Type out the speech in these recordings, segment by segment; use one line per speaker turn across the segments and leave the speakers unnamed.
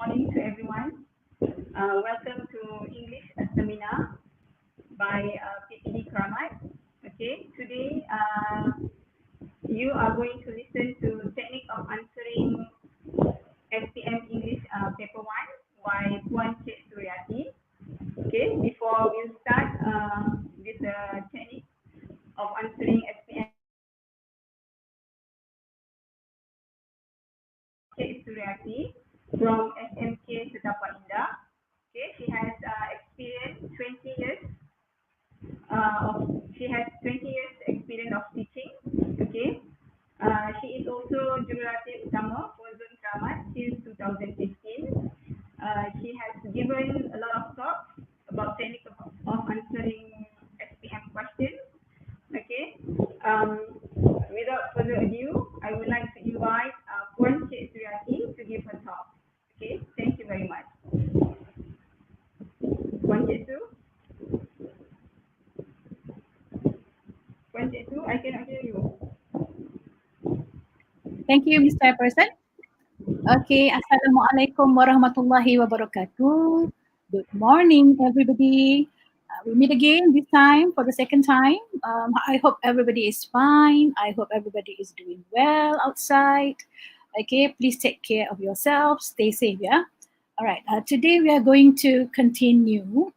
morning to everyone. Welcome to English Seminar by PPD Kramat. Okay, today you are going to listen to Technique of Answering SPM English Paper 1 by Che Suriyati. Okay, before we start with the technique of answering SPM, Che Suriyati from SMK Setapak Indah. Okay, she has experience 20 years. She has 20 years experience of teaching. Okay, she is also Jurulatih Utama for Zone Kramat since 2015. She has given a lot of talks about technique of answering SPM questions. Okay, without further ado, I would like to invite Che Suriyati to give her talk. Okay, thank you very much. Che Su? Che Su, I cannot hear you.
Thank you, Mr. Person. Okay, Assalamualaikum warahmatullahi wabarakatuh. Good morning, everybody. We meet again this time for the second time. I hope everybody is fine. I hope everybody is doing well outside. Okay, please take care of yourselves. Stay safe, yeah? All right, today we are going to continue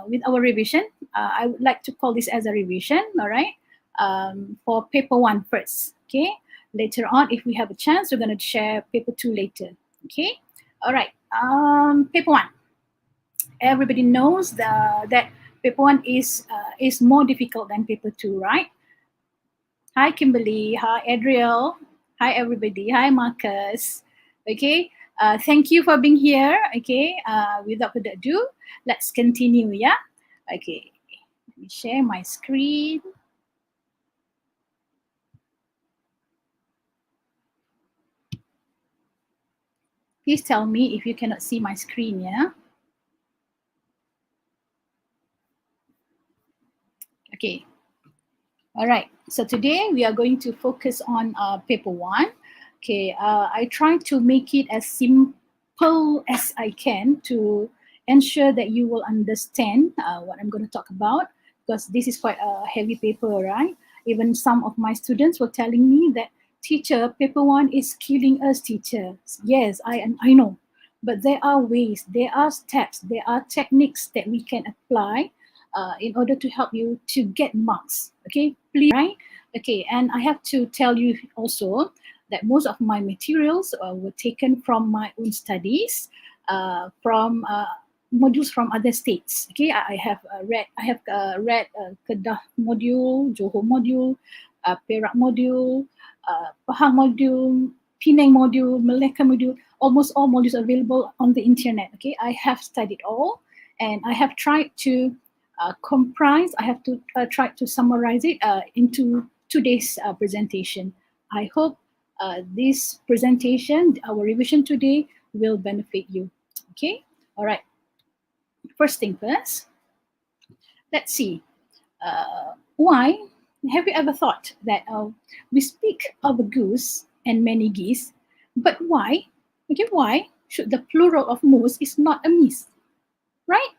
with our revision. I would like to call this as a revision, all right? For paper 1 first, okay? Later on, if we have a chance, we're going to share paper 2 later, okay? All right, paper 1. Everybody knows that paper 1 is more difficult than paper 2, right? Hi, Kimberly. Hi, Adriel. Hi, everybody. Hi, Marcus. Okay, thank you for being here. Okay, without further ado, let's continue, yeah? Okay, let me share my screen. Please tell me if you cannot see my screen, yeah? Okay. All right. So today we are going to focus on paper 1. Okay. I try to make it as simple as I can to ensure that you will understand what I'm going to talk about, because this is quite a heavy paper, right? Even some of my students were telling me that, teacher, paper 1 is killing us, teacher. Yes, I know. But there are ways, there are steps, there are techniques that we can apply in order to help you to get marks. Okay, please, right? Okay, and I have to tell you also that most of my materials were taken from my own studies, from modules from other states. Okay, I have read Kedah module, Johor module, Perak module, Pahang module, Penang module, Melaka module, almost all modules available on the internet. Okay, I have studied all, and I have tried to comprise, I have to try to summarize it into today's presentation. I hope this presentation, our revision today, will benefit you. Okay, all right. First thing first, let's see. Why? Have you ever thought that we speak of a goose and many geese, but why? Okay, why should the plural of moose is not a miss, right?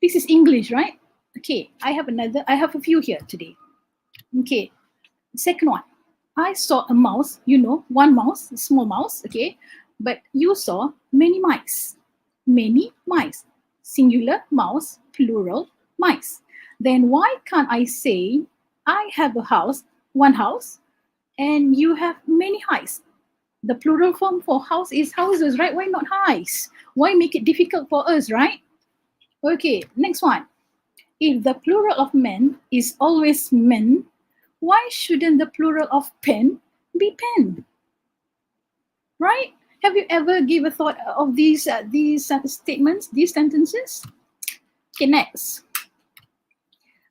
This is English, right? Okay, I have a few here today. Okay, second one. I saw a mouse, one mouse, a small mouse, okay? But you saw many mice. Many mice. Singular mouse, plural mice. Then why can't I say I have a house, one house, and you have many highs? The plural form for house is houses, right? Why not highs? Why make it difficult for us, right? Okay, next one. If the plural of men is always men, why shouldn't the plural of pen be pen? Right? Have you ever given a thought of these statements, these sentences? Okay, next.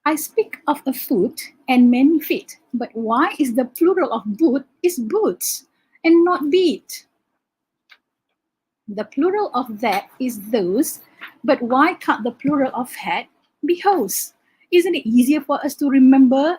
I speak of a foot and many feet, but why is the plural of boot is boots and not beat? The plural of that is those, but why can't the plural of hat be hose? Isn't it easier for us to remember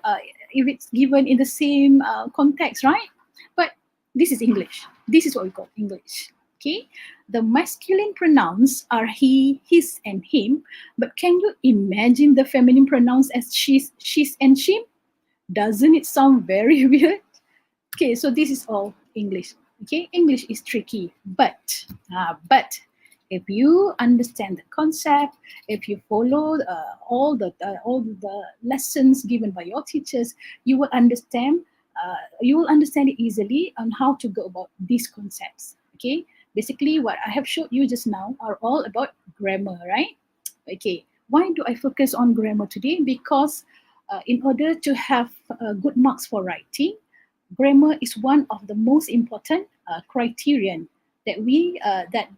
if it's given in the same context, right? But this is English. This is what we call English. Okay, the masculine pronouns are he, his, and him. But can you imagine the feminine pronouns as she's, and she? Doesn't it sound very weird? Okay, so this is all English. Okay, English is tricky, but if you understand the concept, if you follow all the lessons given by your teachers, you will understand. You will understand it easily on how to go about these concepts. Okay, basically what I have showed you just now are all about grammar, right? Okay, why do I focus on grammar today? Because in order to have good marks for writing, grammar is one of the most important criterion that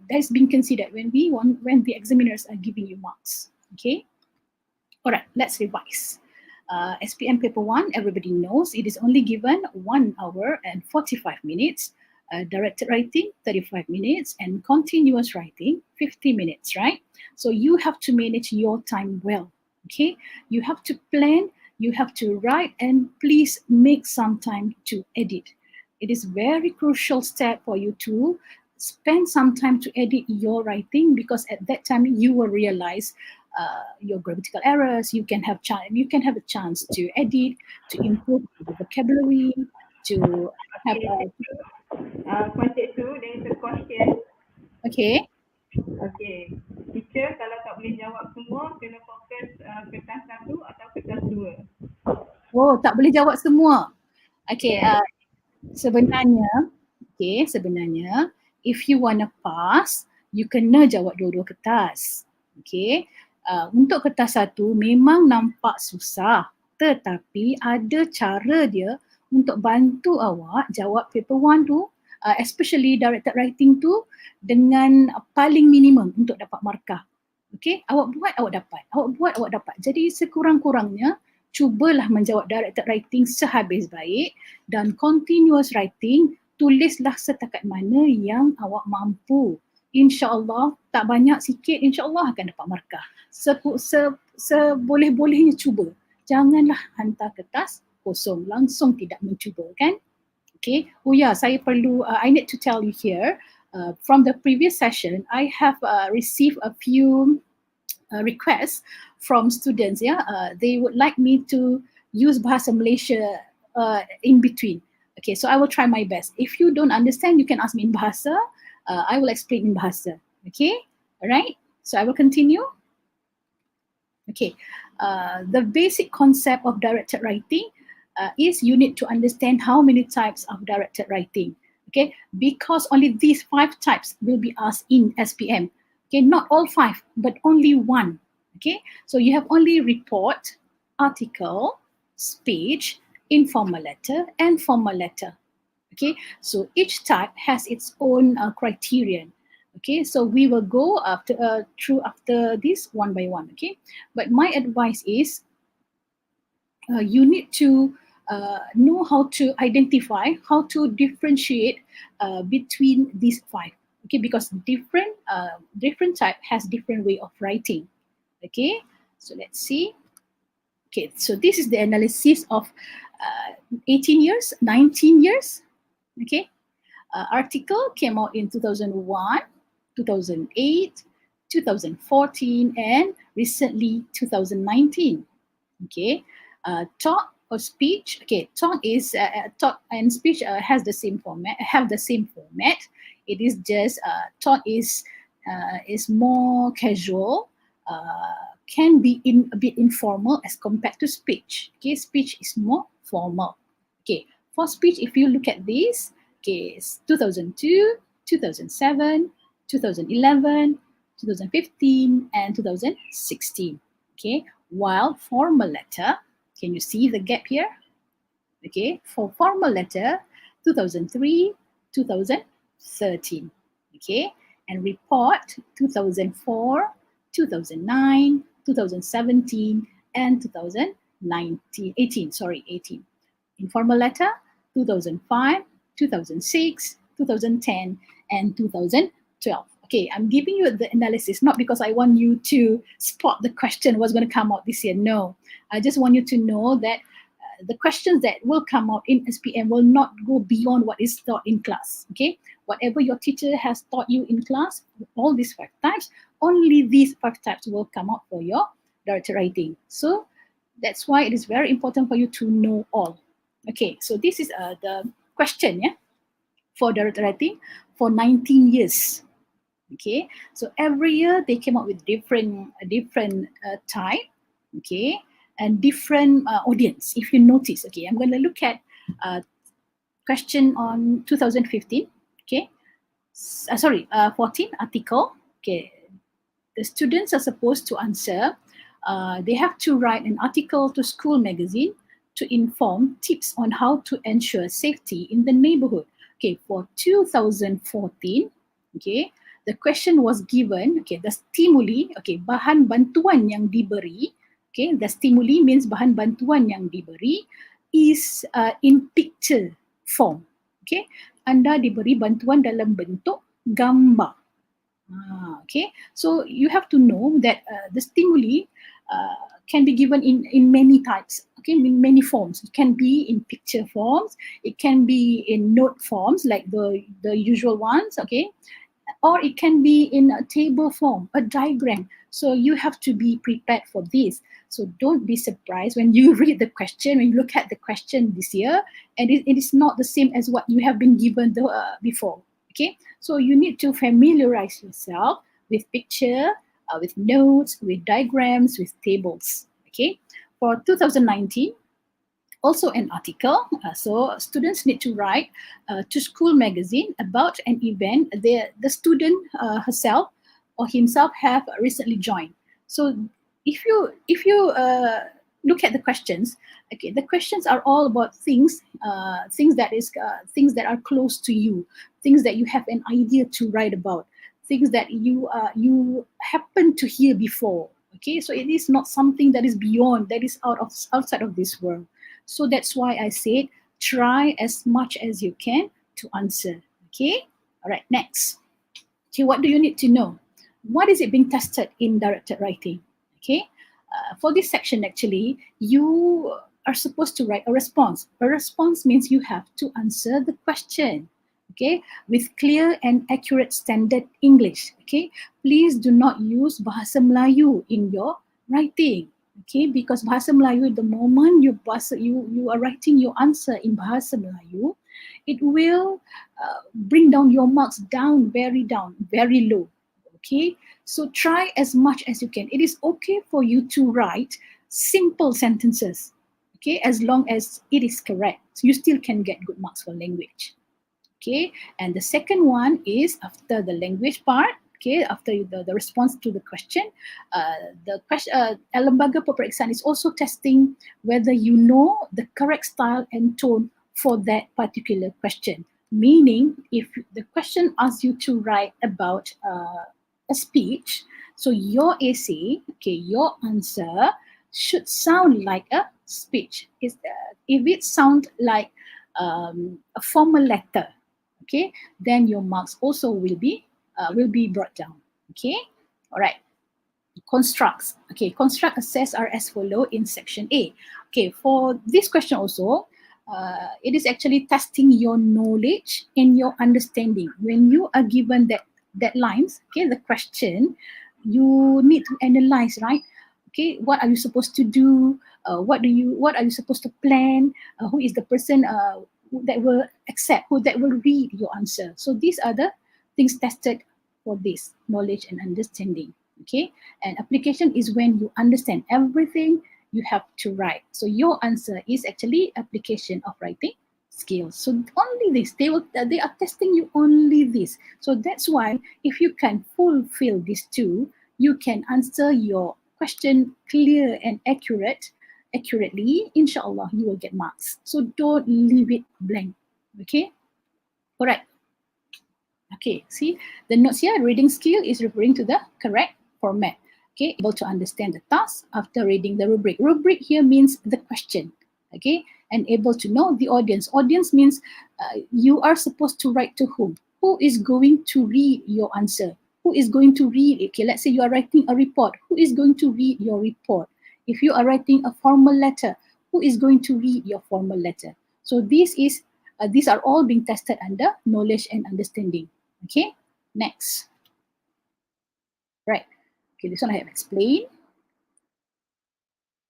has been considered when the examiners are giving you marks. Okay, all right, let's revise. SPM paper 1, everybody knows it is only given 1 hour and 45 minutes. Directed writing 35 minutes and continuous writing 50 minutes, right? So you have to manage your time well. Okay, you have to plan, you have to write, and please make some time to edit. It is very crucial step for you to spend some time to edit your writing, because at that time you will realize your grammatical errors. You can have a chance to edit, to improve the vocabulary, to have
Concept 2, there is a question.
okay.
Okay. Teacher, kalau tak boleh jawab semua, kena fokus kertas 1 atau kertas 2.
Oh, tak boleh jawab semua. Okay, sebenarnya if you wanna pass, you kena jawab dua-dua kertas. Okay, untuk kertas 1 memang nampak susah, tetapi ada cara dia untuk bantu awak jawab paper 1 tu, especially directed writing tu, dengan paling minimum untuk dapat markah. Okay, awak buat awak dapat. Jadi sekurang-kurangnya cubalah menjawab directed writing sehabis baik, dan continuous writing tulislah setakat mana yang awak mampu. InsyaAllah, tak banyak sikit, insyaAllah akan dapat markah. Seboleh-bolehnya cuba. Janganlah hantar kertas kosong, langsung tidak mencuba, kan? Okay. Oh ya, I need to tell you here, from the previous session, I have received a few requests from students. They would like me to use Bahasa Malaysia in between. Okay, so I will try my best. If you don't understand, you can ask me in Bahasa. I will explain in Bahasa. Okay, all right. So I will continue. Okay, the basic concept of directed writing is you need to understand how many types of directed writing. Okay, because only these 5 types will be asked in SPM. Okay, not all 5, but only 1. Okay, so you have only report, article, speech, informal letter, and formal letter. Okay, so each type has its own criterion. Okay, so we will go through after this one by one. Okay, but my advice is you need to know how to identify, how to differentiate between these 5. Okay, because different type has different way of writing. Okay, so let's see. Okay, so this is the analysis of 18 years, 19 years. Okay, article came out in 2001, 2008, 2014, and recently 2019. Okay, talk or speech. Okay, talk and speech have the same format. It is just talk is more casual. Can be a bit informal as compared to speech. Okay, speech is more formal. Okay, for speech, if you look at this, okay, it's 2002, 2007, 2011, 2015, and 2016. Okay, while formal letter, can you see the gap here? Okay, for formal letter, 2003, 2013. Okay, and report 2004, 2009, 2017, and 2018. Informal letter, 2005, 2006, 2010, and 2012. Okay, I'm giving you the analysis, not because I want you to spot the question what's going to come out this year. No, I just want you to know that the questions that will come out in SPM will not go beyond what is taught in class. Okay, whatever your teacher has taught you in class, all these 5 types, only these 5 types will come out for your directed writing. So that's why it is very important for you to know all. Okay, so this is the question, yeah, for directed writing for 19 years. Okay, so every year they came up with different type, okay, and different audience. If you notice, okay, I'm going to look at question on 2015, okay, 14 article, okay. The students are supposed to answer. They have to write an article to school magazine to inform tips on how to ensure safety in the neighborhood. Okay, for 2014, okay, the question was given, okay, the stimuli, okay, bahan bantuan yang diberi, okay, the stimuli means bahan bantuan yang diberi is in picture form, okay. Anda diberi bantuan dalam bentuk gambar. Okay, so you have to know that the stimuli can be given in many types, okay, in many forms. It can be in picture forms, it can be in note forms like the usual ones, okay, or it can be in a table form, a diagram. So you have to be prepared for this. So don't be surprised when you read the question, when you look at the question this year, and it is not the same as what you have been given before. Okay, so you need to familiarize yourself with picture, with notes, with diagrams, with tables. Okay, for 2019, also an article. So students need to write to school magazine about an event the student herself or himself have recently joined. So if you look at the questions, okay, the questions are all about things that are close to you, things that you have an idea to write about, things that you happen to hear before. Okay, so it is not something that is beyond, that is outside of this world. So that's why I said try as much as you can to answer. Okay, all right, next. Okay, what do you need to know? What is it being tested in directed writing? Okay, for this section, actually, you are supposed to write a response. A response means you have to answer the question, okay, with clear and accurate standard English. Okay, please do not use Bahasa Melayu in your writing. Okay, because Bahasa Melayu, the moment you are writing your answer in Bahasa Melayu, it will bring down your marks very low. Okay, so try as much as you can. It is okay for you to write simple sentences, okay, as long as it is correct. So you still can get good marks for language. Okay, and the second one is after the language part. Okay, after the response to the question, lembaga peperiksaan is also testing whether you know the correct style and tone for that particular question. Meaning, if the question asks you to write about a speech, so your essay, okay, your answer should sound like a speech. If it sounds like a formal letter, okay, then your marks also will be brought down. Okay, all right. Constructs. Okay, construct assess are as follow in section A. Okay, for this question also, it is actually testing your knowledge and your understanding. When you are given that lines, okay, the question, you need to analyze, right? Okay, what are you supposed to do? What are you supposed to plan? Who is the person that will accept, who that will read your answer? So these are the things tested for this knowledge and understanding. Okay, and application is when you understand everything you have to write. So your answer is actually application of writing skills. So only this, they are testing you only this. So that's why if you can fulfill these two, you can answer your question clear and accurately. Inshallah, you will get marks. So don't leave it blank. Okay, all right. Okay, see the notes here. Reading skill is referring to the correct format. Okay, able to understand the task after reading the rubric. Rubric here means the question. Okay, and able to know the audience. Audience means you are supposed to write to whom? Who is going to read your answer? Who is going to read it? Okay, let's say you are writing a report. Who is going to read your report? If you are writing a formal letter, who is going to read your formal letter? So this is these are all being tested under knowledge and understanding. Okay, next. Right. Okay, this one I have explained.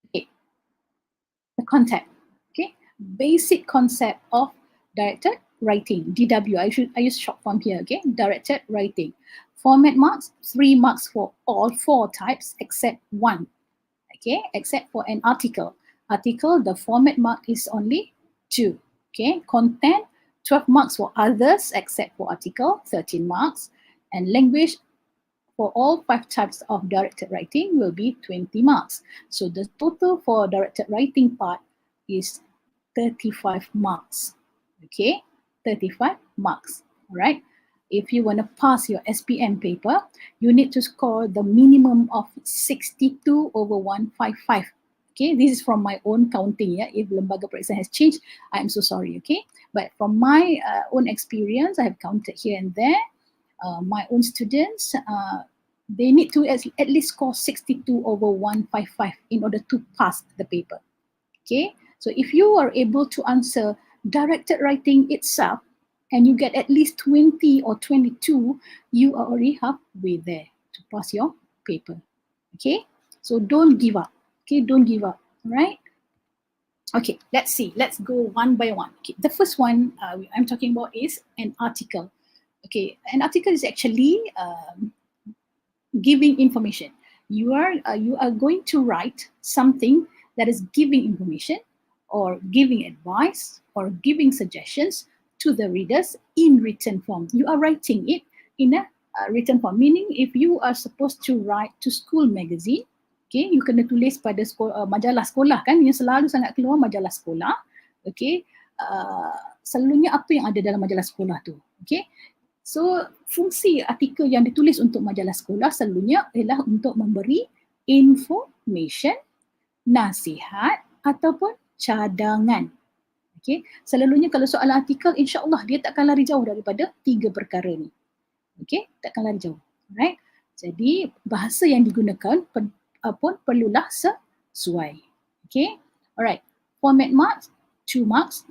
Okay, the concept. Okay, basic concept of directed writing, DW. I use short form here. Okay, directed writing. Format marks, 3 marks for all 4 types except one. Okay, except for an article. Article, the format mark is only 2. Okay, content, 12 marks for others except for article, 13 marks. And language, for all 5 types of directed writing will be 20 marks. So the total for directed writing part is 35 marks. Okay, 35 marks. All right. If you want to pass your SPM paper, you need to score the minimum of 62 over 155. Okay, this is from my own counting. Yeah, if lembaga periksaan has changed, I'm so sorry. Okay, but from my own experience, I have counted here and there. My own students, they need to at least score 62 over 155 in order to pass the paper. Okay, so if you are able to answer directed writing itself and you get at least 20 or 22, you are already halfway there to pass your paper. Okay, so don't give up. Okay, don't give up. All right. Okay, let's see. Let's go one by one. Okay, the first one I'm talking about is an article. Okay, an article is actually giving information. You are going to write something that is giving information or giving advice or giving suggestions to the readers in written form. You are writing it in a written form, meaning if you are supposed to write to school magazine, okay, you kena tulis pada majalah sekolah kan, yang selalu sangat keluar majalah sekolah. Okay, selalunya apa yang ada dalam majalah sekolah tu. Okay, so fungsi artikel yang ditulis untuk majalah sekolah selalunya ialah untuk memberi information, nasihat ataupun cadangan. Okay, selalunya kalau soalan artikel, insya-Allah dia takkan lari jauh daripada 3 perkara ni. Okay, takkan lari jauh. Alright. Jadi bahasa yang digunakan pun perlulah sesuai. Okay. Alright. Format marks 2 marks,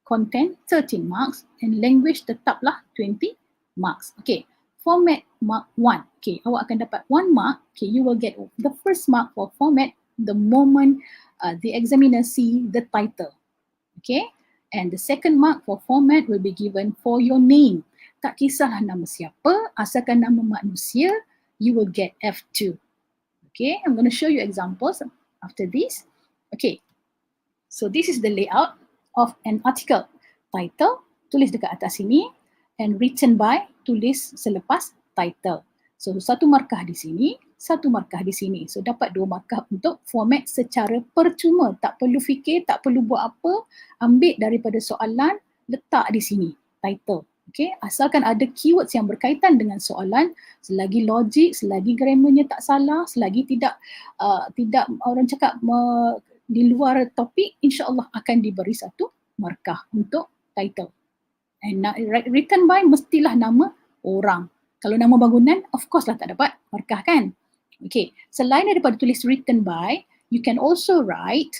content 13 marks, and language tetaplah 20 marks. Okay. Format mark 1. Okay, awak akan dapat 1 mark. Okay, you will get the first mark for format the moment the examiner see the title. Okay, and the second mark for format will be given for your name. Tak kisahlah nama siapa, asalkan nama manusia, you will get F2. Okay, I'm going to show you examples after this. Okay, so this is the layout of an article. Title, tulis dekat atas sini, and written by, tulis selepas title. So satu markah di sini, satu markah di sini. So dapat 2 markah untuk format secara percuma. Tak perlu fikir, tak perlu buat apa. Ambil daripada soalan, letak di sini, title. Okay, asalkan ada keywords yang berkaitan dengan soalan, selagi logik, selagi grammarnya tak salah, selagi tidak orang cakap di luar topik, insya-Allah akan diberi 1 markah untuk title. And written by mestilah nama orang. Kalau nama bangunan, of course lah tak dapat markah kan. Okay, selain daripada tulis written by, you can also write,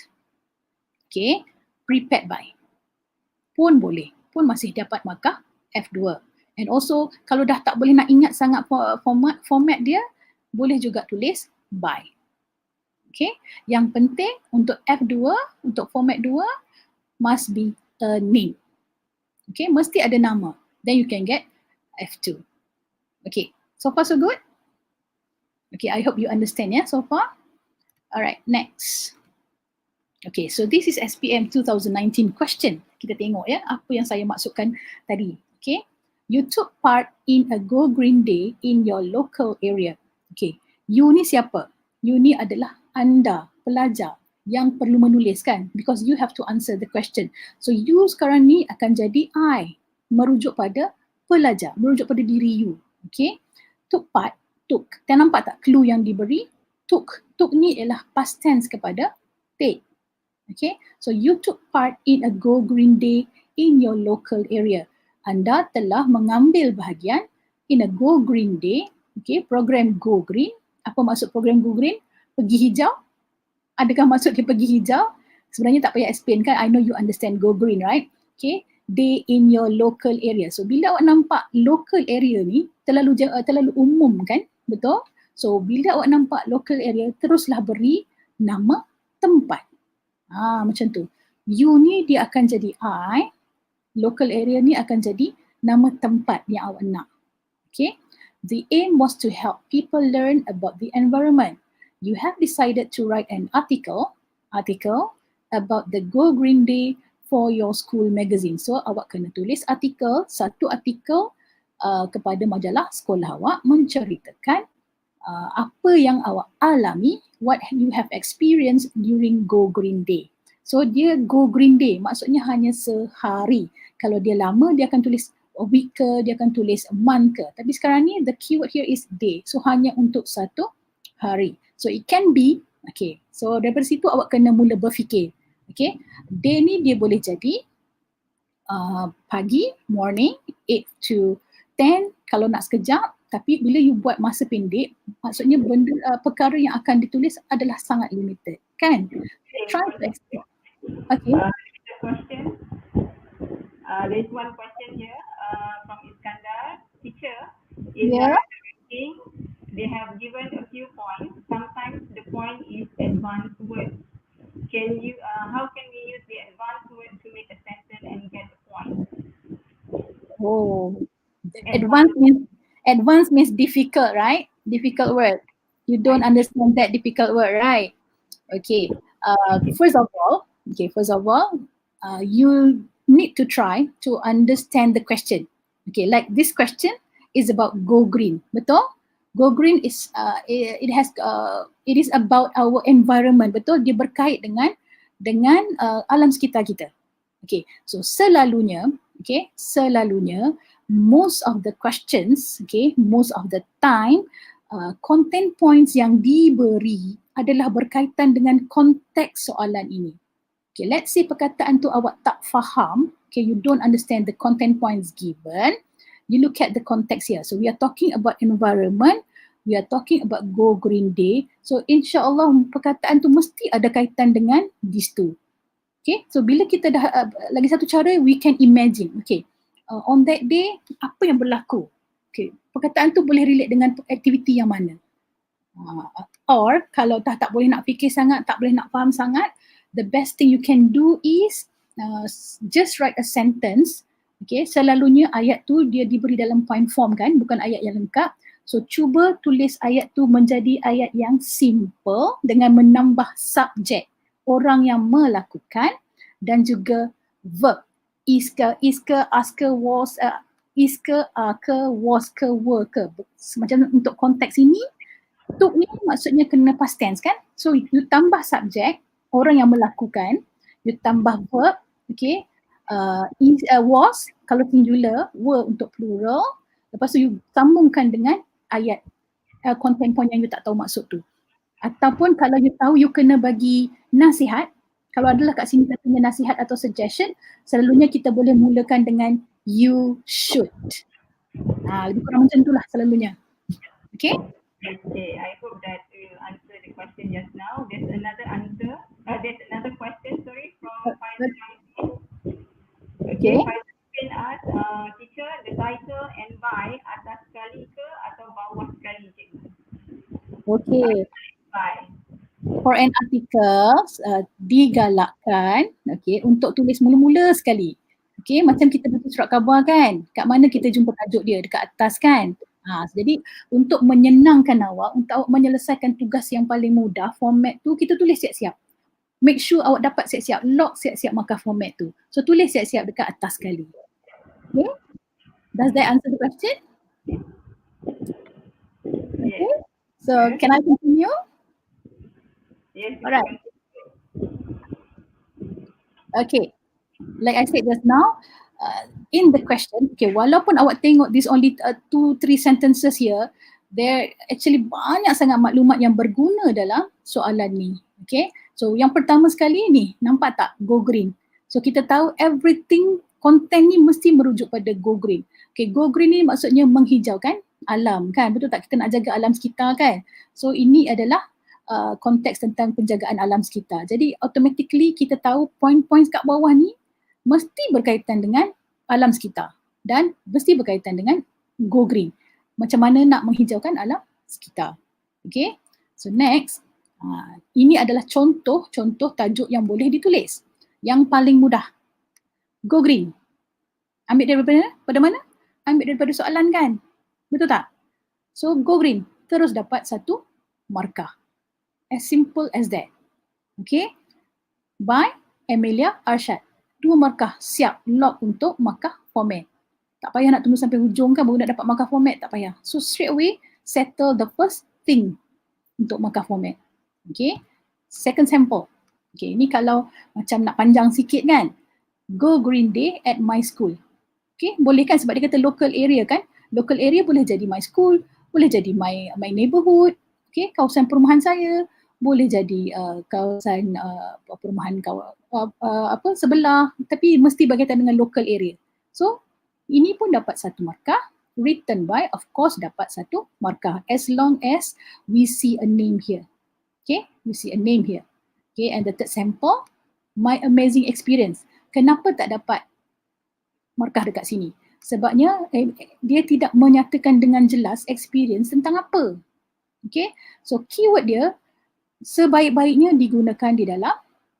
okay, prepared by. Pun boleh, pun masih dapat markah F2. And also, kalau dah tak boleh nak ingat sangat format dia, boleh juga tulis by. Okay, yang penting untuk F2, untuk format 2, must be a name. Okay, mesti ada nama. Then you can get F2. Okay, so far so good? Okay, I hope you understand ya so far. Alright, next. Okay, so this is SPM 2019 question. Kita tengok ya apa yang saya maksudkan tadi. Okay, you took part in a Go Green Day in your local area. Okay, you ni siapa? You ni adalah anda, pelajar yang perlu menulis kan, because you have to answer the question. So you sekarang ni akan jadi I, merujuk pada pelajar, merujuk pada diri you. Okay, took part, took. Kita nampak tak clue yang diberi? Took. Took ni ialah past tense kepada take. Okay, so you took part in a Go Green Day in your local area. Anda telah mengambil bahagian in a Go Green Day. Okay, program Go Green. Apa maksud program Go Green? Pergi hijau. Adakah maksud dia pergi hijau? Sebenarnya tak payah explain kan? I know you understand Go Green, right? Okay, day in your local area. So bila awak nampak local area ni terlalu umum kan, betul? So bila awak nampak local area, teruslah beri nama tempat. Macam tu. You ni dia akan jadi I, local area ni akan jadi nama tempat yang awak nak. Okay. The aim was to help people learn about the environment. You have decided to write an article about the Go Green Day for your school magazine. So awak kena tulis satu artikel kepada majalah sekolah awak menceritakan apa yang awak alami, what you have experienced during Go Green Day. So dia Go Green Day maksudnya hanya sehari. Kalau dia lama dia akan tulis a week ke, dia akan tulis a month ke. Tapi sekarang ni the keyword here is day. So hanya untuk satu hari. So it can be, okay. So daripada situ awak kena mula berfikir. Okay. Day ni dia boleh jadi pagi, morning, 8 to 10 kalau nak sekejap. Tapi bila you buat masa pendek, maksudnya benda perkara yang akan ditulis adalah sangat limited, kan? Try to explain. Okay.
Question. There's one question here from Iskandar. Teacher, in the writing, they have given a few points. Sometimes the point is advanced words. How can we use the advanced words to make a sentence and get the point?
Advanced means difficult, right? Difficult word. You don't understand that difficult word, right? Okay. First of all, you need to try to understand the question. Okay, like this question is about Go Green, betul? Go Green is it is about our environment, betul? Dia berkait dengan alam sekitar kita. Okay, so selalunya most of the questions, most of the time, content points yang diberi adalah berkaitan dengan konteks soalan ini. Okay, let's say perkataan tu awak tak faham, you don't understand the content points given, you look at the context here. So we are talking about environment, we are talking about Go Green Day. So insyaAllah perkataan tu mesti ada kaitan dengan these two. Okay, so bila kita dah, lagi satu cara, we can imagine, on that day, apa yang berlaku? Okay, perkataan tu boleh relate dengan aktiviti yang mana? Or kalau tak boleh nak fikir sangat, tak boleh nak faham sangat, the best thing you can do is just write a sentence. Okay, selalunya ayat tu dia diberi dalam point form kan, bukan ayat yang lengkap. So cuba tulis ayat tu menjadi ayat yang simple dengan menambah subjek, orang yang melakukan, dan juga verb. Is ke, ask ke, was, is ke, ke, was ke, were ke. Macam untuk konteks ini, to ni maksudnya kena past tense kan. So you tambah subjek, orang yang melakukan, you tambah verb, is, was kalau singular, were untuk plural. Lepas tu you sambungkan dengan ayat content point yang you tak tahu maksud tu. Ataupun kalau you tahu, you kena bagi nasihat. Kalau adalah kat sini katanya nasihat atau suggestion, selalunya kita boleh mulakan dengan you should. Lebih kurang macam itulah selalunya. Okay?
Okay, I hope that will answer the question just now. There's another question, from Faizal. Okay, Faizal asked, teacher, the title and by atas sekali ke atau bawah sekali cikgu?
Okay.
By.
For an article, digalakkan untuk tulis mula-mula sekali. Macam kita baca surat khabar kan, kat mana kita jumpa tajuk dia, dekat atas kan. Jadi untuk menyenangkan awak, untuk awak menyelesaikan tugas yang paling mudah, format tu kita tulis siap-siap. Make sure awak dapat siap-siap, lock siap-siap markah format tu. So tulis siap-siap dekat atas sekali. Okay? Does that answer the question? Okay. So can I continue?
Yes.
Alright. Okay. Like I said just now, in the question, walaupun awak tengok this only 2-3 sentences here, there actually banyak sangat maklumat yang berguna dalam soalan ni. Okay. So yang pertama sekali ni, nampak tak Go Green? So kita tahu everything, content ni mesti merujuk pada Go Green. Okay, Go Green ni maksudnya menghijaukan alam kan, betul tak? Kita nak jaga alam sekitar kan. So ini adalah konteks tentang penjagaan alam sekitar. Jadi automatically kita tahu point-point kat bawah ni mesti berkaitan dengan alam sekitar dan mesti berkaitan dengan go green. Macam mana nak menghijaukan alam sekitar. Okay, so next, ini adalah contoh tajuk yang boleh ditulis. Yang paling mudah, go green. Ambil daripada mana? Ambil daripada soalan kan? Betul tak? So go green, terus dapat satu markah. As simple as that. Okay, by Amelia Arshad. 2 markah siap, lock untuk markah format. Tak payah nak tunggu sampai hujung kan baru nak dapat markah format, tak payah. So straight away settle the first thing untuk markah format. Okay, second sample. Okay, ini kalau macam nak panjang sikit kan. Go green day at my school. Okay, boleh kan sebab dia kata local area kan. Local area boleh jadi my school, boleh jadi my neighborhood. Okay, kawasan perumahan saya, boleh jadi kawasan perumahan sebelah, tapi mesti berkaitan dengan local area. So ini pun dapat satu markah. Written by, of course, dapat satu markah as long as we see a name here. Okay, we see a name here. Okay, and the third sample, my amazing experience. Kenapa tak dapat markah dekat sini? Sebabnya dia tidak menyatakan dengan jelas experience tentang apa. Okay, so keyword dia sebaik-baiknya digunakan di dalam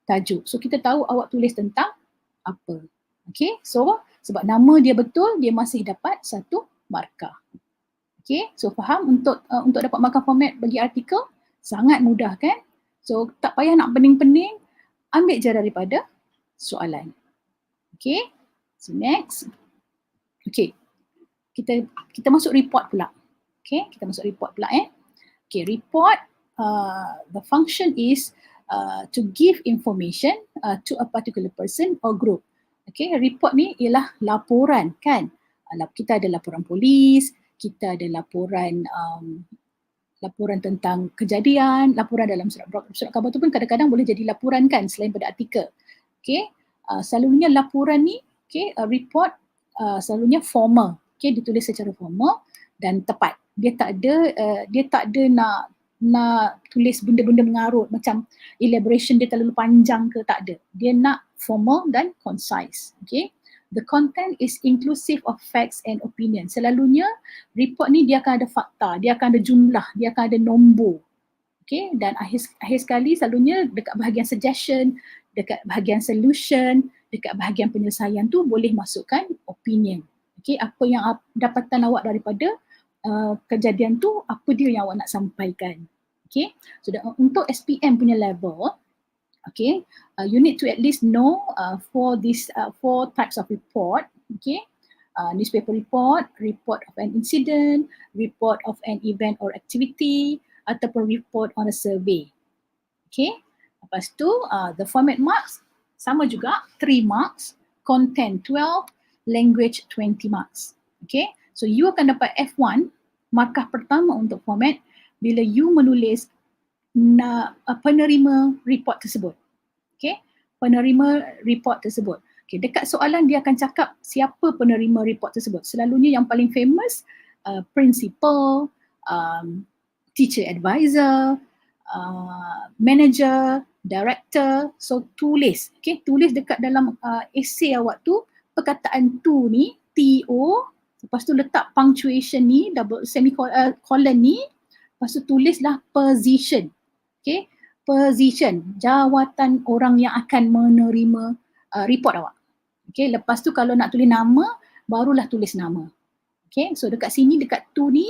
tajuk. So kita tahu awak tulis tentang apa. Okay, so sebab nama dia betul, dia masih dapat satu markah. Okay, so faham untuk dapat markah format bagi artikel? Sangat mudah kan? So tak payah nak pening-pening, ambil je daripada soalan. Okay, so next. Okay, kita masuk report pula. Okay, kita masuk report pula Okay, report, the function is to give information to a particular person or group. Okay, report ni ialah laporan kan. Kita ada laporan polis, kita ada laporan tentang kejadian, laporan dalam surat khabar tu pun kadang-kadang boleh jadi laporan kan selain pada artikel. Okay, selalunya laporan ni, okay, report selalunya formal. Okay, ditulis secara formal dan tepat. Dia tak ada nak tulis benda-benda mengarut macam elaboration dia terlalu panjang ke, tak ada. Dia nak formal dan concise. Okay, the content is inclusive of facts and opinion. Selalunya report ni dia akan ada fakta, dia akan ada jumlah, dia akan ada nombor. Okay, dan akhir sekali selalunya dekat bahagian suggestion, dekat bahagian solution, dekat bahagian penyelesaian tu boleh masukkan opinion. Okay, apa yang dapatan awak daripada kejadian tu, apa dia yang awak nak sampaikan. Okay, so untuk SPM punya level, okay, you need to at least know for these 4 types of report. Okay, newspaper report, report of an incident, report of an event or activity, ataupun report on a survey. Okay, lepas tu the format marks sama juga, 3 marks, content 12, language 20 marks. Okay, so you akan dapat F1, markah pertama untuk format bila you menulis penerima report tersebut. Okay, penerima report tersebut. Okay, dekat soalan dia akan cakap siapa penerima report tersebut. Selalunya yang paling famous, principal, teacher advisor, manager, director. So tulis, okay, tulis dekat dalam essay awak tu perkataan tu ni, TO, lepas tu letak punctuation ni, double semicolon ni, lepas tu tulislah position. Okay, position, jawatan orang yang akan menerima report awak. Okay, lepas tu kalau nak tulis nama, barulah tulis nama. Okay, so dekat sini, dekat tu ni,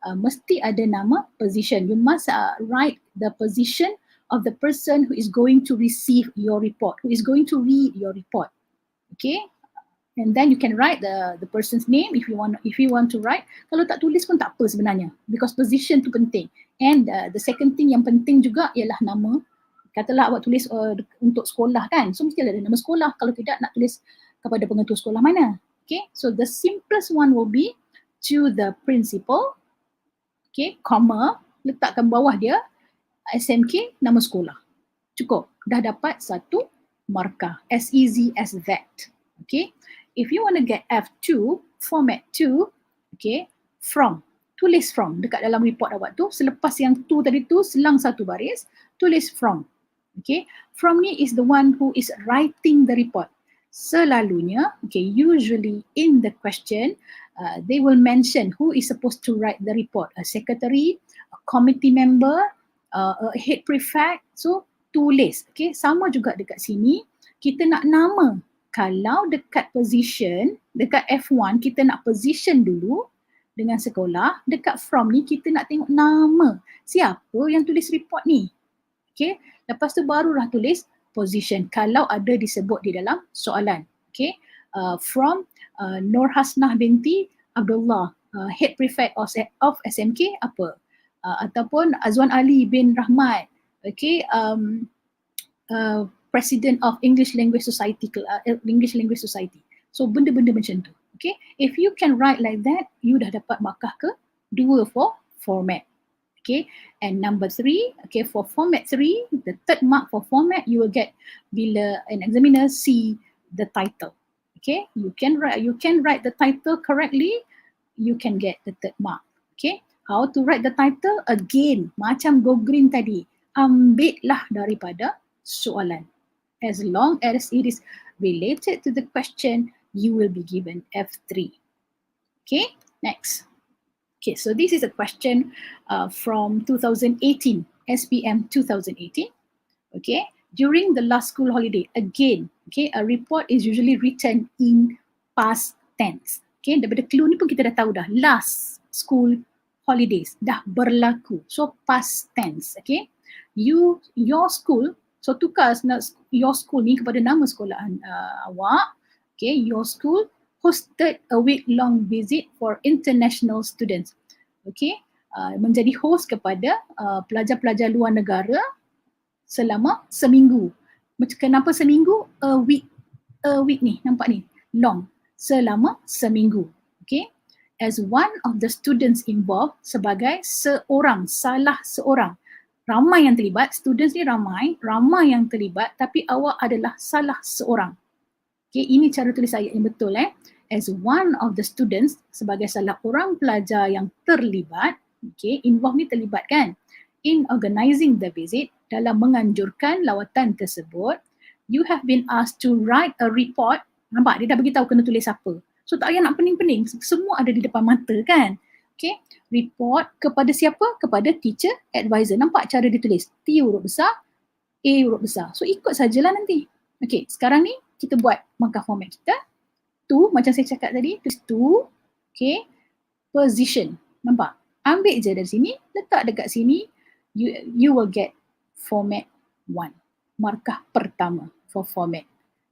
mesti ada nama position. You must write the position of the person who is going to receive your report, who is going to read your report. Okay, and then you can write the person's name if you want to write. Kalau tak tulis pun tak apa sebenarnya, because position tu penting. And the second thing yang penting juga ialah nama. Katalah awak tulis untuk sekolah kan, so mesti ada nama sekolah. Kalau tidak, nak tulis kepada pengetua sekolah mana. Okay, so the simplest one will be to the principal. Okay, comma, letakkan bawah dia SMK, nama sekolah. Cukup, dah dapat satu markah. As easy as that. Okay, if you want to get F2, format 2, okay, from, tulis from dekat dalam report awak tu. Selepas yang tu tadi tu, selang satu baris, tulis from. Okay, from ni is the one who is writing the report. Selalunya, okay, usually in the question, they will mention who is supposed to write the report, a secretary, a committee member, a head prefect. So tulis, okay, sama juga dekat sini kita nak nama. Kalau dekat position, dekat F1 kita nak position dulu dengan sekolah, dekat from ni kita nak tengok nama. Siapa yang tulis report ni? Okay, lepas tu barulah tulis position kalau ada disebut di dalam soalan. Okay, from Nur Hasnah binti Abdullah, head prefect of SMK apa? Ataupun Azwan Ali bin Rahmat, okay, president of English Language Society, English Language Society. So benda-benda macam tu. Okay, if you can write like that, you dah dapat markah ke 2 for format. Okay, and number 3, okay, for format 3, the third mark for format you will get bila an examiner see the title. Okay, you can write the title correctly, you can get the third mark. Okay, how to write the title? Again, macam go green tadi, ambillah daripada soalan. As long as it is related to the question, you will be given F3. Okay, next. Okay, so this is a question from 2018, SPM 2018. Okay, during the last school holiday, again, okay, a report is usually written in past tense. Okay, daripada clue ni pun kita dah tahu dah, last school holidays, dah berlaku. So past tense, okay. Your school, so tukar your school ni kepada nama sekolahan awak. Okay, your school hosted a week-long visit for international students. Okay, menjadi host kepada pelajar-pelajar luar negara selama seminggu. Kenapa seminggu? A week ni, nampak ni, long, selama seminggu. Okay, as one of the students involved, sebagai seorang, salah seorang. Ramai yang terlibat, students ni ramai yang terlibat, tapi awak adalah salah seorang. Okay, ini cara tulis ayat yang betul As one of the students, sebagai salah orang pelajar yang terlibat, okay, involved ni terlibat kan, in organizing the visit, dalam menganjurkan lawatan tersebut, you have been asked to write a report. Nampak, dia dah beritahu kena tulis apa. So tak payah nak pening-pening, semua ada di depan mata kan. Okay, report kepada siapa? Kepada teacher advisor. Nampak cara ditulis, T huruf besar, A huruf besar. So ikut sajalah nanti. Okay, sekarang ni kita buat markah format kita. Tu, macam saya cakap tadi, tulis tu, okay, position, nampak? Ambil je dari sini, letak dekat sini, you will get format 1, markah pertama for format.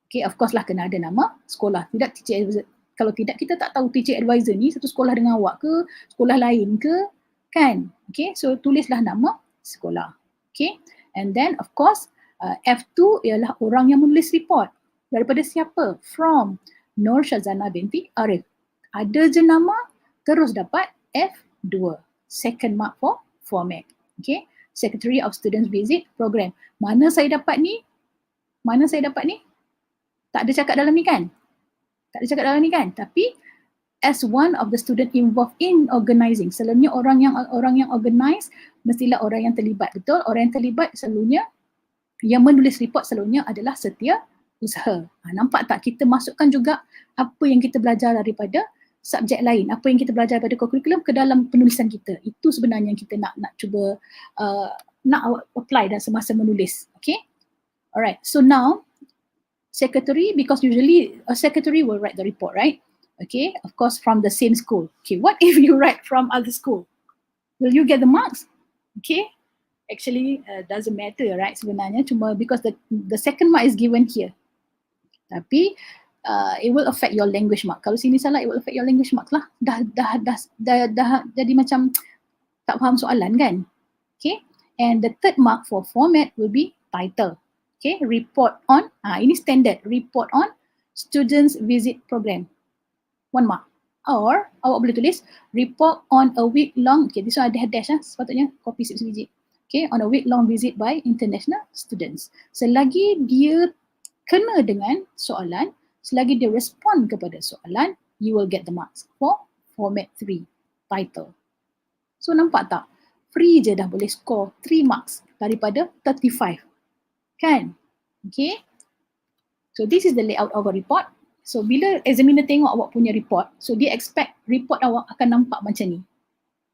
Okay, of course lah kena ada nama sekolah, tidak teacher advisor. Kalau tidak, kita tak tahu teacher advisor ni satu sekolah dengan awak ke, sekolah lain ke, kan? Okay, so tulislah nama sekolah. Okay, and then of course, F2 ialah orang yang menulis report. Daripada siapa? From Nur Shazana binti Arif. Ada je nama, terus dapat F2. Second mark for format. Okay. Secretary of Students Visit Program. Mana saya dapat ni? Tak ada cakap dalam ni kan? Tapi as one of the student involved in organizing. Selalunya orang yang organize mestilah orang yang terlibat. Betul? Orang yang terlibat selalunya, yang menulis report selalunya adalah setia usaha. Nampak tak, kita masukkan juga apa yang kita belajar daripada subjek lain, apa yang kita belajar daripada kurikulum ke dalam penulisan kita. Itu sebenarnya yang kita nak cuba nak apply dan semasa menulis. Okay, alright. So now secretary, because usually a secretary will write the report, right? Okay, of course from the same school. Okay, what if you write from other school? Will you get the marks? Okay, actually doesn't matter, right? Sebenarnya cuma because the second mark is given here. Tapi it will affect your language mark. Kalau sini salah, it will affect your language mark lah. Dah jadi macam tak faham soalan kan. Okay, and the third mark for format will be title. Okay, report on, ini standard, report on students visit program, 1 mark. Or awak boleh tulis report on a week long, okay, this one ada dash sepatutnya copy sebiji. Okay, on a week long visit by international students. Selagi dia kena dengan soalan, selagi dia respond kepada soalan, you will get the marks for format 3, title. So nampak tak? Free je dah boleh score 3 marks daripada 35. Kan? Okay. So this is the layout of a report. So bila examiner tengok awak punya report, so dia expect report awak akan nampak macam ni.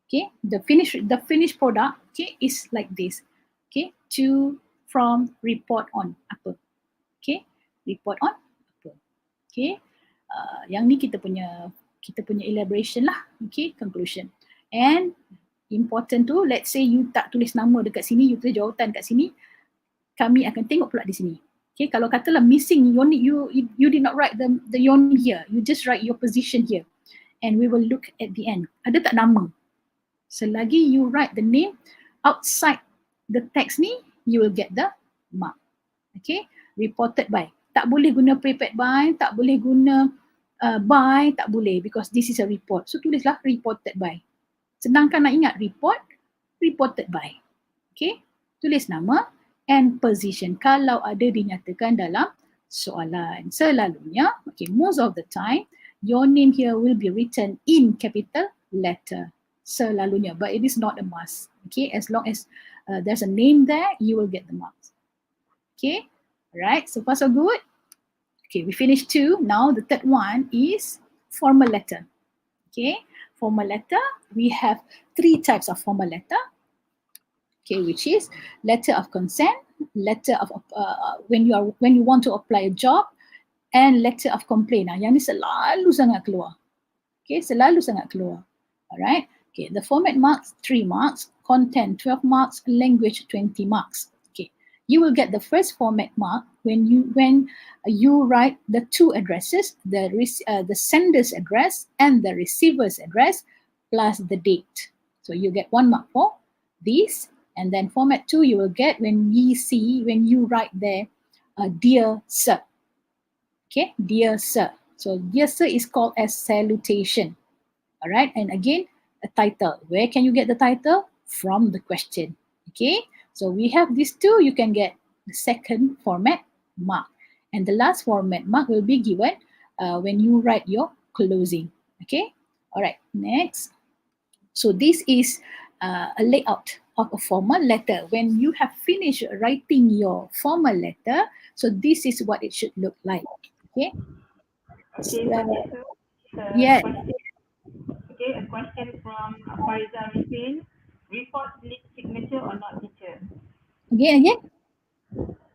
Okay, the finished product, okay, is like this. Okay, to, from, report on, apa. Okay, report on, apa. Okay, yang ni kita punya elaboration lah. Okay, conclusion. And important tu, let's say you tak tulis nama dekat sini, you tulis jawatan kat sini, kami akan tengok pula di sini. Okay, kalau katalah missing, you did not write the your name here, you just write your position here, and we will look at the end. Ada tak nama? Selagi you write the name outside the text ni, you will get the mark. Okay, reported by. Tak boleh guna prepared by, tak boleh guna by, tak boleh, because this is a report. So tulislah reported by. Sedangkan nak ingat report, reported by. Okay, tulis nama and position kalau ada dinyatakan dalam soalan. Selalunya, okay, most of the time, your name here will be written in capital letter. Selalunya, but it is not a must. Okay, as long as there's a name there, you will get the marks. Okay, alright, so far so good. Okay, we finished 2. Now the third one is formal letter. Okay, formal letter, we have 3 types of formal letter. Okay, which is letter of consent, letter of when you want to apply a job, and letter of complaint. Nah, yang ni selalu sangat keluar. Okay, selalu sangat keluar. Alright. Okay, the format marks 3 marks, content 12 marks, language 20 marks. Okay, you will get the first format mark when you write the 2 addresses, the sender's address and the receiver's address plus the date. So you get 1 mark for this. And then format 2 you will get when you write there, dear sir. Okay, dear sir. So dear sir is called as salutation. All right, and again, a title. Where can you get the title? From the question. Okay, so we have these 2, you can get the second format mark. And the last format mark will be given when you write your closing. Okay, all right, next. So this is a layout of a formal letter. When you have finished writing your formal letter, so this is what it should look like. Okay.
Okay,
yeah.
Okay, a question from Fariza Rifin. Report needs signature or not, teacher?
Again.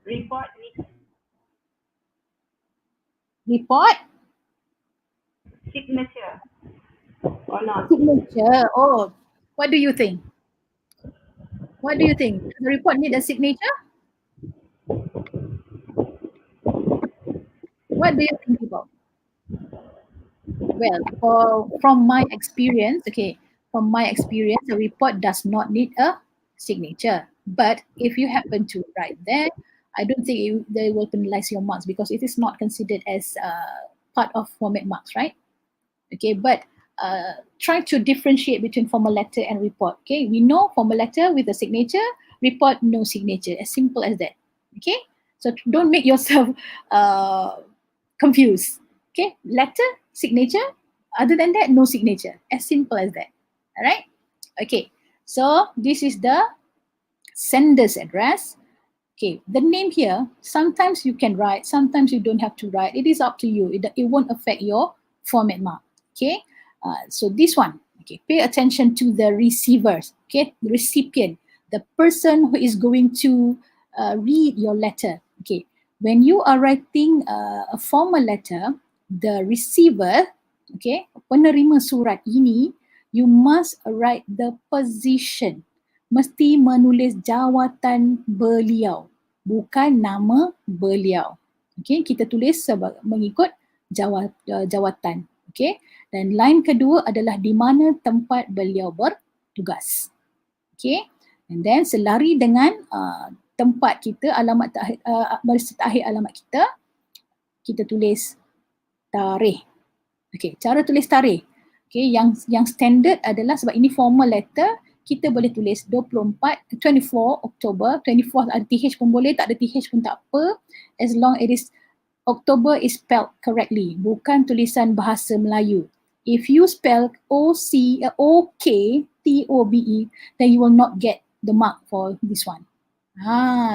Report needs signature or not?
Signature. Oh, what do you think? What do you think? Does the report need a signature? What do you think about? Well, from my experience, the report does not need a signature. But if you happen to write there, I don't think they will penalize your marks because it is not considered as part of format marks, right? Okay, but try to differentiate between formal letter and report. Okay, we know formal letter with a signature, report no signature, as simple as that. Okay, so don't make yourself confused. Okay, letter, signature, other than that, no signature, as simple as that. All right, okay, so this is the sender's address. Okay, the name here, sometimes you can write, sometimes you don't have to write. It is up to you. It won't affect your format mark. Okay, so this one, okay, pay attention to the receivers, okay, the recipient, the person who is going to read your letter. Okay, when you are writing a formal letter, the receiver, okay, penerima surat ini, you must write the position. Mesti menulis jawatan beliau, bukan nama beliau. Okay, kita tulis mengikut jawatan. Okay, dan line kedua adalah di mana tempat beliau bertugas. Okay, and then selari dengan tempat kita, alamat baris terakhir alamat kita tulis tarikh. Okay, cara tulis tarikh. Okay, yang standard adalah sebab ini formal letter, kita boleh tulis 24 Oktober, 24 ada TH pun boleh, tak ada TH pun tak apa, as long it is October is spelled correctly, bukan tulisan bahasa Melayu. If you spell OKTOBE, then you will not get the mark for this one.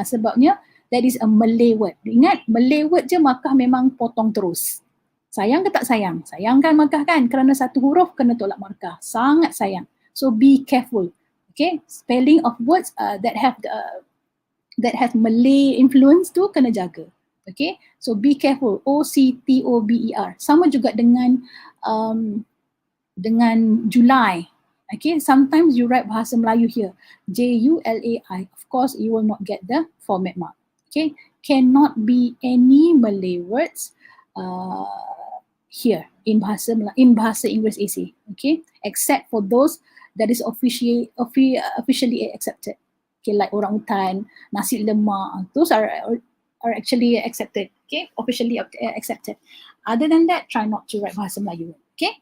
Sebabnya that is a Malay word. Ingat, Malay word je markah memang potong terus. Sayang ke tak sayang? Sayang kan markah kan? Kerana satu huruf kena tolak markah. Sangat sayang. So be careful. Okay, spelling of words that have Malay influence tu kena jaga. Okay, so be careful. October. Sama juga dengan July. Okay, sometimes you write bahasa Melayu here, Julai. Of course, you will not get the format mark. Okay, cannot be any Malay words here in bahasa Inggeris AC. Okay, except for those that is officially accepted. Okay, like orang utan, nasi lemak, those are actually accepted. Okay, officially accepted. Other than that, try not to write bahasa Melayu. Okay.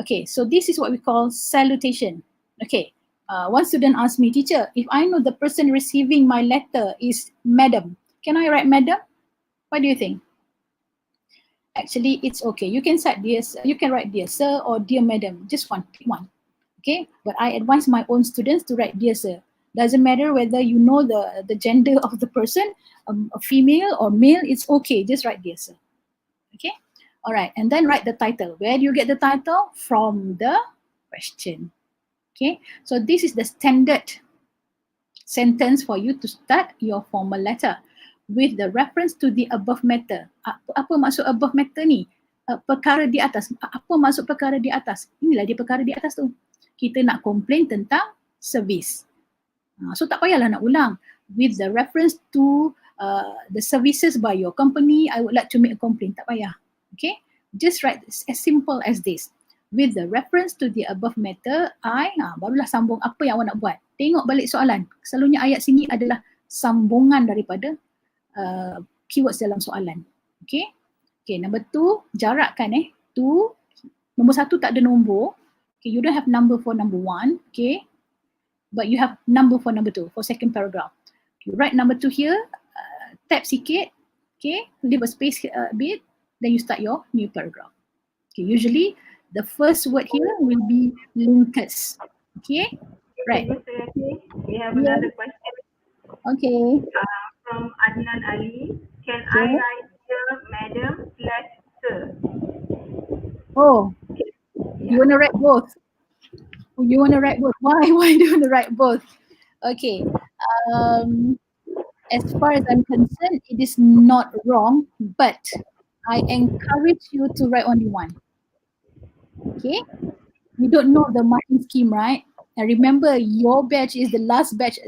Okay, so this is what we call salutation. Okay, one student asked me, teacher, if I know the person receiving my letter is madam, can I write madam? What do you think? Actually, it's okay. You can write dear sir or dear madam, just one. Okay, but I advise my own students to write dear sir. Doesn't matter whether you know the gender of the person, a female or male, it's okay. Just write dear sir. Okay. All right, and then write the title. Where do you get the title? From the question. Okay, so this is the standard sentence for you to start your formal letter with the reference to the above matter. Apa maksud above matter ni? Perkara di atas. Apa maksud perkara di atas? Inilah dia perkara di atas tu. Kita nak complain tentang service. So tak payahlah nak ulang. With the reference to the services by your company, I would like to make a complaint. Tak payah. Okay, just write this, as simple as this. With the reference to the above matter, barulah sambung apa yang awak nak buat. Tengok balik soalan. Selalunya ayat sini adalah sambungan daripada keywords dalam soalan. Okay, okay, number 2, jarakkan nombor 1 tak ada nombor. Okay, you don't have number for number 1. Okay, but you have number for number 2, for second paragraph. You write number 2 here, tap sikit, okay, leave a space a bit. Then you start your new paragraph. Okay, usually the first word here will be linkers. Okay, right.
We have another question.
Okay.
From Adnan Ali. Can I write here, madam / sir?
Oh, you want to write both? You want to write both? Why do you want to write both? Okay. As far as I'm concerned, it is not wrong, but I encourage you to write only one. Okay? You don't know the marking scheme, right? And remember, your batch is the last batch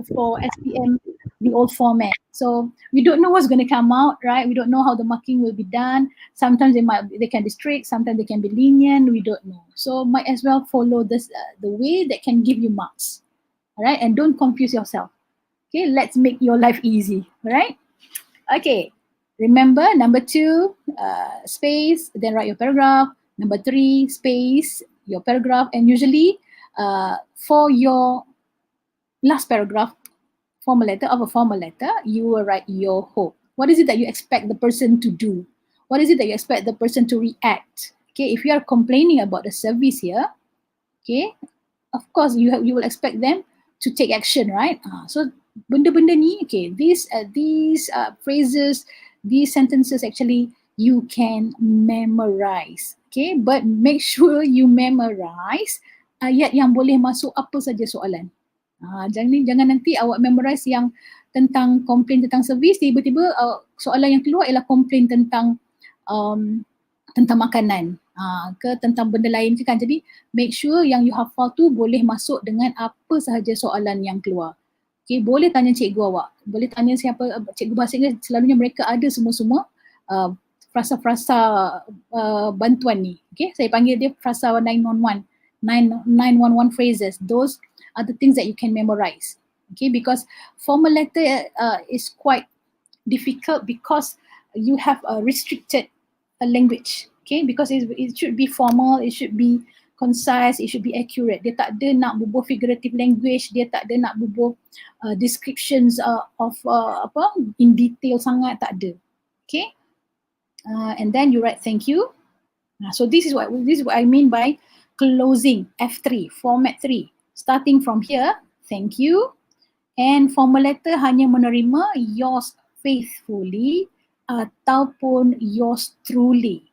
for SPM, the old format. So we don't know what's going to come out, right? We don't know how the marking will be done. Sometimes they can be strict, sometimes they can be lenient. We don't know. So might as well follow this the way that can give you marks. All right, and don't confuse yourself. Okay, let's make your life easy. All right. Okay. Remember, number 2, space, then write your paragraph. Number 3, space, your paragraph. And usually, for your last paragraph, formal letter, you will write your hope. What is it that you expect the person to do? What is it that you expect the person to react? Okay, if you are complaining about the service here, okay, of course, you will expect them to take action, right? So, benda-benda ni, okay, these phrases, these sentences actually you can memorize. Okay, but make sure you memorize ayat yang boleh masuk apa saja soalan. Jangan nanti awak memorize yang tentang komplain tentang servis, tiba-tiba soalan yang keluar ialah komplain tentang makanan ke tentang benda lain ke kan. Jadi make sure yang you hafal tu boleh masuk dengan apa sahaja soalan yang keluar. Okay, boleh tanya cikgu awak, boleh tanya siapa cikgu bahasa Inggeris, selalunya mereka ada semua frasa-frasa bantuan ni. Okay, saya panggil dia frasa 911 phrases. Those are the things that you can memorize. Okay, because formal letter is quite difficult because you have a restricted language. Okay, because it should be formal, it should be concise, it should be accurate. Dia tak ada nak bubuh figurative language, dia tak ada nak bubuh descriptions of in detail sangat, tak ada. Okay, and then you write thank you. So this is what I mean by closing F3, format 3. Starting from here, thank you, And formal letter hanya menerima yours faithfully ataupun yours truly.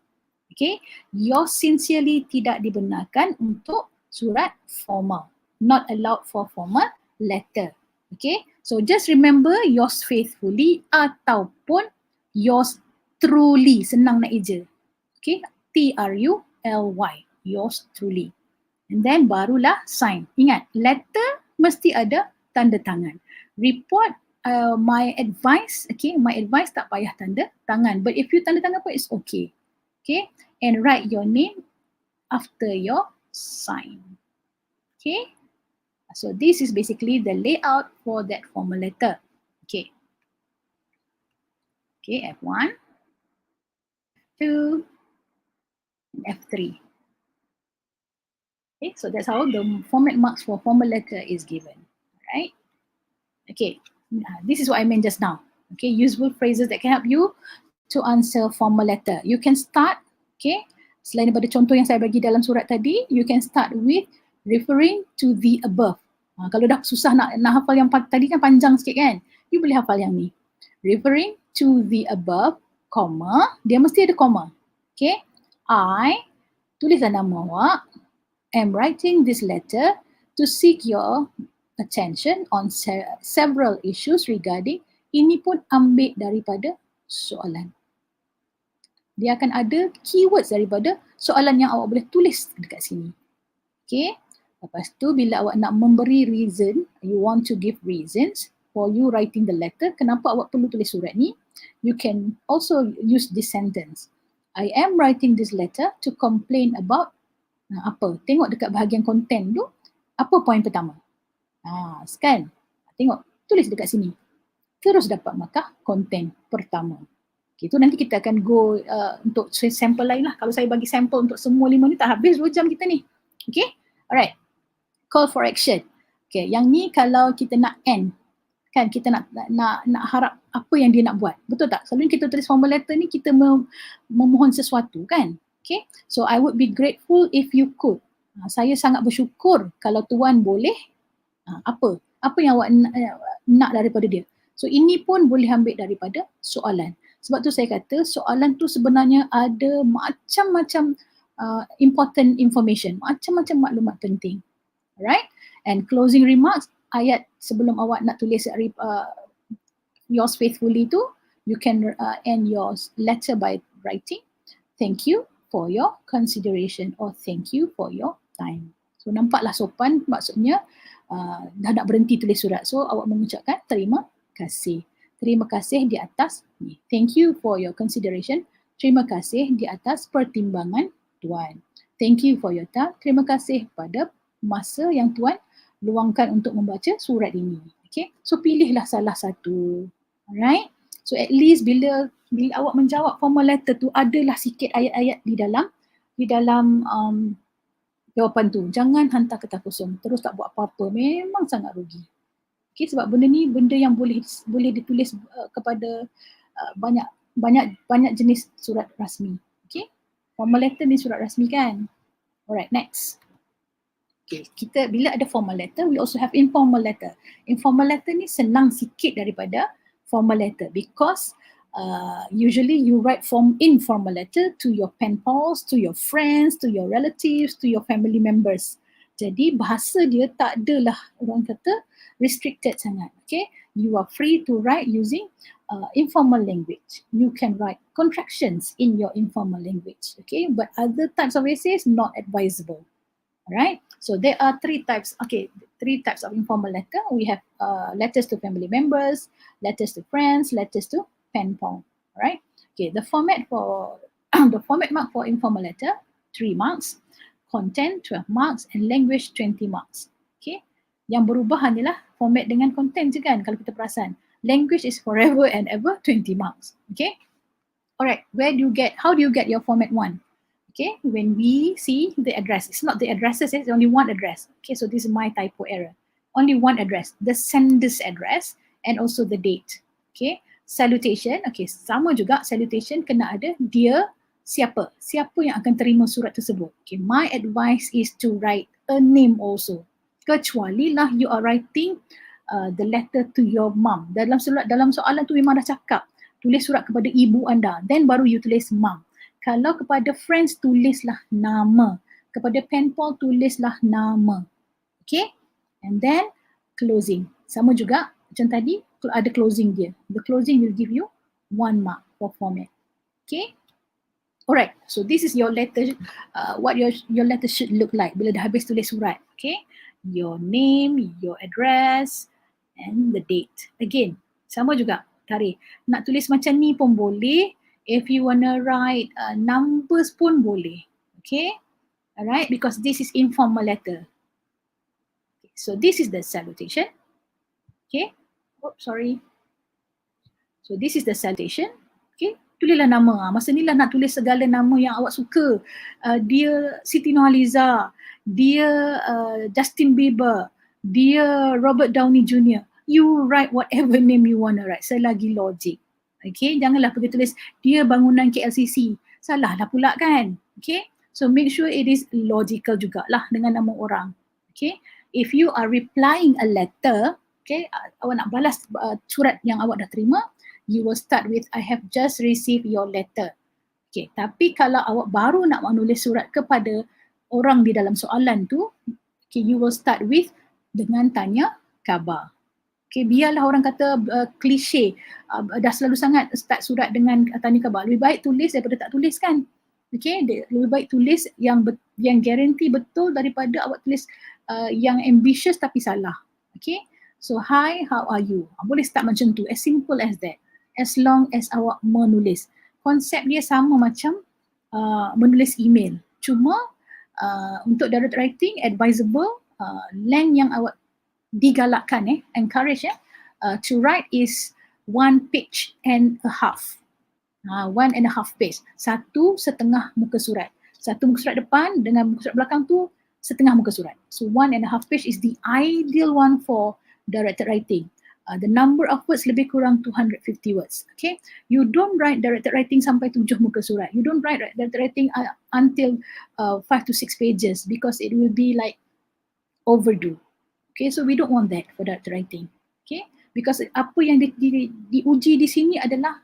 Okay, yours sincerely tidak dibenarkan untuk surat formal. Not allowed for formal letter. Okay, so just remember yours faithfully ataupun yours truly. Senang nak eja. Okay, T-R-U-L-Y, yours truly. And then barulah sign. Ingat, letter mesti ada tanda tangan. Report, my advice, okay, my advice tak payah tanda tangan. But if you tanda tangan pun, it's okay. Okay, and write your name after your sign. Okay, so this is basically the layout for that formal letter. Okay, okay, F1, 2, and F3. Okay, so that's how the format marks for formal letter is given. Right? Okay, this is what I meant just now. Okay, useful phrases that can help you to answer formal letter. You can start, okay, selain daripada contoh yang saya bagi dalam surat tadi, you can start with referring to the above. Kalau dah susah nak hafal yang tadi kan panjang sikit kan, you boleh hafal yang ni. Referring to the above, comma, dia mesti ada comma. Okay, I, tulislah nama awak, am writing this letter to seek your attention on several issues regarding, ini pun ambil daripada soalan. Dia akan ada keywords daripada soalan yang awak boleh tulis dekat sini. Okay. Lepas tu bila awak nak memberi reason, you want to give reasons for you writing the letter, kenapa awak perlu tulis surat ni, you can also use this sentence. I am writing this letter to complain about apa? Tengok dekat bahagian konten tu, apa poin pertama? Kan? Tengok, tulis dekat sini. Terus dapat markah konten pertama. Okay, tu nanti kita akan go untuk sampel lain lah. Kalau saya bagi sampel untuk semua 5 ni tak habis 2 jam kita ni. Okay, alright. Call for action. Okay, yang ni kalau kita nak end, kan kita nak harap apa yang dia nak buat. Betul tak? Selalunya kita tulis formal letter ni kita memohon sesuatu kan? Okay, so I would be grateful if you could. Saya sangat bersyukur kalau tuan boleh apa yang awak nak daripada dia. So ini pun boleh ambil daripada soalan. Sebab tu saya kata soalan tu sebenarnya ada macam-macam important information, macam-macam maklumat penting. Alright? And closing remarks, ayat sebelum awak nak tulis yours faithfully tu, you can end your letter by writing, thank you for your consideration or thank you for your time. So nampaklah sopan, maksudnya dah nak berhenti tulis surat. So awak mengucapkan terima kasih. Terima kasih di atas ni. Thank you for your consideration. Terima kasih di atas pertimbangan tuan. Thank you for your time. Terima kasih pada masa yang tuan luangkan untuk membaca surat ini. Okay, so pilihlah salah satu. Alright. So at least bila awak menjawab formal letter tu adalah sikit ayat-ayat di dalam jawapan tu. Jangan hantar kertas kosong. Terus tak buat apa-apa. Memang sangat rugi. Okay, sebab benda ni benda yang boleh ditulis kepada banyak jenis surat rasmi. Okay. Formal letter ni surat rasmi kan. Alright, next. Okay, kita bila ada formal letter, we also have informal letter. Informal letter ni senang sikit daripada formal letter because usually you write informal letter to your pen pals, to your friends, to your relatives, to your family members. Jadi bahasa dia tak adalah orang kata restricted sangat. Okay, you are free to write using informal language. You can write contractions in your informal language. Okay, but other types of essays not advisable. Alright, so there are three types of informal letter. We have letters to family members, letters to friends, letters to pen pal. Alright, okay, the format mark for informal letter 3 marks, content 12 marks, and language 20 marks. Okay, yang berubah hanyalah format dengan content je kan kalau kita perasan. Language is forever and ever 20 marks. Okay, alright, how do you get your format 1? Okay, when we see the address, it's not the addresses, it's only one address. Okay, so this is my typo error. Only one address, the sender's address and also the date. Okay, salutation, okay, sama juga salutation kena ada dia siapa yang akan terima surat tersebut. Okay, my advice is to write a name also. Kecuali lah you are writing the letter to your mom. Dalam soalan tu memang dah cakap, tulis surat kepada ibu anda, then baru you tulis mom. Kalau kepada friends, tulislah nama. Kepada pen pal, tulislah nama. Okay? And then closing. Sama juga macam tadi, ada closing dia. The closing will give you 1 mark for format. Okay? Alright, so this is your letter, what your letter should look like bila dah habis tulis surat. Okay? Your name, your address, and the date. Again, sama juga, tarik. Nak tulis macam ni pun boleh. If you wanna write numbers pun boleh. Okay? Alright, because this is informal letter. Okay, so this is the salutation. Okay? Oh, sorry. So this is the salutation. Okay? Tulislah nama. Masa ni lah nak tulis segala nama yang awak suka. Dia Siti Nurhaliza, dia Justin Bieber, dia Robert Downey Jr. You write whatever name you want to write selagi logik. Okay, janganlah pergi tulis dia bangunan KLCC. Salah lah pula kan. Okay, so make sure it is logical jugalah dengan nama orang. Okay, if you are replying a letter, okay, awak nak balas surat yang awak dah terima, you will start with I have just received your letter. Okay, tapi kalau awak baru nak menulis surat kepada orang di dalam soalan tu, okay, you will start with dengan tanya khabar. Okay, biarlah orang kata klise, dah selalu sangat start surat dengan tanya khabar. Lebih baik tulis daripada tak tulis kan. Okay, lebih baik tulis yang guarantee betul daripada awak tulis yang ambitious tapi salah. Okay, so hi, how are you? Boleh start macam tu, as simple as that. As long as awak menulis. Konsep dia sama macam menulis email. Cuma untuk direct writing, advisable, length yang awak digalakkan, encourage to write is 1.5 pages. 1.5 page. 1.5 muka surat. Satu muka surat depan dengan muka surat belakang tu setengah muka surat. So 1.5 page is the ideal one for directed writing. The number of words lebih kurang 250 words. Okay, you don't write directed writing sampai 7 muka surat. You don't write directed writing until 5 to 6 pages because it will be like overdue. Okay, so we don't want that for directed writing. Okay, because apa yang diuji di sini adalah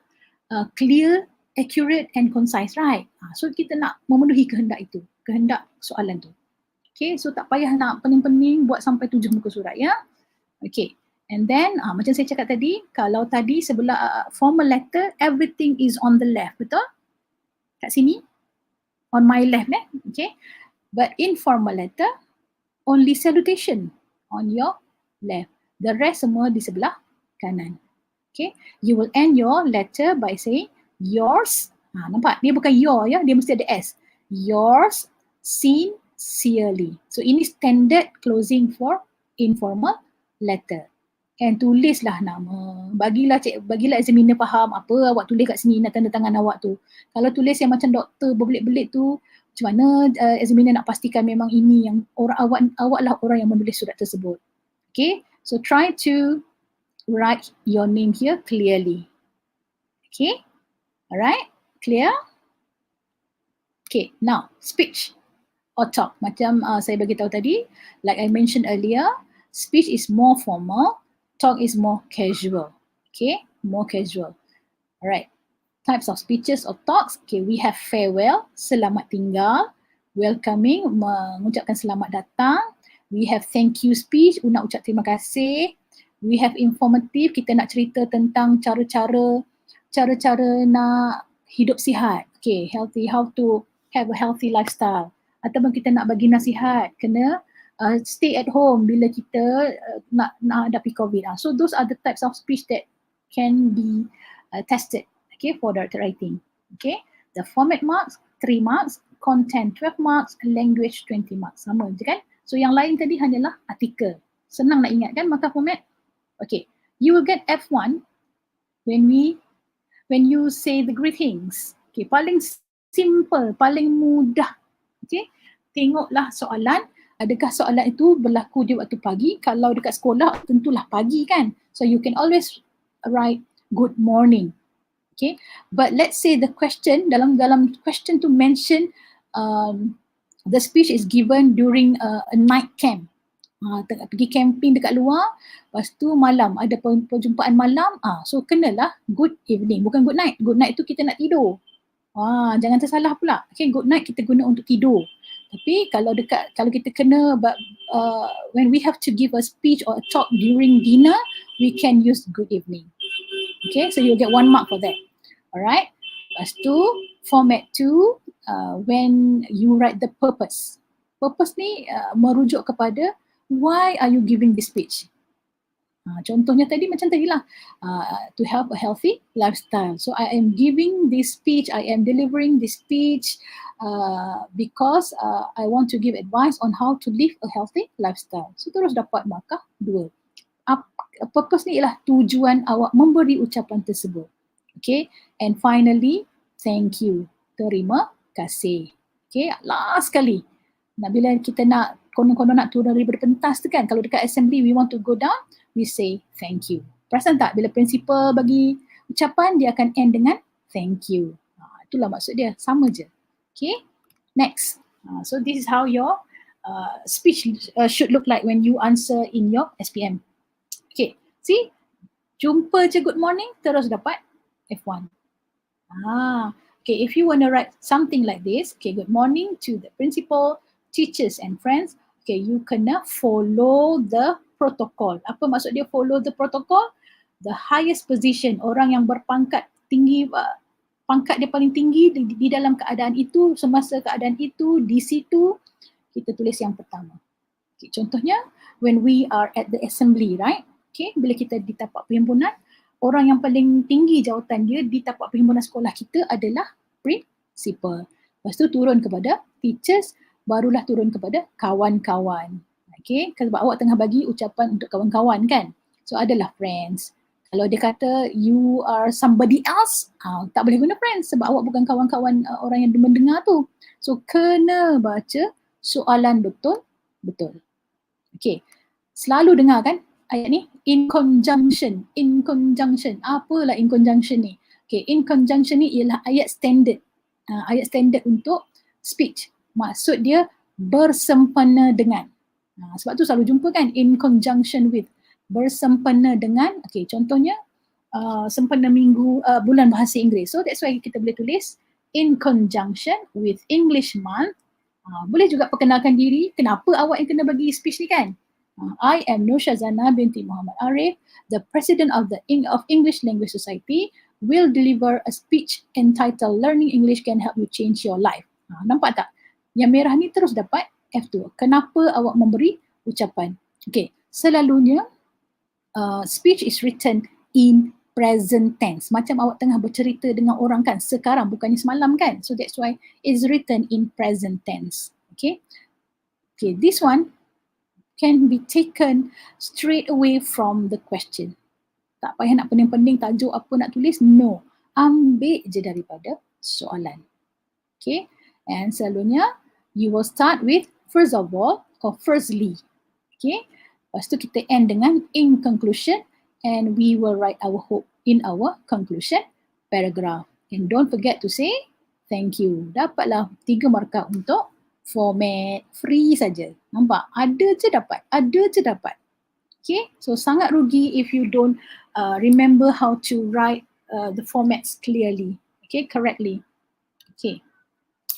clear, accurate and concise, right? So kita nak memenuhi kehendak itu, kehendak soalan tu. Okay, so tak payah nak pening-pening buat sampai 7 muka surat ya. Okay. And then macam saya cakap tadi, kalau tadi sebelah formal letter, everything is on the left, betul? Kat sini, on my left, okay? But informal letter, only salutation on your left. The rest semua di sebelah kanan. Okay? You will end your letter by saying yours. Nampak? Dia bukan your ya, dia mesti ada S. Yours sincerely. So ini standard closing for informal letter. And tulislah nama. Bagilah examiner faham apa awak tulis kat sini, nak tanda tangan awak tu. Kalau tulis yang macam doktor berbelit-belit tu, macam mana examiner nak pastikan memang ini yang awak lah orang yang menulis surat tersebut. Okay, so try to write your name here clearly. Okay, alright, clear? Okay, now speech or talk. Macam saya bagi tahu tadi, like I mentioned earlier, speech is more formal. Talk is more casual. Okay, more casual. Alright, types of speeches or talks. Okay, we have farewell, selamat tinggal. Welcoming, mengucapkan selamat datang. We have thank you speech, nak ucap terima kasih. We have informative, kita nak cerita tentang cara-cara nak hidup sihat. Okay, healthy, how to have a healthy lifestyle. Ataupun kita nak bagi nasihat, kena stay at home bila kita nak hadapi COVID. So those are the types of speech that can be tested, okay, for directed writing. Okay, the format marks 3 marks, content 12 marks, language 20 marks. Sama je kan? So yang lain tadi hanyalah artikel. Senang nak ingat kan markah format? Okay, you will get F1 when you say the greetings. Okay, paling simple, paling mudah. Okay, tengoklah soalan. Adakah soalan itu berlaku di waktu pagi? Kalau dekat sekolah, tentulah pagi kan? So you can always write good morning. Okay, but let's say the question, dalam question to mention the speech is given during a night camp. Pergi camping dekat luar, lepas tu malam ada perjumpaan malam, so kenalah good evening, bukan good night. Good night tu kita nak tidur. Jangan tersalah pula. Okay, good night kita guna untuk tidur. Tapi kalau kita kena when we have to give a speech or a talk during dinner, we can use good evening. Okay, so you'll get 1 mark for that. Alright. Lepas tu format 2, when you write the purpose. Purpose ni merujuk kepada why are you giving this speech? Contohnya tadi macam tadilah, to have a healthy lifestyle. So I am giving this speech, I am delivering this speech because I want to give advice on how to live a healthy lifestyle. So terus dapat markah 2. Purpose ni ialah tujuan awak memberi ucapan tersebut. Okay, and finally, thank you. Terima kasih. Okay, last sekali. Bila kita nak konon-konon nak turun daripada pentas tu kan, kalau dekat assembly we want to go down, we say thank you. Perasan tak bila principal bagi ucapan dia akan end dengan thank you. Itulah maksud dia, sama je. Okay, next. So this is how your speech should look like when you answer in your SPM. Okay, see, jumpa je good morning terus dapat F1. Okay, if you want to write something like this, okay, good morning to the principal, teachers and friends, okay, you kena follow the protocol. Apa maksud dia follow the protocol? The highest position, orang yang berpangkat tinggi, pangkat dia paling tinggi di dalam keadaan itu, semasa keadaan itu, di situ, kita tulis yang pertama. Okay, contohnya, when we are at the assembly, right? Okay, bila kita di tapak perhimpunan, orang yang paling tinggi jawatan dia di tapak perhimpunan sekolah kita adalah principal. Lepas tu turun kepada teachers, barulah turun kepada kawan-kawan. Okay, sebab awak tengah bagi ucapan untuk kawan-kawan kan. So adalah friends. Kalau dia kata you are somebody else, tak boleh guna friends sebab awak bukan kawan-kawan orang yang mendengar tu. So kena baca soalan betul-betul. Okay, selalu dengar kan ayat ni, in conjunction. In conjunction. Apalah in conjunction ni? Okay, in conjunction ni ialah ayat standard. Ayat standard untuk speech. Maksud dia bersempena dengan. Sebab tu selalu jumpa kan, in conjunction with. Bersempena dengan, okay, contohnya sempena bulan bahasa Inggeris. So that's why kita boleh tulis in conjunction with English month. Boleh juga perkenalkan diri, kenapa awak yang kena bagi speech ni kan. I am Nur Shazana binti Muhammad Arif, the president of English Language Society, will deliver a speech entitled Learning English Can Help You Change Your Life. Nampak tak? Yang merah ni terus dapat F2. Kenapa awak memberi ucapan? Okay, selalunya speech is written in present tense. Macam awak tengah bercerita dengan orang kan, sekarang bukannya semalam kan. So that's why it's written in present tense. Okay, okay, this one can be taken straight away from the question. Tak payah nak pening-pening tajuk apa nak tulis. No, ambil je daripada soalan. Okay, and selalunya you will start with first of all or firstly. Okay, lepas tu kita end dengan in conclusion and we will write our hope in our conclusion paragraph. And don't forget to say thank you. Dapatlah 3 markah untuk format free saja. Nampak? Ada je dapat. Okay, so sangat rugi if you don't remember how to write the formats clearly, okay, correctly. Okay,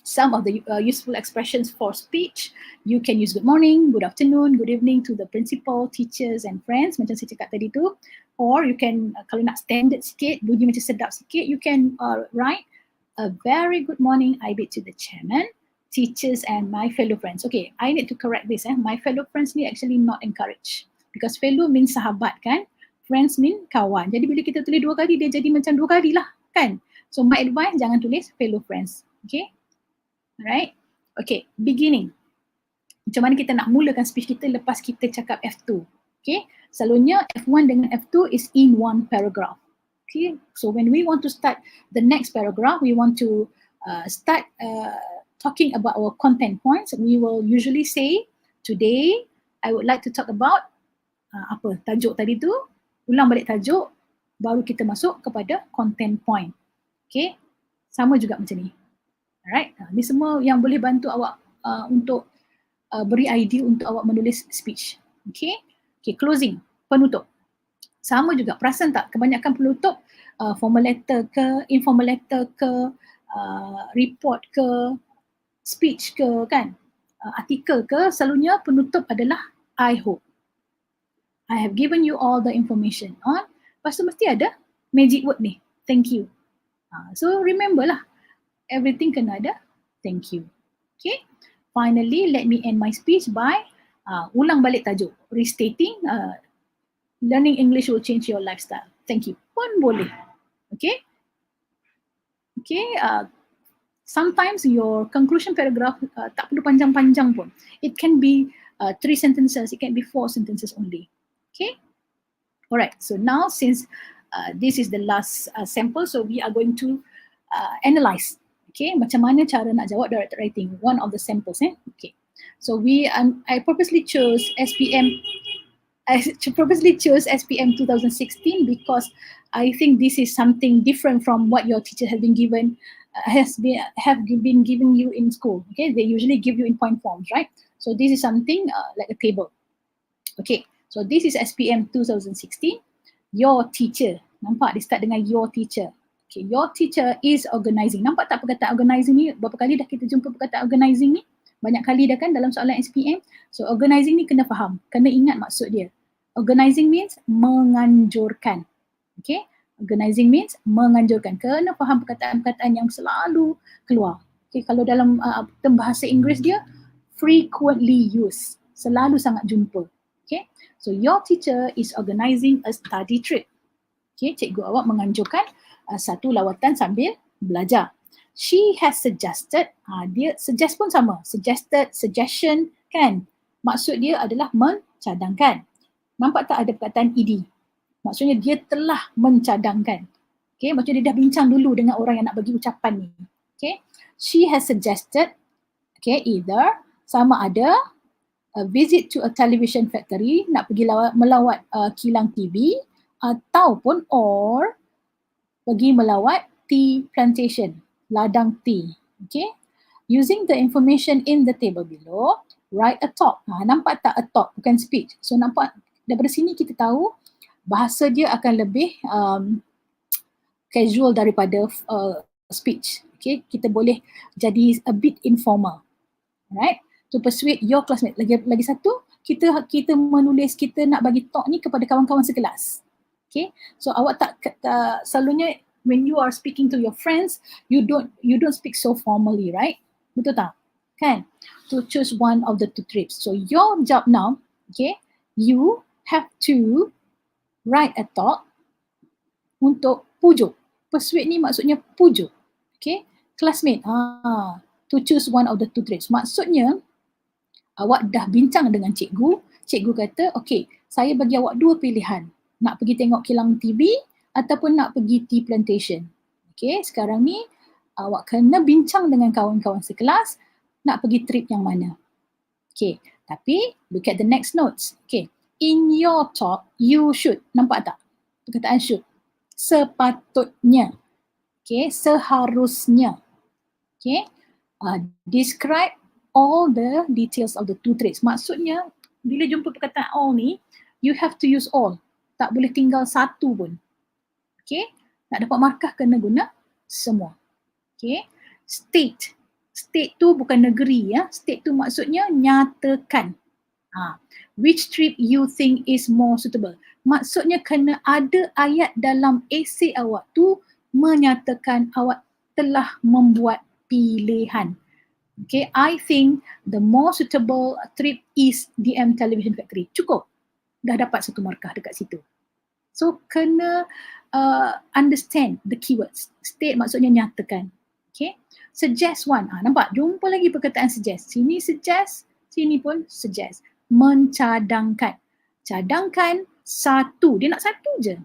some of the useful expressions for speech, you can use good morning, good afternoon, good evening to the principal, teachers and friends macam saya cakap tadi tu. Or you can, kalau nak standard sikit, bunyi macam sedap sikit, you can write a very good morning I bid to the chairman, teachers and my fellow friends. Okay, I need to correct this. My fellow friends ni actually not encouraged. Because fellow means sahabat kan, friends mean kawan. Jadi bila kita tulis 2 kali, dia jadi macam 2 kali lah kan. So my advice, jangan tulis fellow friends. Okay, alright. Okay, beginning. Macam mana kita nak mulakan speech kita lepas kita cakap F2. Okay, selalunya F1 dengan F2 is in one paragraph. Okay, so when we want to start the next paragraph, we want to start talking about our content points. We will usually say, today I would like to talk about tajuk tadi tu, ulang balik tajuk, baru kita masuk kepada content point. Okay, sama juga macam ni. Alright, ni semua yang boleh bantu awak untuk beri idea untuk awak menulis speech. Okay, closing, penutup. Sama juga, perasan tak kebanyakan penutup formal letter ke, informal letter ke, report ke, speech ke kan, artikel ke, selalunya penutup adalah I hope. I have given you all the information on. Lepas tu mesti ada magic word ni, thank you. So remember lah, everything kena ada thank you. Okay, finally let me end my speech by ulang balik tajuk, restating learning English will change your lifestyle. Thank you pun boleh. Okay, sometimes your conclusion paragraph tak perlu panjang-panjang pun. It can be 3 sentences, it can be 4 sentences only. Okay, alright, so now since this is the last sample, so we are going to analyze. Okay, macam mana cara nak jawab directed writing, one of the samples. Okay, so I purposely chose SPM. I purposely chose SPM 2016 because I think this is something different from what your teacher has been given, have been giving you in school. Okay, they usually give you in point forms, right? So this is something like a table. Okay, so this is SPM 2016. Your teacher, nampak dia start dengan your teacher. Okay, your teacher is organizing. Nampak tak perkataan organizing ni? Berapa kali dah kita jumpa perkataan organizing ni? Banyak kali dah kan dalam soalan SPM. So organizing ni kena faham, kena ingat maksud dia. Organizing means menganjurkan. Okay, organizing means menganjurkan. Kena faham perkataan-perkataan yang selalu keluar. Okay, kalau dalam term bahasa Inggeris dia frequently used, selalu sangat jumpa. Okay, so your teacher is organizing a study trip. Okay, cikgu awak menganjurkan satu lawatan sambil belajar. She has suggested, dia suggest pun sama, suggested, suggestion kan. Maksud dia adalah mencadangkan. Nampak tak ada perkataan ed? Maksudnya dia telah mencadangkan. Okay, maksudnya dia dah bincang dulu dengan orang yang nak bagi ucapan ni. Okay, she has suggested, okay, either sama ada a visit to a television factory, nak pergi melawat kilang TV, ataupun or pergi melawat tea plantation, ladang tea. Okay, using the information in the table below, write a talk. Nampak tak a talk, bukan speech. So nampak daripada sini kita tahu bahasa dia akan lebih casual daripada speech. Okay, kita boleh jadi a bit informal. Alright, to persuade your classmate. Lagi satu, kita menulis, kita nak bagi talk ni kepada kawan-kawan sekelas. Okay, so awak tak selalunya when you are speaking to your friends, you don't speak so formally, right? Betul tak? Kan? To choose one of the two trips. So your job now, okay, you have to write a talk untuk pujuk. Persuade ni maksudnya pujuk. Okay, classmate. To choose one of the two trips. Maksudnya awak dah bincang dengan cikgu. Cikgu kata, okay, saya bagi awak dua pilihan. Nak pergi tengok kilang TV ataupun nak pergi tea plantation. Okay, sekarang ni awak kena bincang dengan kawan-kawan sekelas nak pergi trip yang mana. Okay, tapi look at the next notes. Okay, in your talk, you should. Nampak tak? Perkataan should. Sepatutnya. Okay, seharusnya. Okay, describe all the details of the two traits. Maksudnya, bila jumpa perkataan all ni, you have to use all. Tak boleh tinggal satu pun. Okay, nak dapat markah kena guna semua. Okay, state. State tu bukan negeri ya. State tu maksudnya nyatakan. Which trip you think is more suitable? Maksudnya kena ada ayat dalam esei awak tu menyatakan awak telah membuat pilihan. Okay, I think the more suitable trip is DM Television Factory. Cukup. Dah dapat satu markah dekat situ. So kena understand the keywords. State maksudnya nyatakan. Okay, suggest one. Nampak? Jumpa lagi perkataan suggest. Sini suggest, sini pun suggest. Mencadangkan. Cadangkan satu. Dia nak satu je.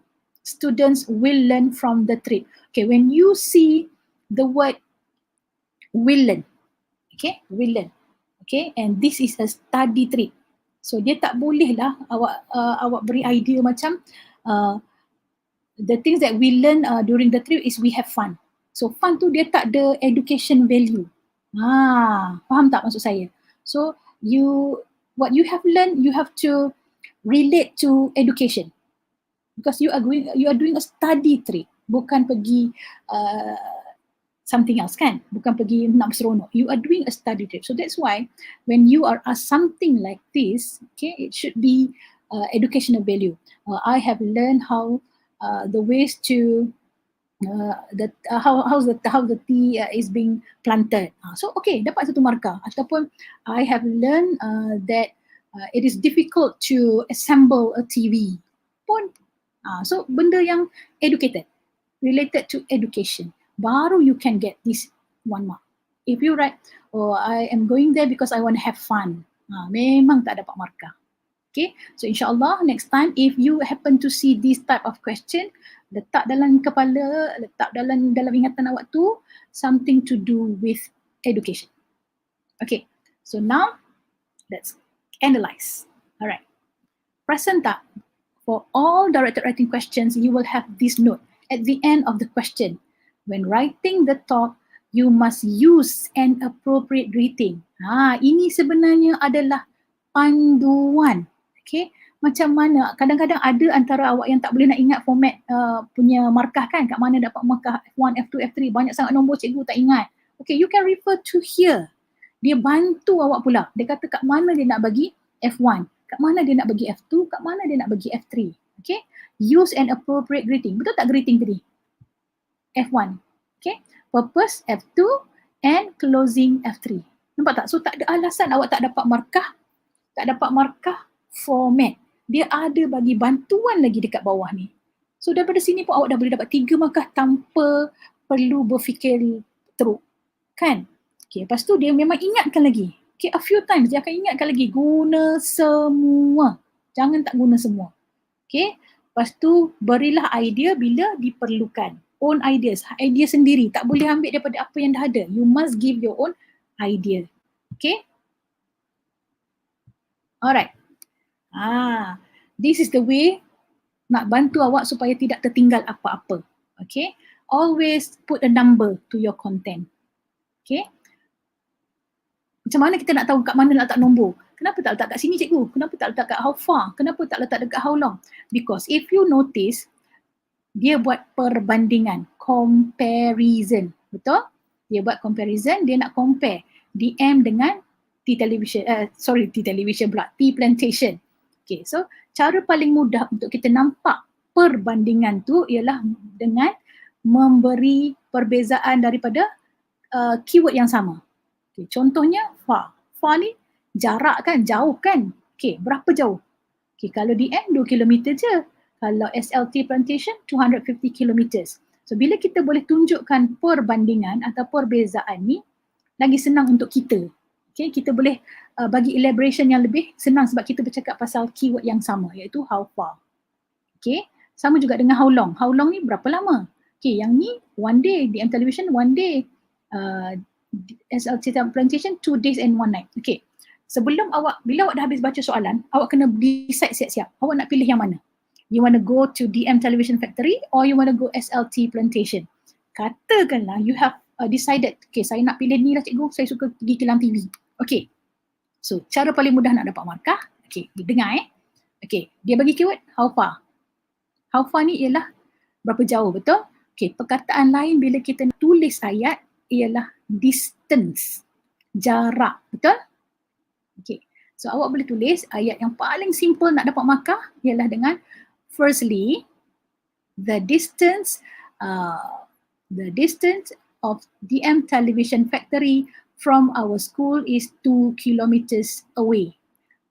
Students will learn from the trip. Okay, when you see the word will learn. Okay, will learn. Okay, and this is a study trip. So dia tak boleh lah awak beri idea macam the things that we learn during the trip is we have fun. So fun tu dia tak ada education value. Faham tak maksud saya? So what you have learned, you have to relate to education. Because you are doing a study trip, bukan pergi something else kan, bukan pergi nak berseronok. You are doing a study trip. So that's why when you are asked something like this, okay, it should be educational value. I have learned how the ways to how the tea is being planted. So okay, dapat satu markah. Ataupun I have learned that it is difficult to assemble a TV. Pun so benda yang educated, related to education, baru you can get this 1 mark. If you write, oh I am going there because I want to have fun, memang tak dapat markah. Okay, so insyaAllah next time if you happen to see this type of question, letak dalam kepala, letak dalam ingatan awak tu something to do with education. Okay, so now let's analyze. Alright, perasan tak? For all directed writing questions, you will have this note at the end of the question. When writing the talk, you must use an appropriate greeting. Ini sebenarnya adalah panduan. Okay, macam mana? Kadang-kadang ada antara awak yang tak boleh nak ingat format punya markah kan? Kat mana dapat markah F1, F2, F3, banyak sangat nombor cikgu tak ingat. Okay, you can refer to here. Dia bantu awak pula. Dia kata kat mana dia nak bagi F1, kat mana dia nak bagi F2, kat mana dia nak bagi F3. Okay, use an appropriate greeting. Betul tak greeting tadi? F1. Okay, purpose F2 and closing F3. Nampak tak? So tak ada alasan awak tak dapat markah format. Dia ada bagi bantuan lagi dekat bawah ni. So daripada sini pun awak dah boleh dapat 3 markah tanpa perlu berfikir teruk. Kan? Okay, lepas tu dia memang ingatkan lagi. Okay, a few times dia akan ingatkan lagi. Guna semua. Jangan tak guna semua. Okay, lepas tu berilah idea bila diperlukan. Own ideas. Idea sendiri. Tak boleh ambil daripada apa yang dah ada. You must give your own idea. Okay. Alright. This is the way nak bantu awak supaya tidak tertinggal apa-apa. Okay. Always put a number to your content. Okay. Macam mana kita nak tahu kat mana nak letak nombor? Kenapa tak letak kat sini cikgu? Kenapa tak letak kat how far? Kenapa tak letak dekat how long? Because if you notice, dia buat perbandingan, comparison. Betul? Dia buat comparison, dia nak compare DM dengan tea television pula, tea plantation. Okay, so cara paling mudah untuk kita nampak perbandingan tu ialah dengan memberi perbezaan daripada keyword yang sama. Okay, contohnya far. Far ni jarak kan, jauh kan. Okay, berapa jauh? Okay, kalau DM 2 km je. Kalau SLT plantation 250 km. So bila kita boleh tunjukkan perbandingan atau perbezaan ni, lagi senang untuk kita. Okay, kita boleh bagi elaboration yang lebih senang sebab kita bercakap pasal keyword yang sama iaitu how far. Okay, sama juga dengan how long. How long ni berapa lama? Okay, yang ni 1 day, DM television 1 day. SLT plantation 2 days and 1 night. Okay, sebelum bila awak dah habis baca soalan, awak kena decide siap-siap. Awak nak pilih yang mana? You want to go to DM television factory or you want to go SLT plantation? Katakanlah you have decided, okay saya nak pilih ni lah cikgu, saya suka pergi kilang TV. Okay, so cara paling mudah nak dapat markah, okay, dengar okay, dia bagi keyword how far. How far ni ialah berapa jauh, betul? Okay, perkataan lain bila kita tulis ayat ialah distance, jarak, betul? Okay, so awak boleh tulis ayat yang paling simple nak dapat markah ialah dengan firstly, the distance of DM television factory from our school is 2 kilometers away.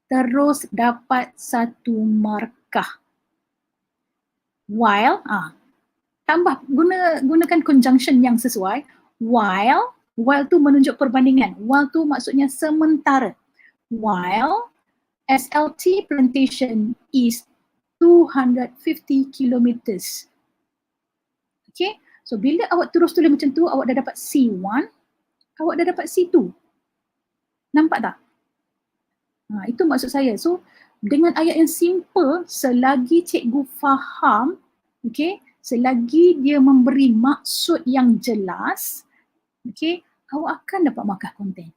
Terus dapat 1 markah. While, tambah gunakan conjunction yang sesuai. While tu menunjuk perbandingan. While tu maksudnya sementara. While SLT plantation is 250 kilometers. Okay, so bila awak terus tulis macam tu, awak dah dapat C1, awak dah dapat C2. Nampak tak? Itu maksud saya. So, dengan ayat yang simple, selagi cikgu faham, okay, selagi dia memberi maksud yang jelas, okay, awak akan dapat markah konten.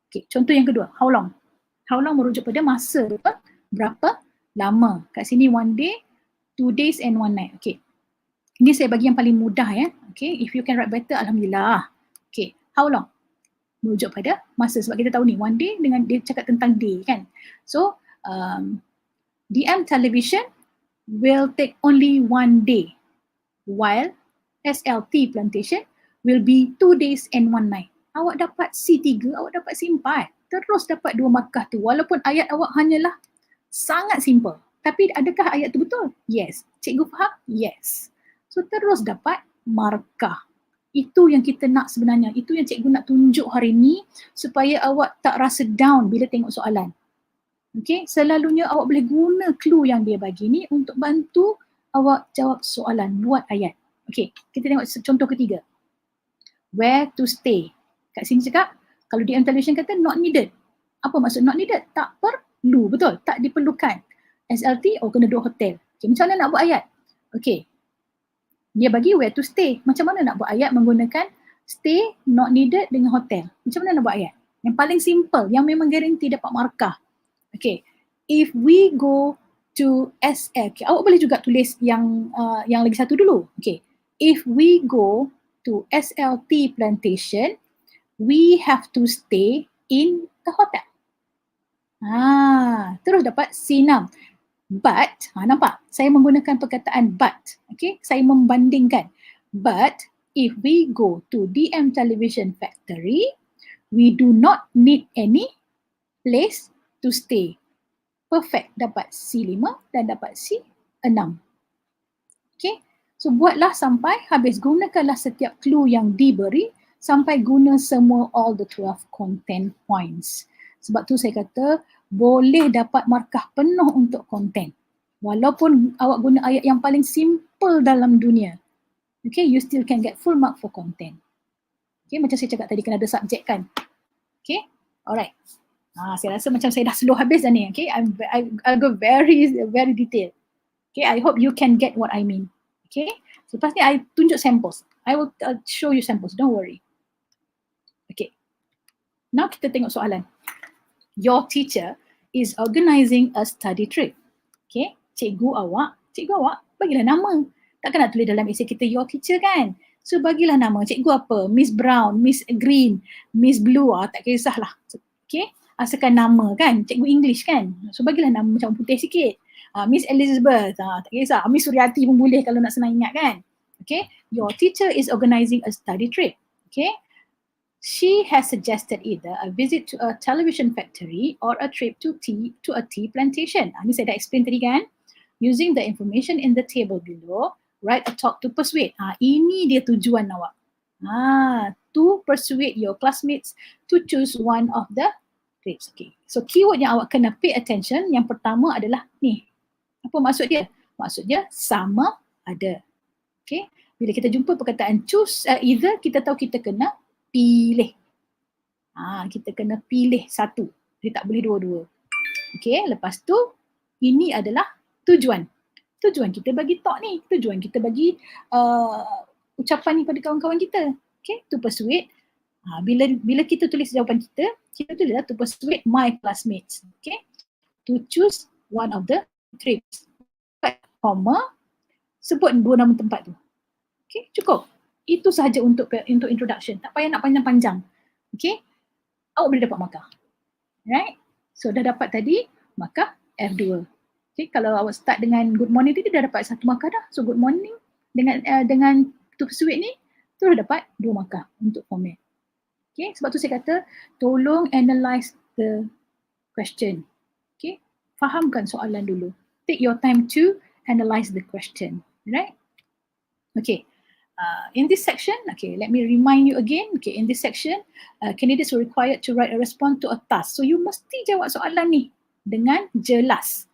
Okay, contoh yang kedua, how long? How long merujuk pada masa, betul? berapa lama. Kat sini 1 day, 2 days and 1 night. Okay. Ini saya bagi yang paling mudah ya. Okay. If you can write better, alhamdulillah. Okay. How long? Merujuk pada masa, sebab kita tahu ni 1 day dengan dia cakap tentang day kan. So DM television will take only 1 day, while SLT plantation will be 2 days and 1 night. Awak dapat C3, awak dapat C4. Terus dapat 2 markah tu. Walaupun ayat awak hanyalah sangat simple. Tapi adakah ayat tu betul? Yes. Cikgu faham? Yes. So terus dapat markah. Itu yang kita nak sebenarnya. Itu yang cikgu nak tunjuk hari ni supaya awak tak rasa down bila tengok soalan. Okay, selalunya awak boleh guna clue yang dia bagi ni untuk bantu awak jawab soalan, buat ayat. Okay, kita tengok contoh ketiga. Where to stay. Kat sini cakap, kalau DM television kata not needed. Apa maksud not needed? Tak perlu, betul? Tak diperlukan. SLT, kena duduk hotel. Okay, macam mana nak buat ayat? Okay, dia bagi where to stay. Macam mana nak buat ayat menggunakan stay, not needed dengan hotel? Macam mana nak buat ayat? Yang paling simple, yang memang garanti dapat markah. Okay, if we go to SL, okay, awak boleh juga tulis yang lagi satu dulu. Okay, if we go to SLT plantation, we have to stay in the hotel. Terus dapat C6. But, nampak? Saya menggunakan perkataan but. Okay, saya membandingkan. But, if we go to DM television factory, we do not need any place to stay. Perfect. Dapat C5 dan dapat C6. Okay, so buatlah sampai habis. Gunakanlah setiap clue yang diberi sampai guna semua all the 12 content points. Sebab tu saya kata boleh dapat markah penuh untuk content. Walaupun awak guna ayat yang paling simple dalam dunia. Okay, you still can get full mark for content. Okay, macam saya cakap tadi kena ada subjek kan. Okay, alright. Saya rasa macam saya dah slow habis dah ni. Okay, I'll go very detailed. Okay, I hope you can get what I mean. Okay, so lepas ni I tunjuk samples. I will show you samples, don't worry. Okay, now kita tengok soalan. Your teacher is organizing a study trip. Okay, cikgu awak bagilah nama. Takkan nak tulis dalam esei kita your teacher kan? So bagilah nama. Cikgu apa? Miss Brown, Miss Green, Miss Blue, tak kisahlah. Okay, asalkan nama kan? Cikgu English kan? So bagilah nama macam putih sikit. Miss Elizabeth, tak kisah. Miss Suriyati pun boleh kalau nak senang ingat kan? Okay, your teacher is organizing a study trip. Okay, she has suggested either a visit to a television factory or a trip to a tea plantation. Ini saya dah explain tadi kan. Using the information in the table below, write a talk to persuade. Ini dia tujuan awak. To persuade your classmates to choose one of the trips. Okay. So keyword yang awak kena pay attention yang pertama adalah ni. Apa maksud dia? Maksud dia sama ada. Okay. Bila kita jumpa perkataan choose, either kita tahu kita kena pilih. Kita kena pilih satu. Dia tak boleh dua-dua. Okay, lepas tu ini adalah tujuan. Tujuan kita bagi talk ni. Tujuan kita bagi ucapan ni pada kawan-kawan kita. Okay, to persuade. Bila kita tulis jawapan kita tulislah to persuade my classmates. Okay, to choose one of the trips. Comma, sebut dua nama tempat tu. Okay, cukup. Itu sahaja untuk introduction. Tak payah nak panjang-panjang. Okay, awak boleh dapat markah. Right? So dah dapat tadi markah F2. Okay, kalau awak start dengan good morning tadi dah dapat 1 markah dah. So good morning dengan to persuade ni terus dapat 2 markah untuk format. Okay, sebab tu saya kata tolong analyse the question. Okay, fahamkan soalan dulu. Take your time to analyse the question. Right? Okay. In this section, okay, let me remind you again. Okay, in this section, candidates were required to write a response to a task. So you mesti jawab soalan ni dengan jelas.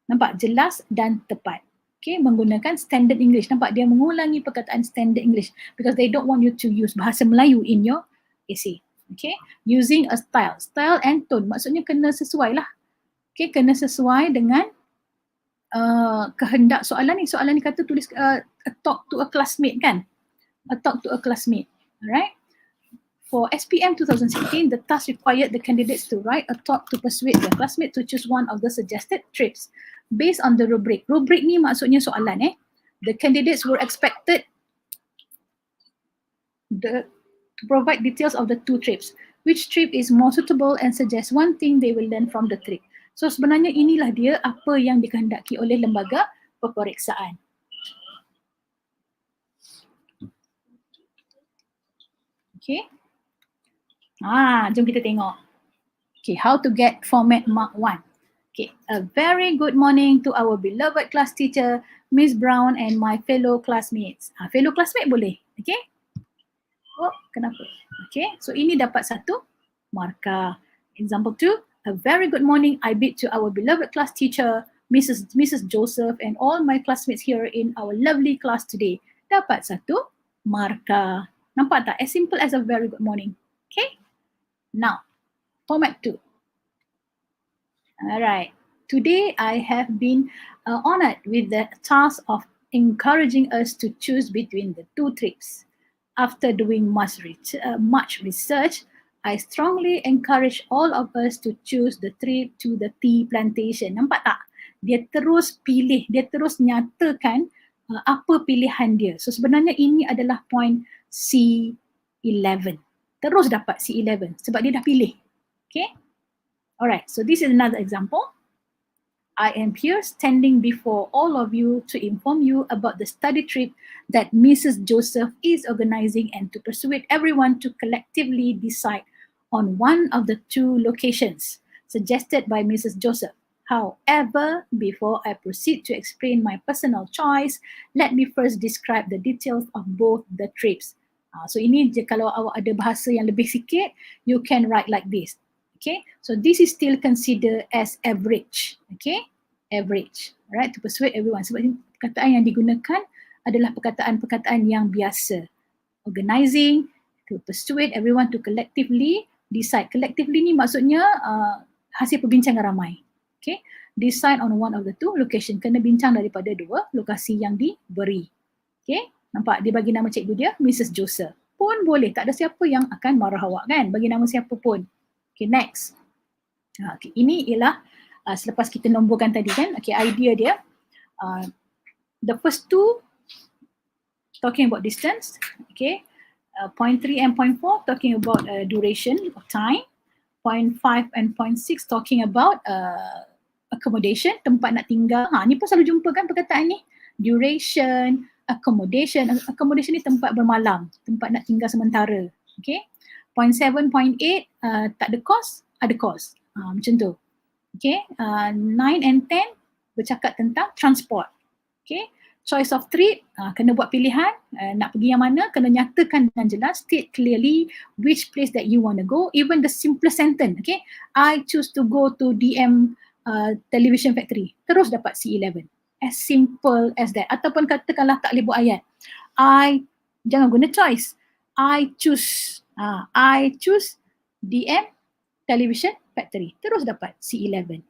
Nampak? Jelas dan tepat. Okay, menggunakan standard English. Nampak? Dia mengulangi perkataan standard English because they don't want you to use bahasa Melayu in your essay. Okay, using a style. Style and tone. Maksudnya kena sesuai lah. Okay, kena sesuai dengan kehendak soalan ni. Soalan ni kata tulis a talk to a classmate kan? A talk to a classmate. Alright? For SPM 2016, the task required the candidates to write a talk to persuade their classmates to choose one of the suggested trips based on the rubric. Rubric ni maksudnya soalan. The candidates were expected to provide details of the two trips. Which trip is more suitable and suggest one thing they will learn from the trip. So sebenarnya inilah dia apa yang dikehendaki oleh lembaga peperiksaan. Okay. Jom kita tengok. Okay, how to get format mark 1. Okay, a very good morning to our beloved class teacher, Miss Brown and my fellow classmates. Fellow classmate boleh, okay? Oh, kenapa? Okay, so ini dapat 1 markah. Example 2, a very good morning I bid to our beloved class teacher, Mrs. Joseph and all my classmates here in our lovely class today. Dapat 1 markah. Nampak tak? As simple as a very good morning. Okay? Now, format 2. Alright. Today, I have been honored with the task of encouraging us to choose between the two trips. After doing much research, I strongly encourage all of us to choose the trip to the tea plantation. Nampak tak? Dia terus pilih, dia terus nyatakan apa pilihan dia. So sebenarnya ini adalah point C11. Terus dapat C11 sebab dia dah pilih. Okay? Alright, so this is another example. I am here standing before all of you to inform you about the study trip that Mrs. Joseph is organizing and to persuade everyone to collectively decide on one of the two locations suggested by Mrs. Joseph. However, before I proceed to explain my personal choice, let me first describe the details of both the trips. So ini je kalau awak ada bahasa yang lebih sikit, you can write like this. Okay, so this is still considered as average. Okay, average. Alright, to persuade everyone. Sebab perkataan yang digunakan adalah perkataan-perkataan yang biasa. Organizing, to persuade everyone to collectively decide. Collectively ni maksudnya hasil perbincangan ramai. Okay, decide on one of the two location. Kena bincang daripada 2 lokasi yang diberi. Okay, nampak dia bagi nama cikgu dia, Mrs. Joseph. Pun boleh, tak ada siapa yang akan marah awak kan, bagi nama siapa pun. Okay, next. Okay, ini ialah selepas kita nomborkan tadi kan, okay, idea dia. The first two talking about distance, okay. Point 3 and point 4 talking about duration of time. Point 5 and point 6 talking about accommodation, tempat nak tinggal. Ni pun selalu jumpa kan perkataan ni. Duration, accommodation. Accommodation ni tempat bermalam, tempat nak tinggal sementara. Okay. Point 7, point 8, tak ada cost, ada cost. Macam tu. Okay. 9 and 10 bercakap tentang transport. Okay. Choice of trip, kena buat pilihan, nak pergi yang mana, kena nyatakan dengan jelas, state clearly which place that you want to go, even the simplest sentence. Okay. I choose to go to DM Television Factory. Terus dapat C11. As simple as that. Ataupun katakanlah tak boleh buat ayat. Jangan guna choice. I choose DM Television Factory. Terus dapat C11.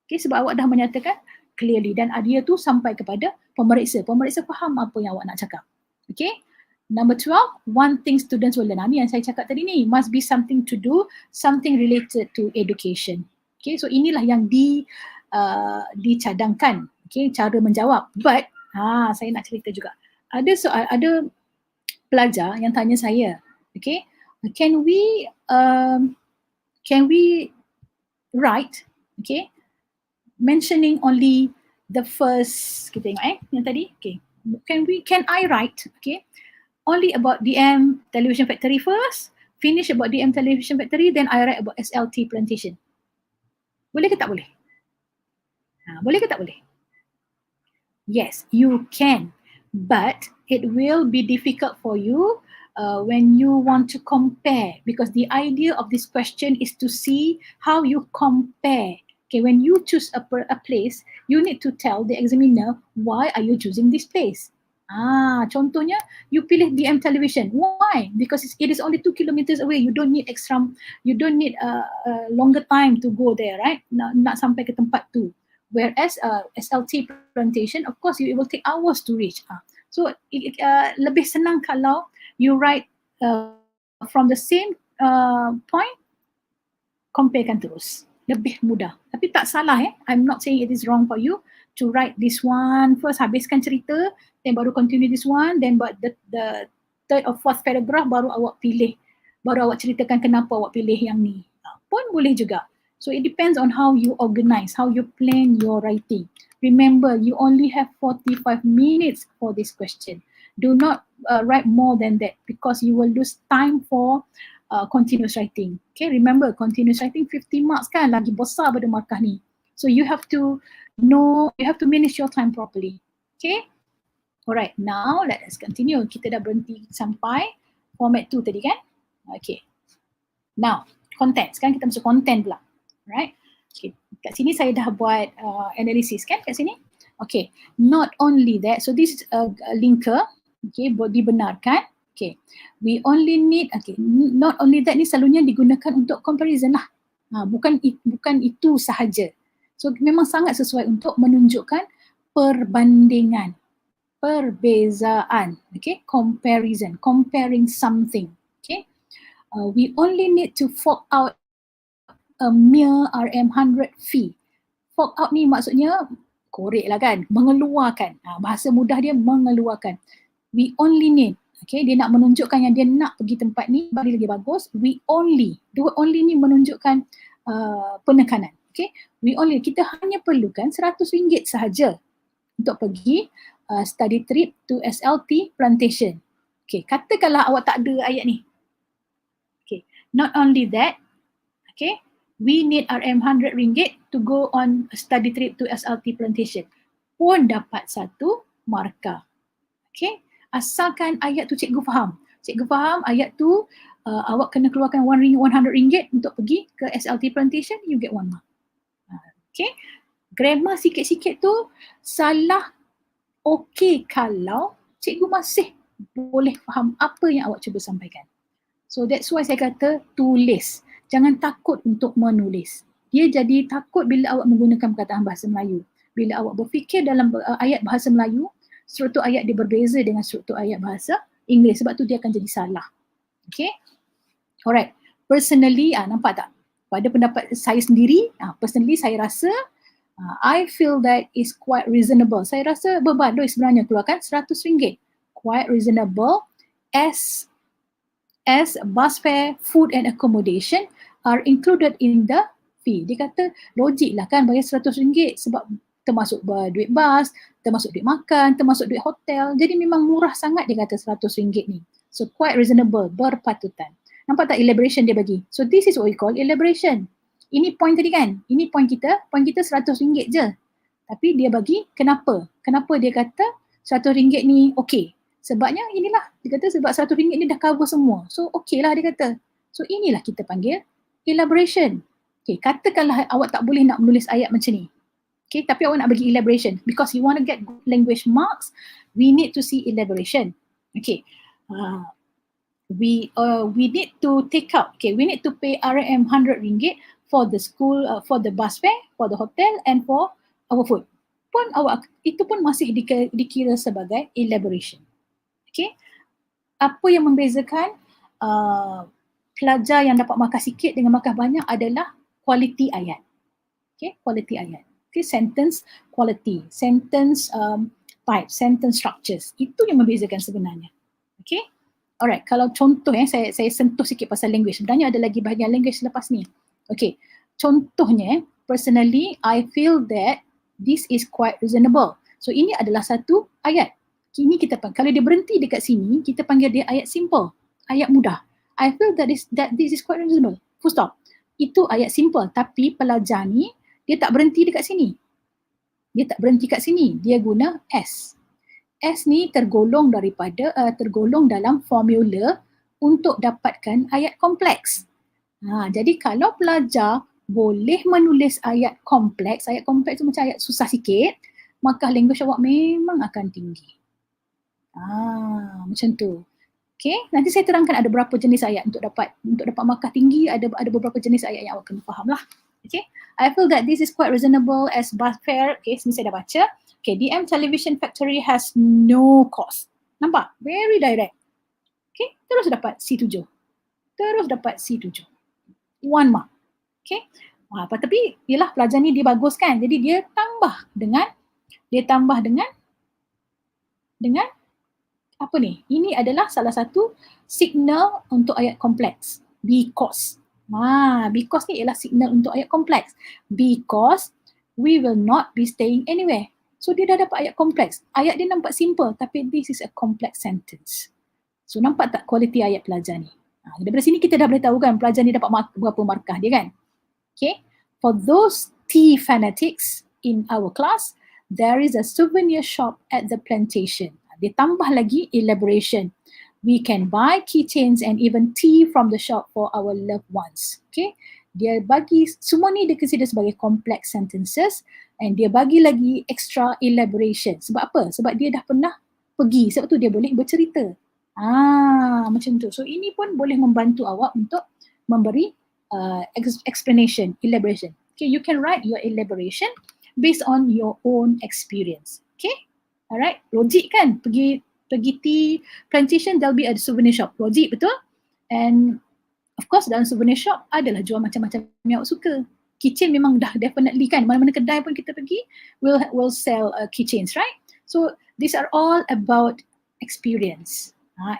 Okay, sebab awak dah menyatakan clearly dan dia tu sampai kepada pemeriksa. Pemeriksa faham apa yang awak nak cakap. Okay. Number 12, one thing students will learn. Ni yang saya cakap tadi ni, must be something to do, something related to education. Okay, so inilah yang dicadangkan. Okay, cara menjawab. But, saya nak cerita juga. Ada pelajar yang tanya saya, okay, can we write, okay, mentioning only the first, kita tengok yang tadi, okay, can I write, okay, only about DM Television Factory first, finish about DM Television Factory, then I write about SLT Plantation. Boleh ke tak boleh? Boleh ke tak boleh? Yes, you can, but it will be difficult for you when you want to compare, because the idea of this question is to see how you compare. Okay, when you choose a place, you need to tell the examiner why are you choosing this place. Contohnya, you pilih DM Television. Why? Because it is only 2 kilometers away. You don't need longer time to go there, right? Nak sampai ke tempat tu. Whereas SLT Plantation, of course, it will take hours to reach. So lebih senang kalau you write from the same point, comparekan terus. Lebih mudah. Tapi tak salah I'm not saying it is wrong for you to write this one first, habiskan cerita, then baru continue this one, then the third or fourth paragraph baru awak pilih, baru awak ceritakan kenapa awak pilih yang ni. Pun boleh juga. So it depends on how you organize, how you plan your writing. Remember, you only have 45 minutes for this question. Do not write more than that because you will lose time for continuous writing. Okay, remember continuous writing 50 marks kan, lagi besar pada markah ni. So you have to know, you have to manage your time properly. Okay, alright, now let us continue. Kita dah berhenti sampai format 2 tadi kan. Okay, now content. Sekarang kita masuk content pula. Right, okay. Kat sini saya dah buat analisis kan kat sini. Okay, not only that, so this is a linker. Okay, dibenarkan. Okay, we only need, okay, not only that ni selalunya digunakan untuk comparison lah. Bukan itu sahaja. So memang sangat sesuai untuk menunjukkan perbandingan, perbezaan. Okay, comparison, comparing something. Okay, we only need to fork out a mere RM100 fee. Fork out ni maksudnya korek lah kan, mengeluarkan. Bahasa mudah dia mengeluarkan. We only need, okay, dia nak menunjukkan yang dia nak pergi tempat ni, bagi lagi bagus. We only, dua only ni menunjukkan penekanan. Okay, we only, kita hanya perlukan RM100 sahaja untuk pergi study trip to SLT Plantation. Okay, katakanlah awak tak ada ayat ni. Okay, not only that, okay, we need RM100 to go on a study trip to SLT Plantation. Pun dapat 1 markah. Okay, asalkan ayat tu cikgu faham. Cikgu faham ayat tu awak kena keluarkan RM100 untuk pergi ke SLT Plantation, you get 1 mark. Okay, grammar sikit-sikit tu salah okay kalau cikgu masih boleh faham apa yang awak cuba sampaikan. So that's why saya kata tulis. Jangan takut untuk menulis. Dia jadi takut bila awak menggunakan perkataan bahasa Melayu. Bila awak berfikir dalam ayat bahasa Melayu, struktur ayat dia berbeza dengan struktur ayat bahasa Inggeris. Sebab tu dia akan jadi salah. Okay. Alright. Personally, nampak tak? Pada pendapat saya sendiri, personally saya rasa I feel that is quite reasonable. Saya rasa berbaloi sebenarnya keluarkan RM100. Quite reasonable as bus fare, food and accommodation are included in the fee. Dia kata logik lah kan bayar RM100 sebab termasuk duit bas, termasuk duit makan, termasuk duit hotel. Jadi memang murah sangat dia kata RM100 ni. So quite reasonable, berpatutan. Nampak tak elaboration dia bagi? So this is what we call elaboration. Ini point tadi kan? Ini point kita RM100 je. Tapi dia bagi kenapa? Kenapa dia kata RM100 ni okey? Sebabnya inilah, dia kata sebab RM100 ni dah cover semua. So okey lah dia kata. So inilah kita panggil elaboration. Okay, katakanlah awak tak boleh nak menulis ayat macam ni. Okay, tapi awak nak bagi elaboration. Because you want to get good language marks, we need to see elaboration. Okay, we need to take out, okay, we need to pay RM100 for the school, for the bus fare, for the hotel and for our food. Pun awak, itu pun masih dikira sebagai elaboration. Okay, apa yang membezakan pelajar yang dapat markah sikit dengan markah banyak adalah quality ayat. Okay, quality ayat. Okay, sentence quality, sentence type, sentence structures. Itu yang membezakan sebenarnya. Okay, alright. Kalau contoh saya sentuh sikit pasal language. Sebenarnya ada lagi bahagian language selepas ni. Okay, contohnya personally I feel that this is quite reasonable. So ini adalah satu ayat. Kini kita kalau dia berhenti dekat sini, kita panggil dia ayat simple, ayat mudah. I feel that this is quite reasonable. Full stop. Itu ayat simple, tapi pelajar ni dia tak berhenti dekat sini. Dia tak berhenti kat sini. Dia guna S. S ni tergolong dalam formula untuk dapatkan ayat kompleks. Jadi kalau pelajar boleh menulis ayat kompleks tu macam ayat susah sikit, maka language awak memang akan tinggi. Macam tu. Okay, nanti saya terangkan ada berapa jenis ayat untuk dapat markah tinggi, ada beberapa jenis ayat yang awak kena faham lah. Okay, I feel that this is quite reasonable as bus fare. Okay, sini saya dah baca. Okay, DM Television Factory has no cost. Nampak? Very direct. Okay, terus dapat C7. terus dapat C7. 1 mark. Okay. Tapi ialah pelajar ni dia bagus kan. Jadi dia tambah dengan apa ni? Ini adalah salah satu signal untuk ayat kompleks. Because. Because ni ialah signal untuk ayat kompleks. Because we will not be staying anywhere. So dia dah dapat ayat kompleks. Ayat dia nampak simple tapi this is a complex sentence. So nampak tak kualiti ayat pelajar ni? Daripada sini kita dah boleh tahu kan pelajar ni dapat berapa markah dia kan? Okay. For those tea fanatics in our class, there is a souvenir shop at the plantation. Dia tambah lagi elaboration. We can buy keychains and even tea from the shop for our loved ones. Okay. Dia bagi, semua ni dia consider sebagai complex sentences and dia bagi lagi extra elaboration. Sebab apa? Sebab dia dah pernah pergi. Sebab tu dia boleh bercerita. Macam tu. So ini pun boleh membantu awak untuk memberi explanation, elaboration. Okay, you can write your elaboration based on your own experience. Okay, alright, logik kan? Pergi tea plantation, there'll be a souvenir shop. Logik betul? And of course dalam souvenir shop adalah jual macam-macam yang awak suka. Keychain memang dah definitely kan, mana-mana kedai pun kita pergi will sell keychains, right? So these are all about experience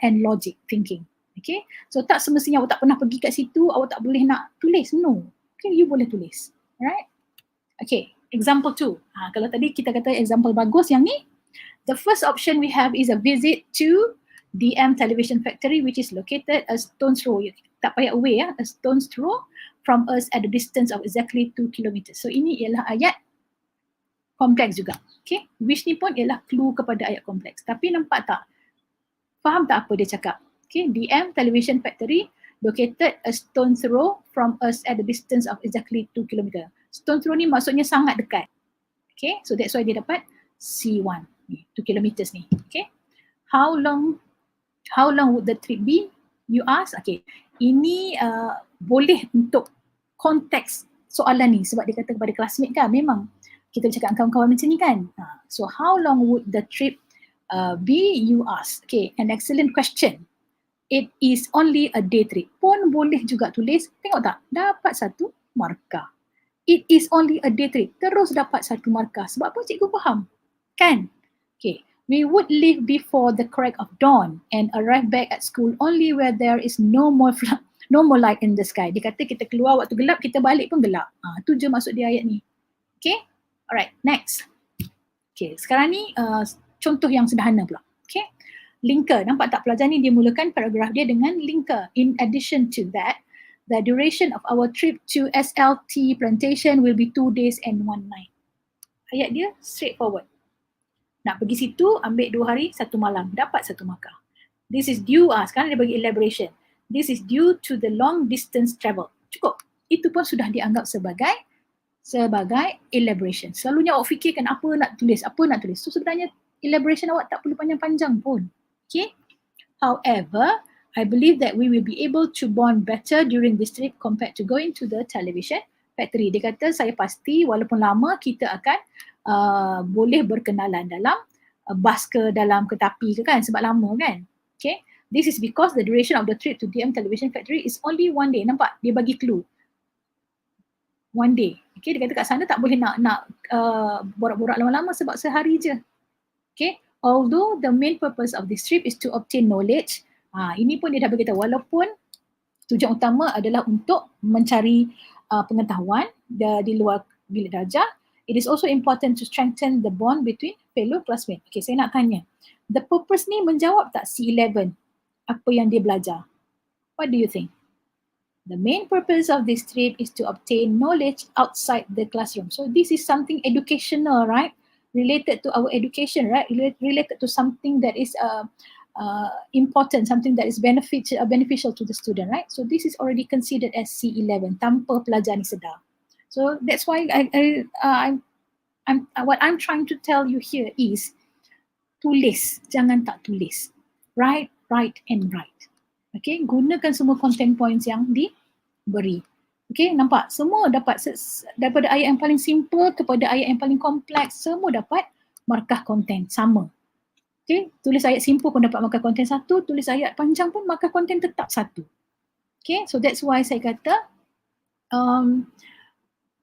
and logic thinking. Okay, so tak semestinya awak tak pernah pergi kat situ, awak tak boleh nak tulis. No, okay, you boleh tulis. Alright. Okay, example 2. Kalau tadi kita kata example bagus yang ni, the first option we have is a visit to DM Television Factory which is located a stone's throw. Tak payah away a stone's throw from us at a distance of exactly 2 kilometers. So ini ialah ayat kompleks juga. Okay, which ni pun ialah clue kepada ayat kompleks. Tapi nampak tak? Faham tak apa dia cakap? Okay, DM Television Factory located a stone throw from us at a distance of exactly 2 km. Stone throw ni maksudnya sangat dekat. Okay, so that's why dia dapat C1. 2 km ni. Okay, how long would the trip be? You ask. Okay, ini boleh untuk konteks soalan ni sebab dia kata kepada classmate kan, memang kita cakap dengan kawan-kawan macam ni kan. So how long would the trip be? You ask. Okay, an excellent question. It is only a day trip. Pun boleh juga tulis. Tengok tak? Dapat 1 markah. It is only a day trip. Terus dapat 1 markah. Sebab apa cikgu faham? Kan? Okay. We would leave before the crack of dawn and arrive back at school only where there is no more light in the sky. Dia kata kita keluar waktu gelap, kita balik pun gelap. Tu je maksud dia ayat ni. Okay? Alright, next. Okay, sekarang ni contoh yang sederhana pula. Okay? Linker. Nampak tak pelajar ni dia mulakan paragraf dia dengan linker. In addition to that, the duration of our trip to SLT plantation will be 2 days and 1 night. Ayat dia straightforward. Nak pergi situ, ambil 2 hari, 1 malam. Dapat 1 markah. This is due, sekarang dia bagi elaboration. This is due to the long distance travel. Cukup. Itu pun sudah dianggap sebagai elaboration. Selalunya awak fikirkan apa nak tulis. So sebenarnya elaboration awak tak perlu panjang-panjang pun. Okay. However, I believe that we will be able to bond better during this trip compared to going to the television factory. Dia kata saya pasti walaupun lama kita akan boleh berkenalan dalam bas ke dalam kereta api ke kan sebab lama kan. Okay. This is because the duration of the trip to DM Television Factory is only 1 day. Nampak? Dia bagi clue. 1 day. Okay. Dia kata kat sana tak boleh nak borak-borak lama-lama sebab sehari je. Okay. Although the main purpose of this trip is to obtain knowledge, ini pun dia dah beritahu walaupun tujuan utama adalah untuk mencari pengetahuan di luar bilik darjah, it is also important to strengthen the bond between fellow classmates. Okay, saya nak tanya, the purpose ni menjawab tak C11 apa yang dia belajar? What do you think? The main purpose of this trip is to obtain knowledge outside the classroom. So this is something educational, right? Related to our education, right? Related to something that is important, something that is beneficial to the student, right? So this is already considered as C11 tanpa pelajar ni sedar. So that's why what I'm trying to tell you here is tulis, jangan tak tulis. Write and write. Okay, gunakan semua content points yang diberi. Okay, nampak? Semua dapat daripada ayat yang paling simple kepada ayat yang paling kompleks, semua dapat markah konten sama. Okay, tulis ayat simple pun dapat markah konten 1, tulis ayat panjang pun markah konten tetap 1. Okay, so that's why saya kata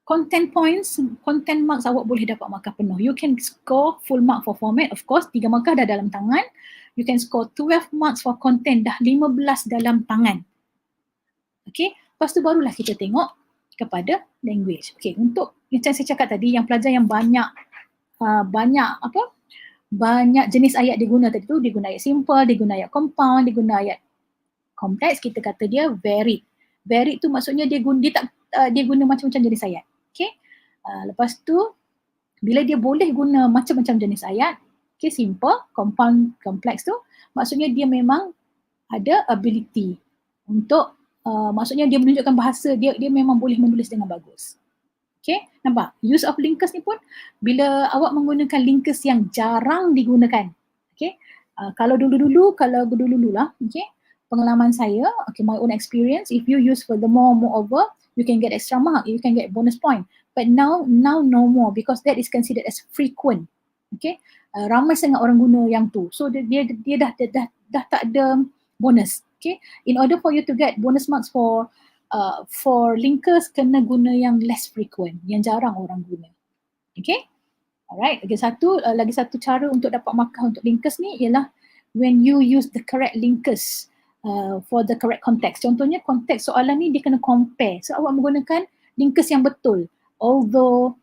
content points, content marks awak boleh dapat markah penuh. You can score full mark for format, of course, 3 markah dah dalam tangan. You can score 12 marks for content, dah 15 dalam tangan. Okay, lepas tu barulah kita tengok kepada language. Okay, untuk macam saya cakap tadi, yang pelajar yang banyak banyak jenis ayat diguna tadi tu, dia guna ayat simple, dia guna ayat compound, dia guna ayat kompleks, kita kata dia varied. Varied tu maksudnya dia guna macam-macam jenis ayat. Okay, lepas tu bila dia boleh guna macam-macam jenis ayat, okay, simple, compound, kompleks tu maksudnya dia memang ada ability untuk maksudnya dia menunjukkan bahasa dia memang boleh menulis dengan bagus. Okay, nampak? Use of linkers ni pun bila awak menggunakan linkers yang jarang digunakan. Okay, kalau dulu-dulu lah, okay, pengalaman saya, okay, my own experience, if you use furthermore, moreover, you can get extra mark, you can get bonus point. But now no more because that is considered as frequent. Okay, ramai sangat orang guna yang tu. So dia dah tak ada bonus. Okay, in order for you to get bonus marks for linkers, kena guna yang less frequent, yang jarang orang guna. Okay, alright. Lagi satu cara untuk dapat markah untuk linkers ni ialah when you use the correct linkers for the correct context. Contohnya konteks soalan ni dia kena compare. So awak menggunakan linkers yang betul. Although,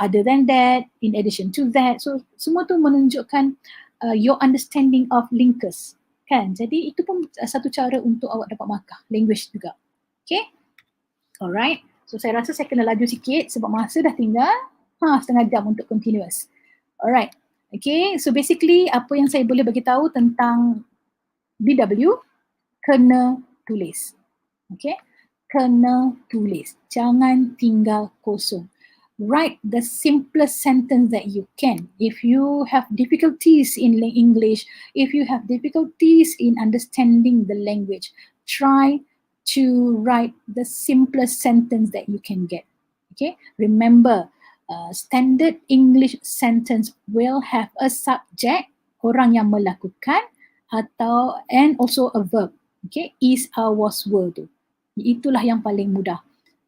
other than that, in addition to that, so semua tu menunjukkan your understanding of linkers. Kan? Jadi itu pun satu cara untuk awak dapat markah language juga. Okay, alright. So saya rasa saya kena laju sikit sebab masa dah tinggal setengah jam untuk continuous. Alright. Okay, so basically apa yang saya boleh bagi tahu tentang BW, kena tulis. Okay, kena tulis. Jangan tinggal kosong. Write the simplest sentence that you can. If you have difficulties in English, if you have difficulties in understanding the language, try to write the simplest sentence that you can get. Okay, remember, standard English sentence will have a subject, orang yang melakukan, and also a verb. Okay, is, are, was, were tu. Itulah yang paling mudah.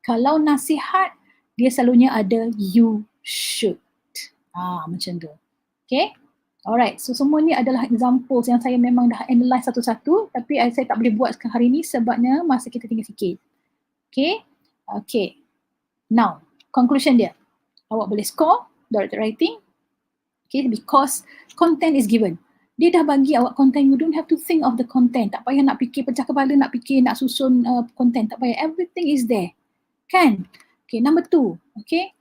Kalau nasihat, dia selalunya ada you should. Macam tu. Okay, alright. So semua ni adalah examples yang saya memang dah analyse satu-satu, tapi saya tak boleh buat hari ni sebabnya masa kita tinggal sikit. Okay, okay. Now, conclusion dia. Awak boleh score directed writing, okay, because content is given. Dia dah bagi awak content, you don't have to think of the content. Tak payah nak fikir pecah kepala, nak susun content, tak payah. Everything is there. Kan? Okay, number 2, okay,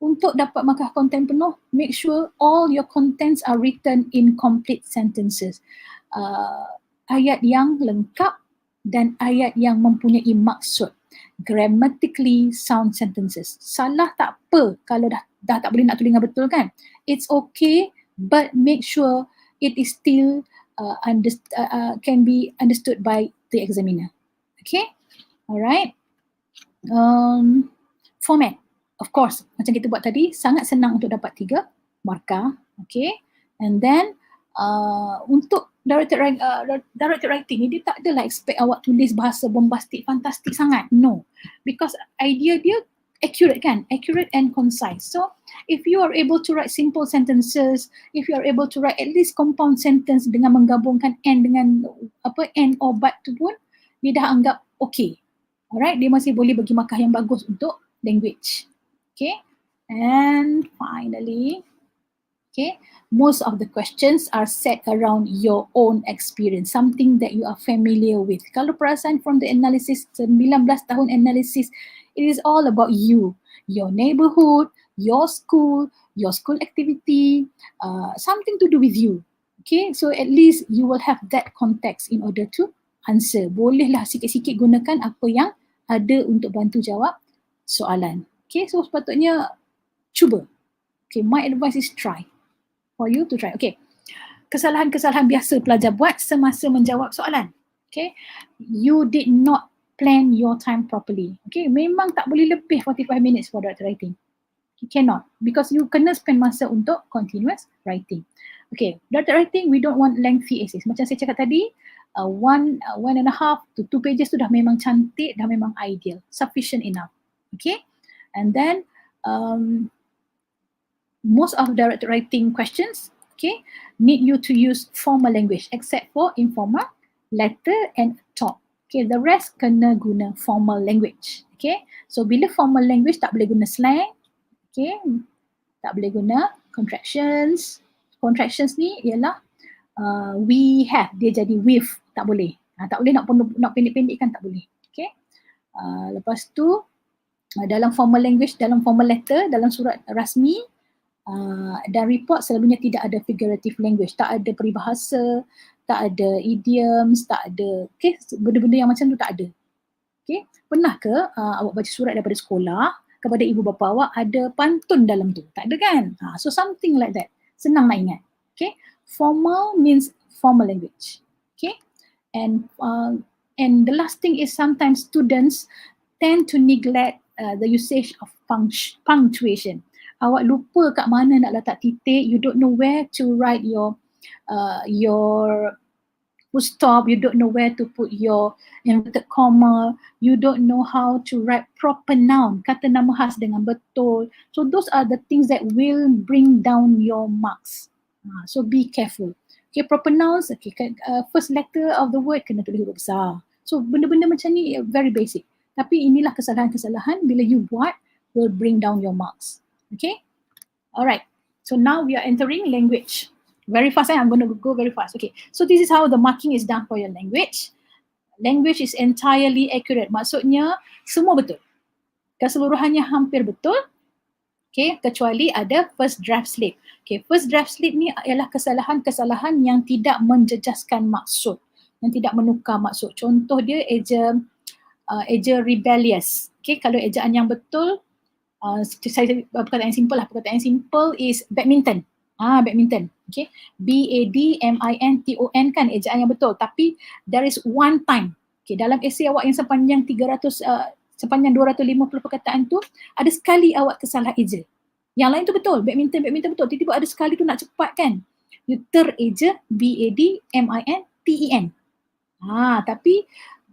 untuk dapat markah konten penuh, make sure all your contents are written in complete sentences. Ayat yang lengkap dan ayat yang mempunyai maksud. Grammatically sound sentences. Salah tak apa kalau dah tak boleh nak tulis dengan betul kan. It's okay, but make sure it is still can be understood by the examiner. Okay, alright. Format, of course, macam kita buat tadi, sangat senang untuk dapat 3 markah. Okay, and then untuk directed writing ni, dia tak adalah expect awak tulis bahasa bombastik, fantastik sangat. No, because idea dia accurate kan, accurate and concise. So if you are able to write simple sentences, if you are able to write at least compound sentence dengan menggabungkan and dengan and or but tu pun, dia dah anggap okay. Alright, dia masih boleh bagi markah yang bagus untuk language. Okay, and finally, okay, most of the questions are set around your own experience, something that you are familiar with. Kalau perasan from the analysis, 19 tahun analysis, it is all about you, your neighborhood, your school activity, something to do with you. Okay, so at least you will have that context in order to answer. Bolehlah sikit-sikit gunakan apa yang ada untuk bantu jawab soalan. Okay, so sepatutnya cuba. Okay, my advice is try. For you to try. Okay, kesalahan-kesalahan biasa pelajar buat semasa menjawab soalan. Okay, you did not plan your time properly. Okay, memang tak boleh lebih 45 minutes for directed writing. You cannot, because you kena spend masa untuk continuous writing. Okay, directed writing, we don't want lengthy essays. Macam saya cakap tadi, one and a half to 2 pages tu dah memang cantik, dah memang ideal, sufficient enough. Okay, and then most of direct writing questions, okay, need you to use formal language except for informal, letter and talk. Okay, the rest kena guna formal language. Okay, so bila formal language tak boleh guna slang, okay, tak boleh guna contractions. Contractions ni ialah we have, dia jadi with, tak boleh. Tak boleh nak pendek-pendekkan, tak boleh. Okay. Lepas tu dalam formal language, dalam formal letter, dalam surat rasmi dan report selalunya tidak ada figurative language, tak ada peribahasa, tak ada idioms, tak ada, okay, benda-benda yang macam tu tak ada. Okay. Pernah ke awak baca surat daripada sekolah kepada ibu bapa awak ada pantun dalam tu? Tak ada kan? So something like that. Senang nak ingat. Okay. Formal means formal language. Okay. And the last thing is sometimes students tend to neglect the usage of punctuation. Awak lupa kat mana nak letak titik, you don't know where to write your full stop, you don't know where to put your inverted comma, you don't know how to write proper noun, kata nama khas dengan betul. So those are the things that will bring down your marks. So be careful. Okay, proper nouns, okay, first letter of the word kena tulis huruf besar. So benda-benda macam ni very basic. Tapi inilah kesalahan-kesalahan bila you buat will bring down your marks. Okay, alright. So now we are entering language. Very fast, I'm going to go very fast. Okay, so this is how the marking is done for your language. Language is entirely accurate. Maksudnya semua betul. Keseluruhannya hampir betul. Okay, kecuali ada first draft slip. Okay, first draft slip ni ialah kesalahan-kesalahan yang tidak menjejaskan maksud, yang tidak menukar maksud. Contoh dia eja rebellious. Okay, kalau ejaan yang betul, saya perkataan yang simple lah. Perkataan yang simple is badminton. Badminton. Okay, badminton kan ejaan yang betul. Tapi there is one time. Okay, dalam esei awak yang sepanjang 250 perkataan tu, ada sekali awak tersalah eja. Yang lain tu betul, badminton betul. Tiba-tiba ada sekali tu nak cepat kan, you tereja badminten. Tapi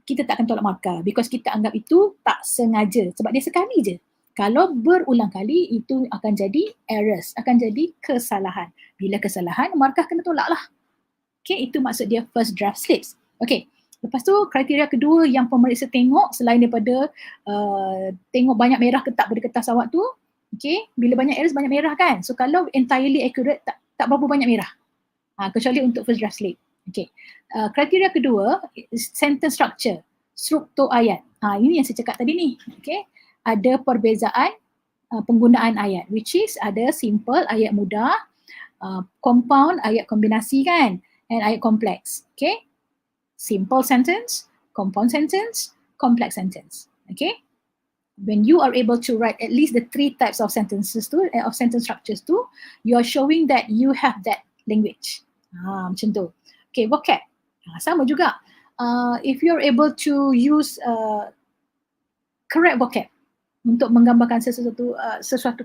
kita tak akan tolak markah because kita anggap itu tak sengaja sebab dia sekali je. Kalau berulang kali itu akan jadi errors, akan jadi kesalahan. Bila kesalahan, markah kena tolak lah. Okay, itu maksud dia first draft slips. Okay, lepas tu kriteria kedua yang pemeriksa tengok selain daripada tengok banyak merah ke tak pada kertas awak tu. Okay, bila banyak errors, banyak merah kan. So kalau entirely accurate, tak berapa banyak merah. Kecuali untuk first draft slip. Okay, kriteria kedua is sentence structure, struktur ayat. Ini yang saya cakap tadi ni. Okay, ada perbezaan penggunaan ayat, which is ada simple, ayat mudah, compound, ayat kombinasi kan, and ayat kompleks. Okay, simple sentence, compound sentence, complex sentence. Okay, when you are able to write at least the 3 types of sentences tu, of sentence structures tu, you are showing that you have that language. Macam tu. Okay, vocab. Sama juga. If you're able to use correct vocab untuk menggambarkan sesuatu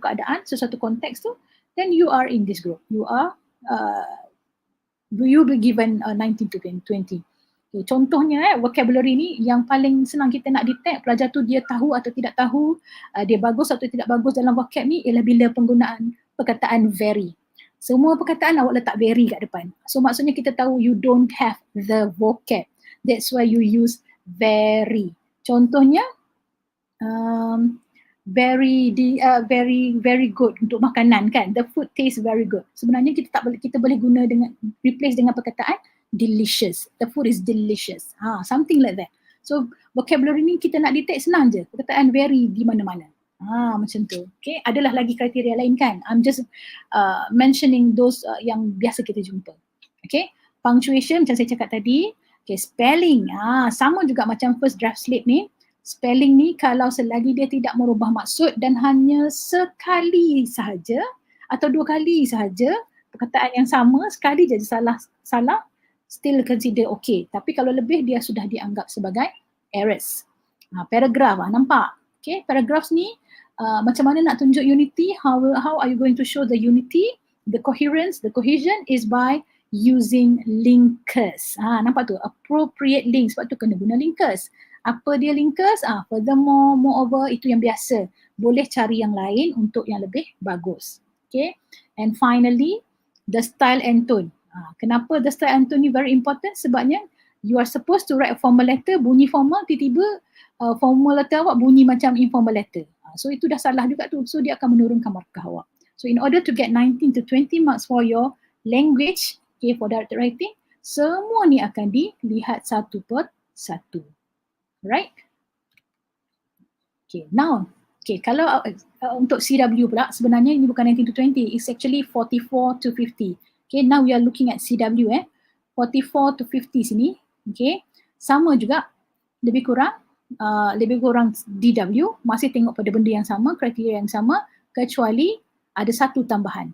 keadaan, sesuatu konteks tu, then you are in this group. You will be given 19 to 20. Okay, contohnya vocabulary ni yang paling senang kita nak detect pelajar tu dia tahu atau tidak tahu, dia bagus atau tidak bagus dalam vocab ni ialah bila penggunaan perkataan very. Semua perkataan awak letak very kat depan. So maksudnya kita tahu you don't have the vocab. That's why you use very. Contohnya very good untuk makanan kan. The food tastes very good. Sebenarnya kita boleh guna dengan replace dengan perkataan delicious. The food is delicious. Something like that. So vocabulary ni kita nak detect senang je. Perkataan very di mana-mana. Macam tu. Okay, adalah lagi kriteria lain kan. I'm just mentioning those yang biasa kita jumpa. Okay, punctuation macam saya cakap tadi. Okay, spelling. Sama juga macam first draft slip ni. Spelling ni kalau selagi dia tidak merubah maksud dan hanya sekali sahaja atau 2 kali sahaja perkataan yang sama, sekali je salah, still consider okay. Tapi kalau lebih dia sudah dianggap sebagai errors. Paragraph, nampak? Okay, paragraphs ni macam mana nak tunjuk unity? How are you going to show the unity? The coherence, the cohesion is by using linkers. Nampak tu, appropriate links, sebab tu kena guna linkers. Apa dia linkers? Furthermore, moreover, itu yang biasa. Boleh cari yang lain untuk yang lebih bagus. Okay. And finally, the style and tone. Kenapa the style and tone ni very important? Sebabnya you are supposed to write a formal letter, bunyi formal, tiba-tiba formal letter awak bunyi macam informal letter. So itu dah salah juga tu. So dia akan menurunkan markah awak. So in order to get 19 to 20 marks for your language, okay, for directed writing, semua ni akan dilihat satu per satu. Right? Okay, now, okay, kalau untuk CW pula, sebenarnya ini bukan 19 to 20, it's actually 44 to 50. Okay, now we are looking at CW 44 to 50 sini, okay, sama juga, lebih kurang DW, masih tengok pada benda yang sama, kriteria yang sama, kecuali ada satu tambahan.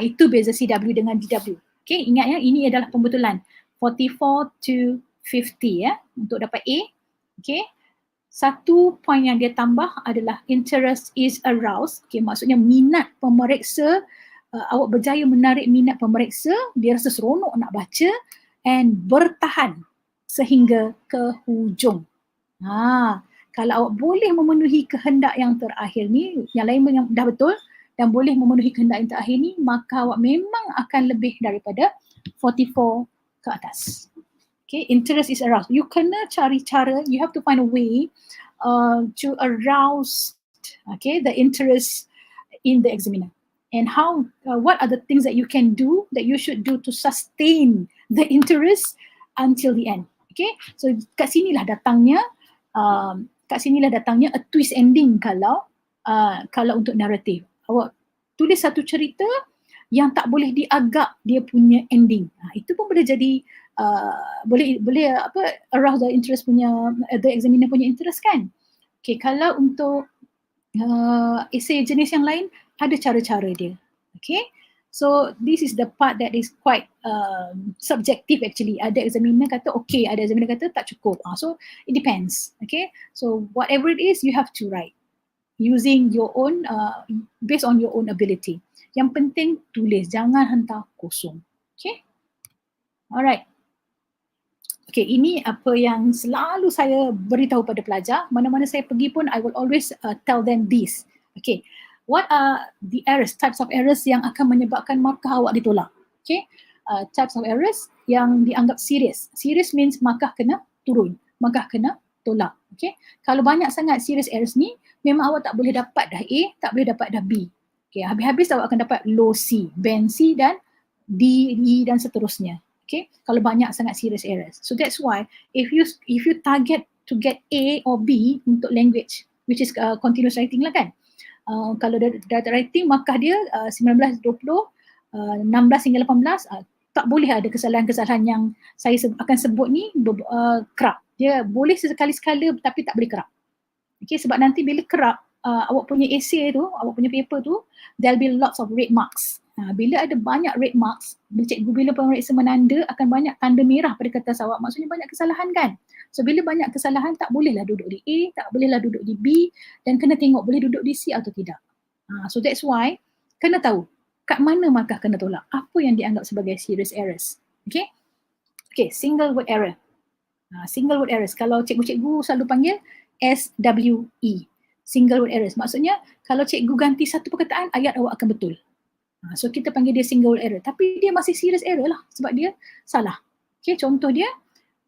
Itu beza CW dengan DW. Okay, ingat ya, ini adalah pembetulan 44 to 50 untuk dapat A. Okay, satu poin yang dia tambah adalah interest is aroused. Okay, maksudnya minat pemeriksa, awak berjaya menarik minat pemeriksa, dia rasa seronok nak baca and bertahan sehingga ke hujung. Kalau awak boleh memenuhi kehendak yang terakhir ni, yang lain yang dah betul dan boleh memenuhi kehendak yang terakhir ni, maka awak memang akan lebih daripada 44 ke atas. Okay, interest is aroused. You kena cari cara, you have to find a way to arouse, okay, the interest in the examiner. And how, what are the things that you can do, that you should do to sustain the interest until the end. Okay, so kat sinilah datangnya a twist ending kalau untuk naratif. Awak tulis satu cerita yang tak boleh diagak dia punya ending. Itu pun boleh jadi boleh arouse the interest punya, the examiner punya interest kan. Okay, kalau untuk essay jenis yang lain ada cara-cara dia. Okay, so this is the part that is quite subjective actually. Ada examiner kata okay, ada examiner kata tak cukup. So it depends. Okay, so whatever it is you have to write using your own, based on your own ability. Yang penting tulis, jangan hantar kosong. Okay, alright. Okay, ini apa yang selalu saya beritahu pada pelajar. Mana-mana saya pergi pun, I will always tell them this. Okay, what are the errors, types of errors yang akan menyebabkan markah awak ditolak? Okay, types of errors yang dianggap serious. Serious means markah kena turun, markah kena tolak. Okay, kalau banyak sangat serious errors ni, memang awak tak boleh dapat dah A, tak boleh dapat dah B. Okay, habis-habis awak akan dapat low C, band C dan D, E dan seterusnya. Okay, kalau banyak sangat serious errors. So that's why if you target to get A or B untuk language, which is continuous writing lah kan. Kalau data writing, markah dia 19, 20, 16 hingga 18, tak boleh ada kesalahan-kesalahan yang saya akan sebut ni kerap. Dia boleh sekali-sekala tapi tak boleh kerap. Okay, sebab nanti bila kerap, awak punya essay tu, awak punya paper tu, there'll be lots of red marks. Bila ada banyak red marks, bila pemeriksa menanda, akan banyak tanda merah pada kertas awak. Maksudnya banyak kesalahan kan. So bila banyak kesalahan, tak bolehlah duduk di A, tak bolehlah duduk di B, dan kena tengok boleh duduk di C atau tidak. So that's why, kena tahu kat mana markah kena tolak. Apa yang dianggap sebagai serious errors. Okay, okay, single word error. Single word errors, kalau cikgu-cikgu selalu panggil SWE. Single word errors. Maksudnya, kalau cikgu ganti satu perkataan, ayat awak akan betul. So kita panggil dia single word error, tapi dia masih serious error lah sebab dia salah. Okay, contoh dia,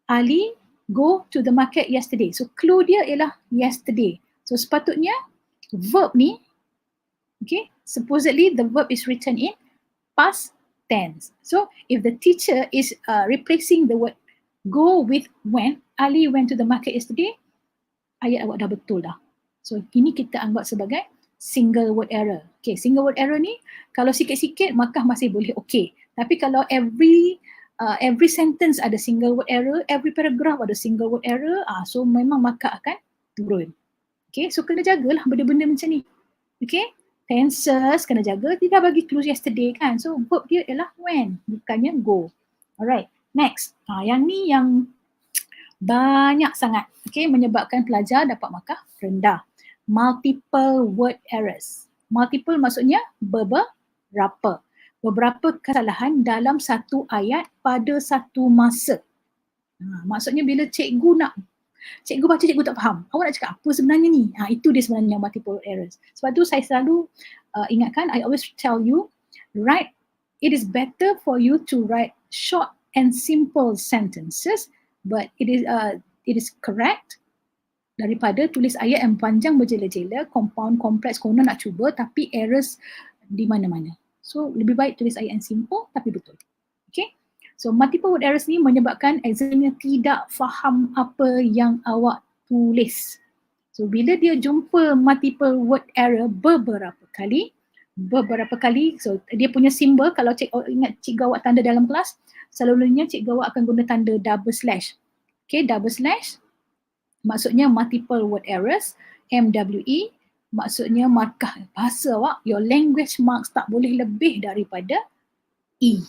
Ali go to the market yesterday. So clue dia ialah yesterday. So sepatutnya verb ni, okay, supposedly the verb is written in past tense. So if the teacher is replacing the word go with when, Ali went to the market yesterday, ayat awak dah betul dah. So ini kita anggap sebagai single word error. Okay, single word error ni kalau sikit-sikit markah masih boleh okay. Tapi kalau every sentence ada single word error, every paragraph ada single word error, so memang markah akan turun. Okay, so kena jagalah benda-benda macam ni. Okay, tenses kena jaga. Dia dah bagi clue yesterday kan. So verb dia ialah when, bukannya go. Alright, next. Yang ni yang banyak sangat, okay, menyebabkan pelajar dapat markah rendah. Multiple word errors. Multiple maksudnya beberapa. beberapa kesalahan dalam satu ayat pada satu masa. Maksudnya bila cikgu baca, cikgu tak faham. Awak nak cakap apa sebenarnya ni? Itu dia sebenarnya multiple errors. Sebab tu saya selalu ingatkan, I always tell you, it is better for you to write short and simple sentences, but it is correct daripada tulis ayat yang panjang berjela-jela, compound, kompleks, konon nak cuba tapi errors di mana-mana. So lebih baik tulis ayat yang simple tapi betul. Okay? So multiple word errors ni menyebabkan examiner tidak faham apa yang awak tulis. So bila dia jumpa multiple word error beberapa kali, so dia punya simbol, kalau ingat cikgu awak tanda dalam kelas, selalunya cikgu awak akan guna tanda double slash. Okay, double slash maksudnya multiple word errors, MWE maksudnya markah bahasa awak, your language marks tak boleh lebih daripada E.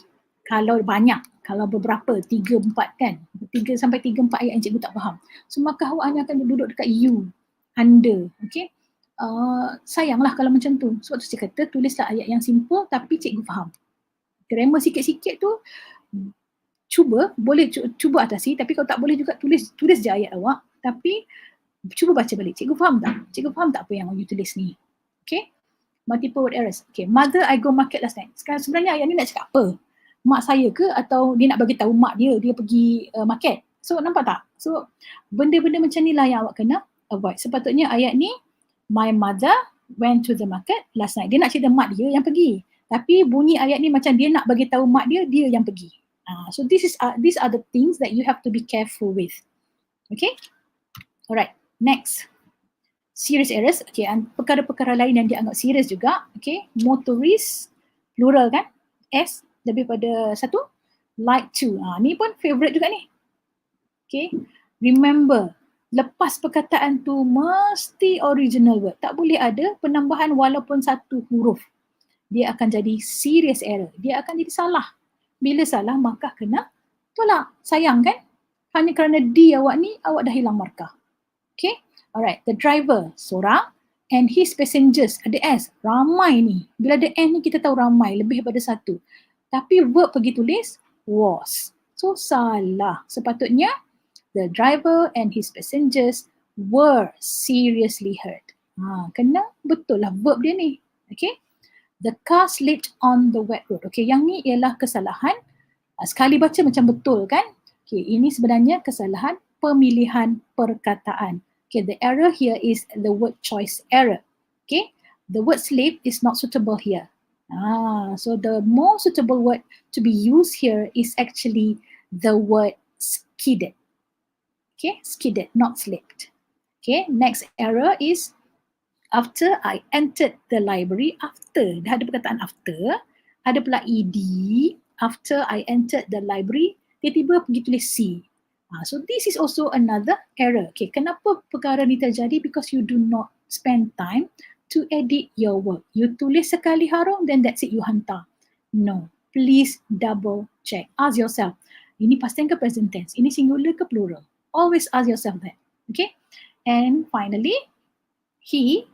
Kalau banyak, kalau beberapa, 3-4 kan, 3 sampai 3-4 ayat yang cikgu tak faham. So maka awak hanya akan duduk dekat U, under, okay. Sayanglah kalau macam tu. Sebab tu saya kata tulislah ayat yang simple tapi cikgu faham. Grammar sikit-sikit tu boleh cuba atasi, tapi kalau tak boleh juga tulis je ayat awak, tapi cuba baca balik. Cikgu faham tak? Cikgu faham tak apa yang you tulis ni? Okay. Multiple word errors. Okay. Mother, I go market last night. Sekarang sebenarnya ayat ni nak cakap apa? Mak saya ke, atau dia nak bagi tahu mak dia pergi market? So nampak tak? So benda-benda macam ni lah yang awak kena avoid. Sepatutnya ayat ni, my mother went to the market last night. Dia nak cerita mak dia yang pergi. Tapi bunyi ayat ni macam dia nak bagi tahu mak dia yang pergi. So these are the things that you have to be careful with. Okay? Alright, next. Serious errors. Okay, perkara-perkara lain yang dianggap serius juga. Okay, motorist, plural kan? S lebih pada satu. Like to. Ni pun favorite juga ni. Okay, remember, lepas perkataan tu mesti original word. Tak boleh ada penambahan walaupun satu huruf. Dia akan jadi serious error. Dia akan jadi salah. Bila salah, maka kena tolak. Sayang kan? Hanya kerana D awak ni, awak dah hilang markah. Okay? Alright. The driver, seorang. And his passengers, ada S. Ramai ni. Bila ada N ni, kita tahu ramai. Lebih daripada satu. Tapi verb pergi tulis, was. So, salah. Sepatutnya, the driver and his passengers were seriously hurt. Kena betul lah verb dia ni. Okay. The car slipped on the wet road. Okay, yang ni ialah kesalahan. Sekali baca macam betul kan? Okay, ini sebenarnya kesalahan pemilihan perkataan. Okay, the error here is the word choice error. Okay, the word slip is not suitable here. So the more suitable word to be used here is actually the word skidded. Okay, skidded, not slipped. Okay, next error is after I entered the library. After, dah ada perkataan after, ada pula ed, after I entered the library, tiba-tiba pergi tulis C. So this is also another error. Okay, kenapa perkara ni terjadi? Because you do not spend time to edit your work. You tulis sekali harum, then that's it, you hantar. No, please double check. Ask yourself, ini past tense ke present tense? Ini singular ke plural? Always ask yourself that. Okay, and finally, he,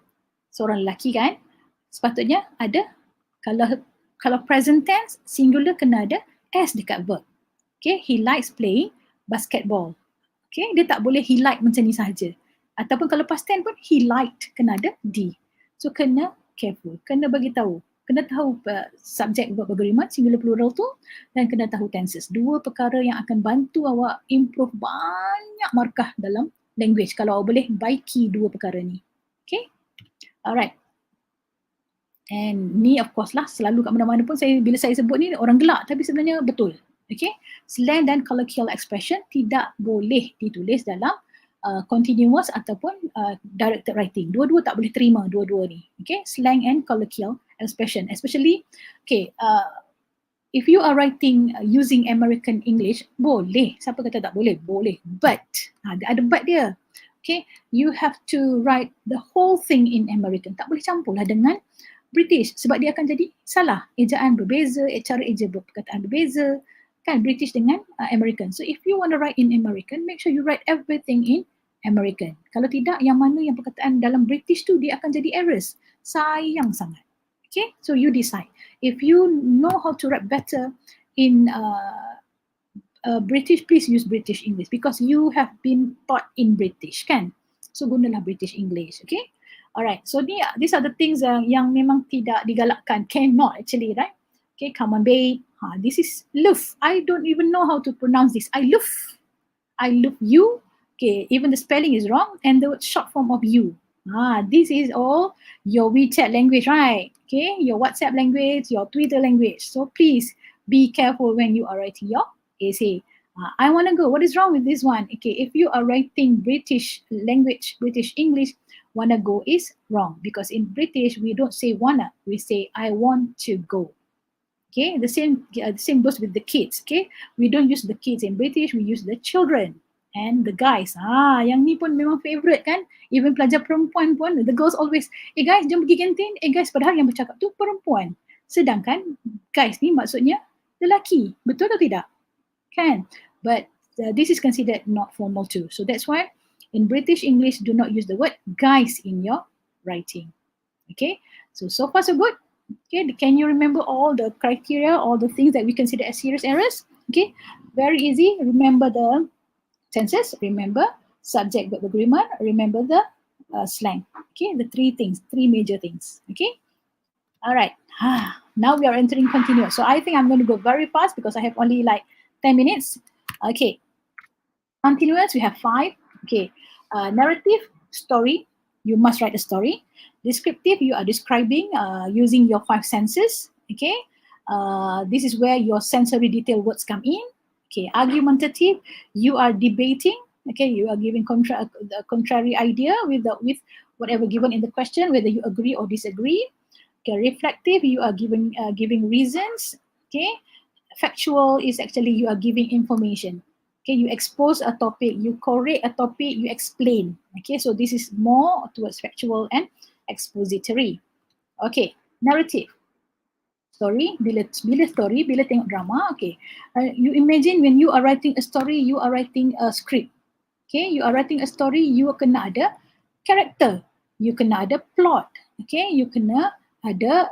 seorang lelaki kan, sepatutnya ada, kalau present tense, singular kena ada S dekat verb. Okay, he likes playing basketball. Okay, dia tak boleh he like macam ni sahaja. Ataupun kalau past tense pun, he liked, kena ada D. So kena careful, kena bagi tahu. Kena tahu subject verb agreement, singular plural tu, dan kena tahu tenses. Dua perkara yang akan bantu awak improve banyak markah dalam language kalau awak boleh baiki dua perkara ni. Okay, alright. And ni of course lah, selalu kat mana-mana pun bila saya sebut ni orang gelak, tapi sebenarnya betul. Okay, slang dan colloquial expression tidak boleh ditulis dalam continuous ataupun directed writing. Dua-dua tak boleh terima dua-dua ni. Okay, slang and colloquial expression, especially okay, if you are writing using American English, boleh. Siapa kata tak boleh? Boleh. But ada but dia. Okay, you have to write the whole thing in American. Tak boleh campurlah dengan British sebab dia akan jadi salah. Ejaan berbeza, cara eja perkataan berbeza. Kan, British dengan American. So if you want to write in American, make sure you write everything in American. Kalau tidak, yang mana yang perkataan dalam British tu dia akan jadi errors. Sayang sangat. Okay, so you decide. If you know how to write better in British, please use British English because you have been taught in British, kan? So gunalah British English, okay? Alright, so these are the things yang memang tidak digalakkan, cannot actually, right? Okay, come on, babe. This is love. I don't even know how to pronounce this. I love you. Okay, even the spelling is wrong and the short form of you. This is all your WeChat language, right? Okay, your WhatsApp language, your Twitter language. So please be careful when you are writing your essay. I want to go. What is wrong with this one? Okay, if you are writing British language, British English, wanna go is wrong because in British we don't say wanna, we say I want to go. Okay, the same goes with the kids. Okay, we don't use the kids in British, we use the children and the guys. Yang ni pun memang favorite kan. Even pelajar perempuan pun, the girls always, guys, jom pergi kantin. Guys, padahal yang bercakap tu perempuan. Sedangkan guys ni maksudnya lelaki. Betul atau tidak? Kan? But this is considered not formal too. So that's why in British English, do not use the word guys in your writing. Okay, so far so good. Okay, can you remember all the criteria, all the things that we consider as serious errors? Okay, very easy. Remember the tenses, remember subject verb agreement, remember the slang. Okay, the three major things. Okay, all right. Now we are entering continuous. So I think I'm going to go very fast because I have only like 10 minutes. Okay, continuous, we have 5. Okay, narrative, story, you must write a story. Descriptive, you are describing using your 5 senses. Okay, this is where your sensory detail words come in. Okay, argumentative, you are debating. Okay, you are giving the contrary idea with whatever given in the question, whether you agree or disagree. Okay, reflective, you are giving reasons. Okay, factual is actually you are giving information. Okay, you expose a topic, you correct a topic, you explain. Okay, so this is more towards factual and expository. Okay, narrative. Story, bila tengok drama, okay. You imagine when you are writing a story, you are writing a script. Okay, you are writing a story, you kena ada character, you kena ada plot. Okay, you kena ada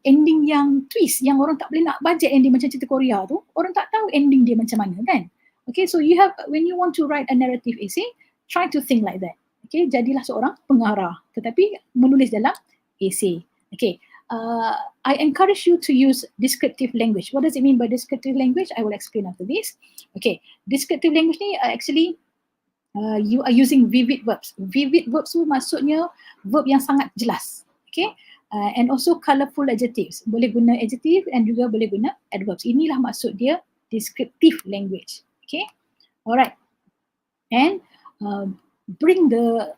ending yang twist, yang orang tak boleh nak budget ending macam cerita Korea tu, orang tak tahu ending dia macam mana kan. Okay, so you have, when you want to write a narrative essay, try to think like that. Okay, jadilah seorang pengarah tetapi menulis dalam essay. Okay, I encourage you to use descriptive language. What does it mean by descriptive language? I will explain after this. Okay, descriptive language ni actually you are using vivid verbs. Vivid verbs tu maksudnya verb yang sangat jelas. Okay, and also colourful adjectives. Boleh guna adjective and juga boleh guna adverbs. Inilah maksud dia descriptive language. Okay, alright. And bring the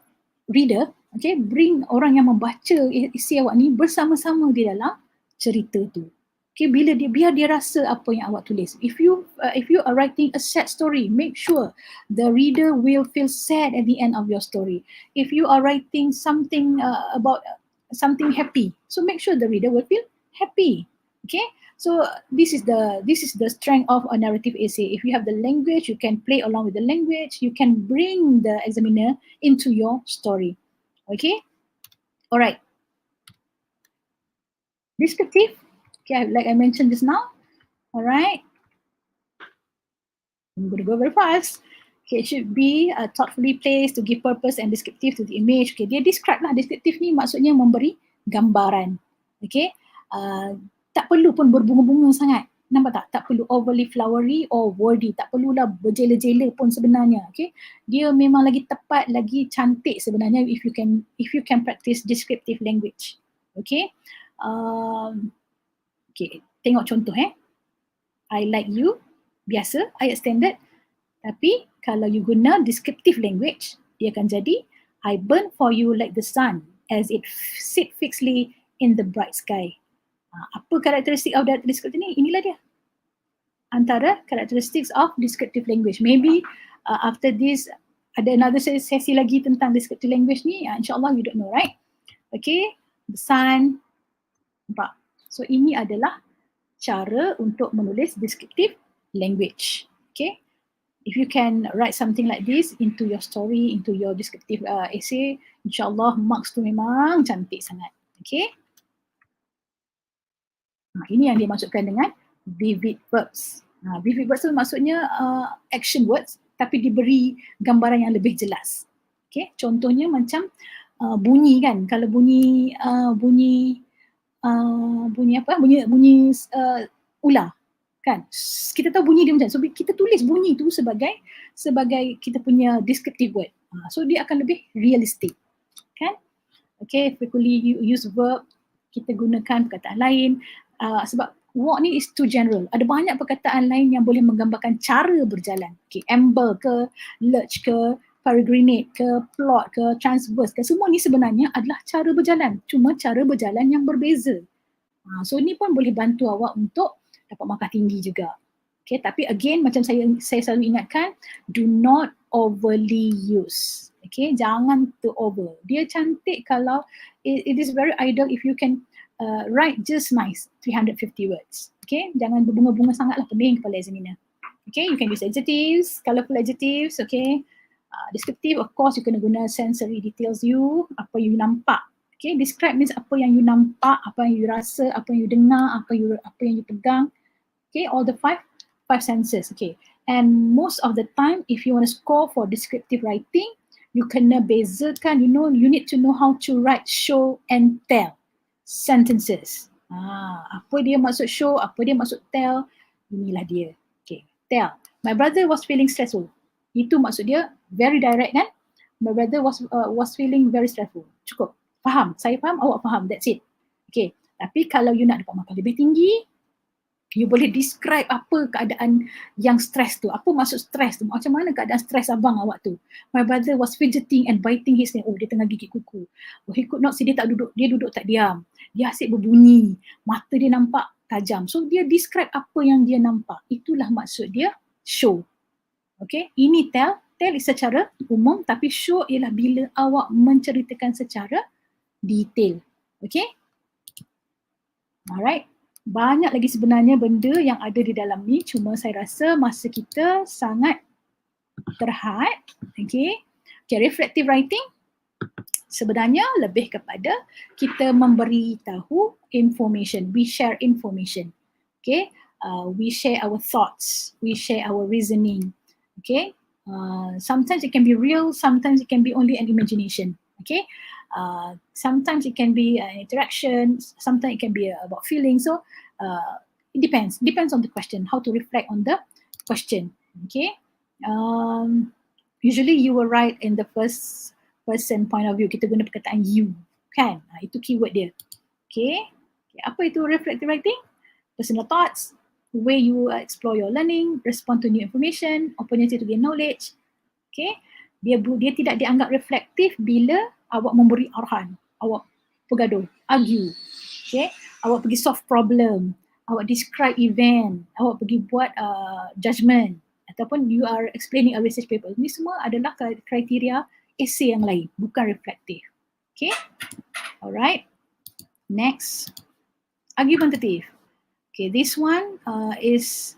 reader, okay, bring orang yang membaca isi awak ni bersama-sama di dalam cerita tu. Okay, biar dia rasa apa yang awak tulis. If you are writing a sad story, make sure the reader will feel sad at the end of your story. If you are writing something about something happy, so make sure the reader will feel happy. Okay, so this is the strength of a narrative essay. If you have the language, you can play along with the language, you can bring the examiner into your story. Okay, all right. Descriptive, okay, like I mentioned just now. All right, I'm going to go very fast. Okay, it should be thoughtfully placed to give purpose and descriptive to the image. Okay, dia describe lah. Descriptive ni maksudnya memberi gambaran. Okay, tak perlu pun berbunga-bunga sangat. Nampak tak? Tak perlu overly flowery or wordy. Tak perlulah berjela-jela pun sebenarnya. Okay, dia memang lagi tepat, lagi cantik sebenarnya if you can practice descriptive language. Okay, okay, tengok contoh I like you, biasa, ayat standard. Tapi kalau you guna descriptive language, dia akan jadi I burn for you like the sun as it sit fixedly in the bright sky. Apa karakteristik of that descriptive ni? Inilah dia. Antara characteristics of descriptive language. Maybe after this ada another sesi lagi tentang descriptive language ni. InsyaAllah you don't know, right? Okay, the sun. Nampak? So ini adalah cara untuk menulis descriptive language. Okay. If you can write something like this into your story, into your descriptive essay, insyaAllah marks tu memang cantik sangat. Okay. Ini yang dimaksudkan dengan vivid verbs. Vivid verbs tu maksudnya action words tapi diberi gambaran yang lebih jelas. Okay. Contohnya macam bunyi kan. Kalau bunyi ular kan, kita tahu bunyi dia macam, so kita tulis bunyi tu sebagai kita punya descriptive word. So dia akan lebih realistic kan. Okay, frequently you use verb, kita gunakan perkataan lain sebab walk ni is too general. Ada banyak perkataan lain yang boleh menggambarkan cara berjalan. Okay, amble ke, lurch ke, peregrinate ke, plot ke, transverse ke, semua ni sebenarnya adalah cara berjalan, cuma cara berjalan yang berbeza. So ni pun boleh bantu awak untuk dapat markah tinggi juga. Okay, tapi again macam saya selalu ingatkan, do not overly use. Okay, jangan too over. Dia cantik kalau it is very ideal if you can write just nice 350 words. Okay, jangan berbunga-bunga sangatlah, pening kepala examiner. Okay, you can use adjectives, colorful adjectives. Okay, descriptive of course you kena guna sensory details you, apa you nampak. Okay, describe means apa yang you nampak, apa yang you rasa, apa yang you dengar, apa yang you pegang. Okay, all the five senses. Okay, and most of the time if you want to score for descriptive writing, you kena bezakan, you need to know how to write show and tell sentences. Apa dia maksud show, apa dia maksud tell, inilah dia. Okay, tell. My brother was feeling stressful. Itu maksud dia very direct kan? My brother was feeling very stressful. Cukup. Faham? Saya faham, awak faham. That's it. Okay. Tapi kalau you nak dapat markah lebih tinggi, you boleh describe apa keadaan yang stres tu. Apa maksud stres tu? Macam mana keadaan stres abang awak tu? My brother was fidgeting and biting his nail. Oh, dia tengah gigit kuku. Oh, he could not see, dia duduk tak diam. Dia asyik berbunyi. Mata dia nampak tajam. So, dia describe apa yang dia nampak. Itulah maksud dia show. Okay, ini tell. Tell is secara umum, tapi show ialah bila awak menceritakan secara detail. Okay? Alright. Banyak lagi sebenarnya benda yang ada di dalam ni, cuma saya rasa masa kita sangat terhad. Okay, reflective writing sebenarnya lebih kepada kita memberi tahu information. We share information. Okay, we share our thoughts, we share our reasoning. Okay, sometimes it can be real, sometimes it can be only an imagination. Okay, sometimes it can be an interaction, sometimes it can be about feeling. So it depends on the question, how to reflect on the question. Okay, usually you will write in the first person point of view. Kita guna perkataan you kan, itu keyword dia. Okay, apa itu reflective writing? Personal thoughts, the way you explore your learning, respond to new information, opportunity to gain knowledge. Okay, dia tidak dianggap reflektif bila awak memberi arahan, awak bergaduh, argue. Okay, awak pergi solve problem, awak describe event, awak pergi buat judgement, ataupun you are explaining a research paper. Ini semua adalah kriteria essay yang lain, bukan reflektif. Okay, alright. Next, argumentative. Okay, this one is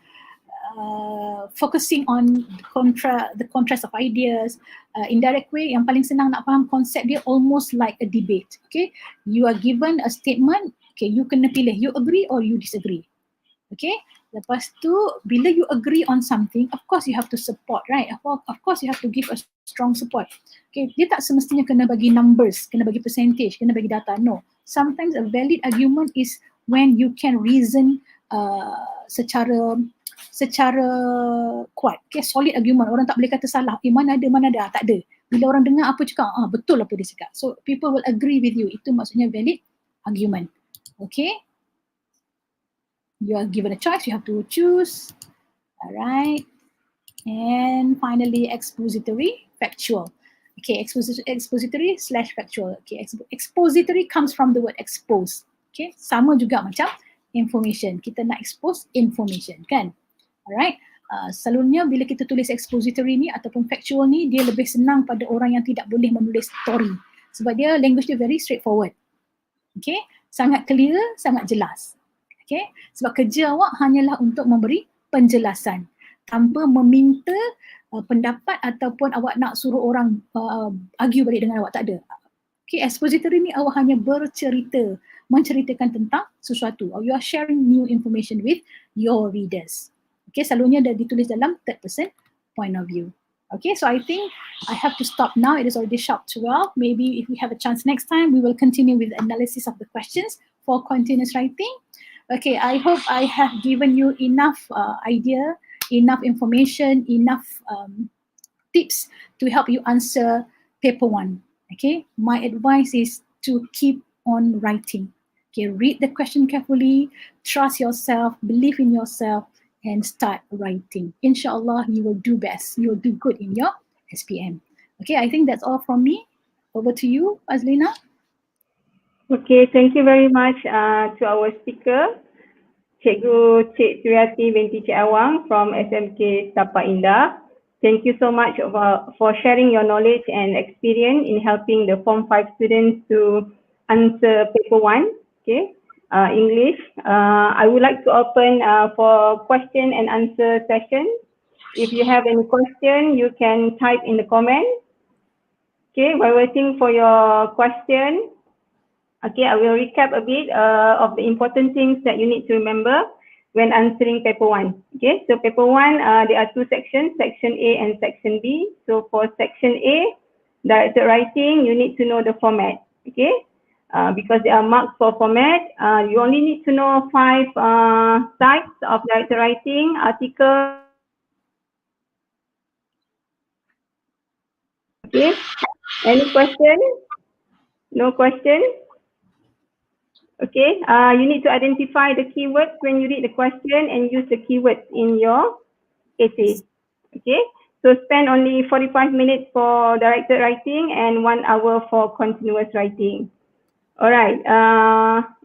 focusing on the contrast of ideas. Indirect way, yang paling senang nak faham konsep dia, almost like a debate. Okay, you are given a statement, okay, you kena pilih, you agree or you disagree. Okay, lepas tu bila you agree on something, of course you have to support, right? Of course you have to give a strong support. Okay, dia tak semestinya kena bagi numbers, kena bagi percentage, kena bagi data. No, sometimes a valid argument is when you can reason secara kuat. Okay, solid argument. Orang tak boleh kata salah. Mana ada, tak ada. Bila orang dengar apa cakap, betul apa dia cakap. So people will agree with you. Itu maksudnya valid argument. Okay. You are given a choice, you have to choose. Alright. And finally, expository, factual. Okay, expository / factual. Okay, expository comes from the word expose. Okay, sama juga macam information. Kita nak expose information, kan? Alright. Selalunya bila kita tulis expository ni ataupun factual ni, dia lebih senang pada orang yang tidak boleh menulis story. Sebab dia language dia very straightforward. Okay, sangat clear, sangat jelas. Okay, sebab kerja awak hanyalah untuk memberi penjelasan. tanpa meminta pendapat ataupun awak nak suruh orang argue balik dengan awak, tak ada. Okay, expository ni awak hanya bercerita, menceritakan tentang sesuatu. You are sharing new information with your readers. Okay, selalunya dah ditulis dalam third person point of view. Okay, so I think I have to stop now. It is already sharp 12. Maybe if we have a chance next time, we will continue with the analysis of the questions for continuous writing. Okay, I hope I have given you enough idea, enough information, enough tips to help you answer paper 1. Okay, my advice is to keep on writing. Okay, read the question carefully, trust yourself, believe in yourself, and start writing. Inshallah, you will do best. You will do good in your SPM. Okay, I think that's all from me. Over to you, Azlina.
Okay, thank you very much to our speaker, Cikgu Che Suriyati binti Che Awang from SMK Tapak Indah. Thank you so much for sharing your knowledge and experience in helping the Form 5 students to answer paper 1, okay, English. I would like to open for question and answer session. If you have any question, you can type in the comment. Okay, while waiting for your question, okay, I will recap a bit of the important things that you need to remember when answering paper 1. Okay, so paper 1, there are 2 sections, section A and section B. So for section A, directed writing, you need to know the format. Okay, because there are marks for format, you only need to know 5 types of directed writing: article. Okay, any question? No question? Okay, you need to identify the keywords when you read the question and use the keywords in your essay. Okay, so spend only 45 minutes for directed writing and 1 hour for continuous writing. All right,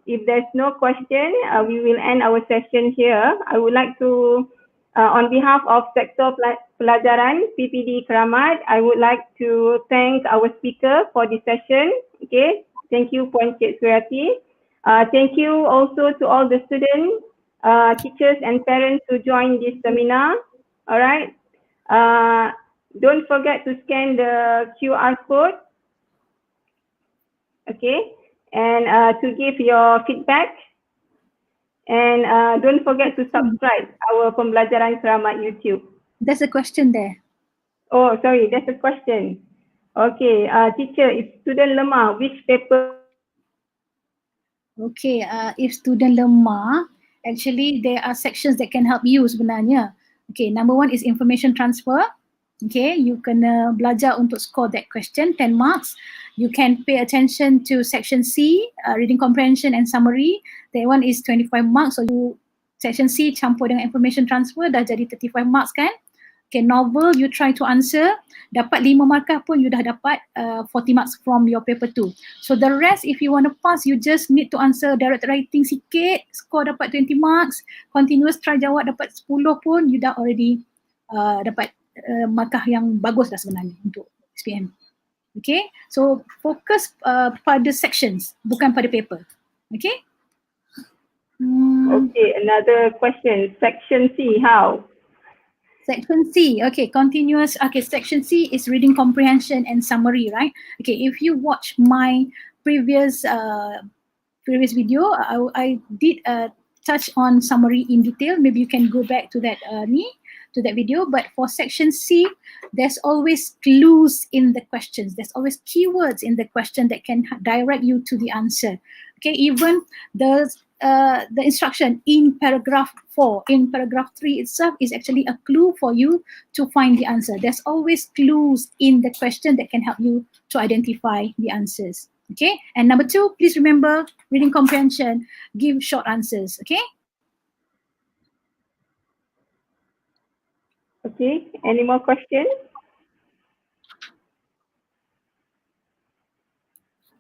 if there's no question, we will end our session here. I would like to, on behalf of Sektor Pelajaran PPD Keramat, I would like to thank our speaker for this session. Okay, thank you, Puan Che Suriyati. Thank you also to all the students, teachers and parents who joined this seminar. All right. Don't forget to scan the QR code. Okay. And to give your feedback. And don't forget to subscribe our Pembelajaran Keramat YouTube.
There's a question there.
Oh, sorry. There's a question. Okay. Teacher, if student lemah, which paper?
Okay, if student lemah, actually there are sections that can help you sebenarnya. Okay, number 1 is information transfer. Okay, you kena belajar untuk score that question, 10 marks. You can pay attention to section C, reading comprehension and summary. That one is 25 marks. So you, section C campur dengan information transfer dah jadi 35 marks kan. Okay, novel you try to answer, dapat 5 markah pun you dah dapat 40 marks from your paper 2. So the rest, if you want to pass, you just need to answer direct writing sikit, score dapat 20 marks, continuous try jawab dapat 10 pun, you dah already dapat markah yang bagus dah sebenarnya untuk SPM. Okay, so fokus pada sections, bukan pada paper. Okay?
Okay, another question. Section C, how?
Section C, okay, continuous, okay, section C is reading comprehension and summary, right? Okay, if you watch my previous video, I did touch on summary in detail. Maybe you can go back to that video. But for section C, there's always clues in the questions. There's always keywords in the question that can direct you to the answer. Okay, even the instruction in paragraph 4, in paragraph 3 itself is actually a clue for you to find the answer. There's always clues in the question that can help you to identify the answers. Okay, and number 2, please remember reading comprehension, give short answers. Okay.
Okay, any more questions?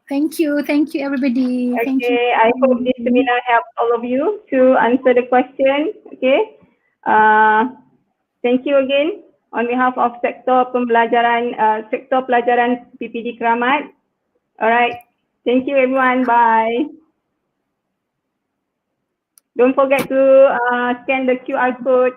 Thank you everybody.
Okay,
Thank you.
I hope this seminar helps all of you to answer the question. Okay, thank you again on behalf of Sektor Pelajaran PPD Keramat. All right, thank you everyone. Bye. Don't forget to scan the QR code.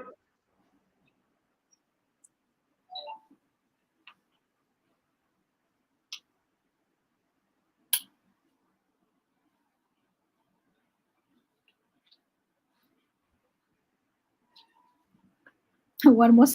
one more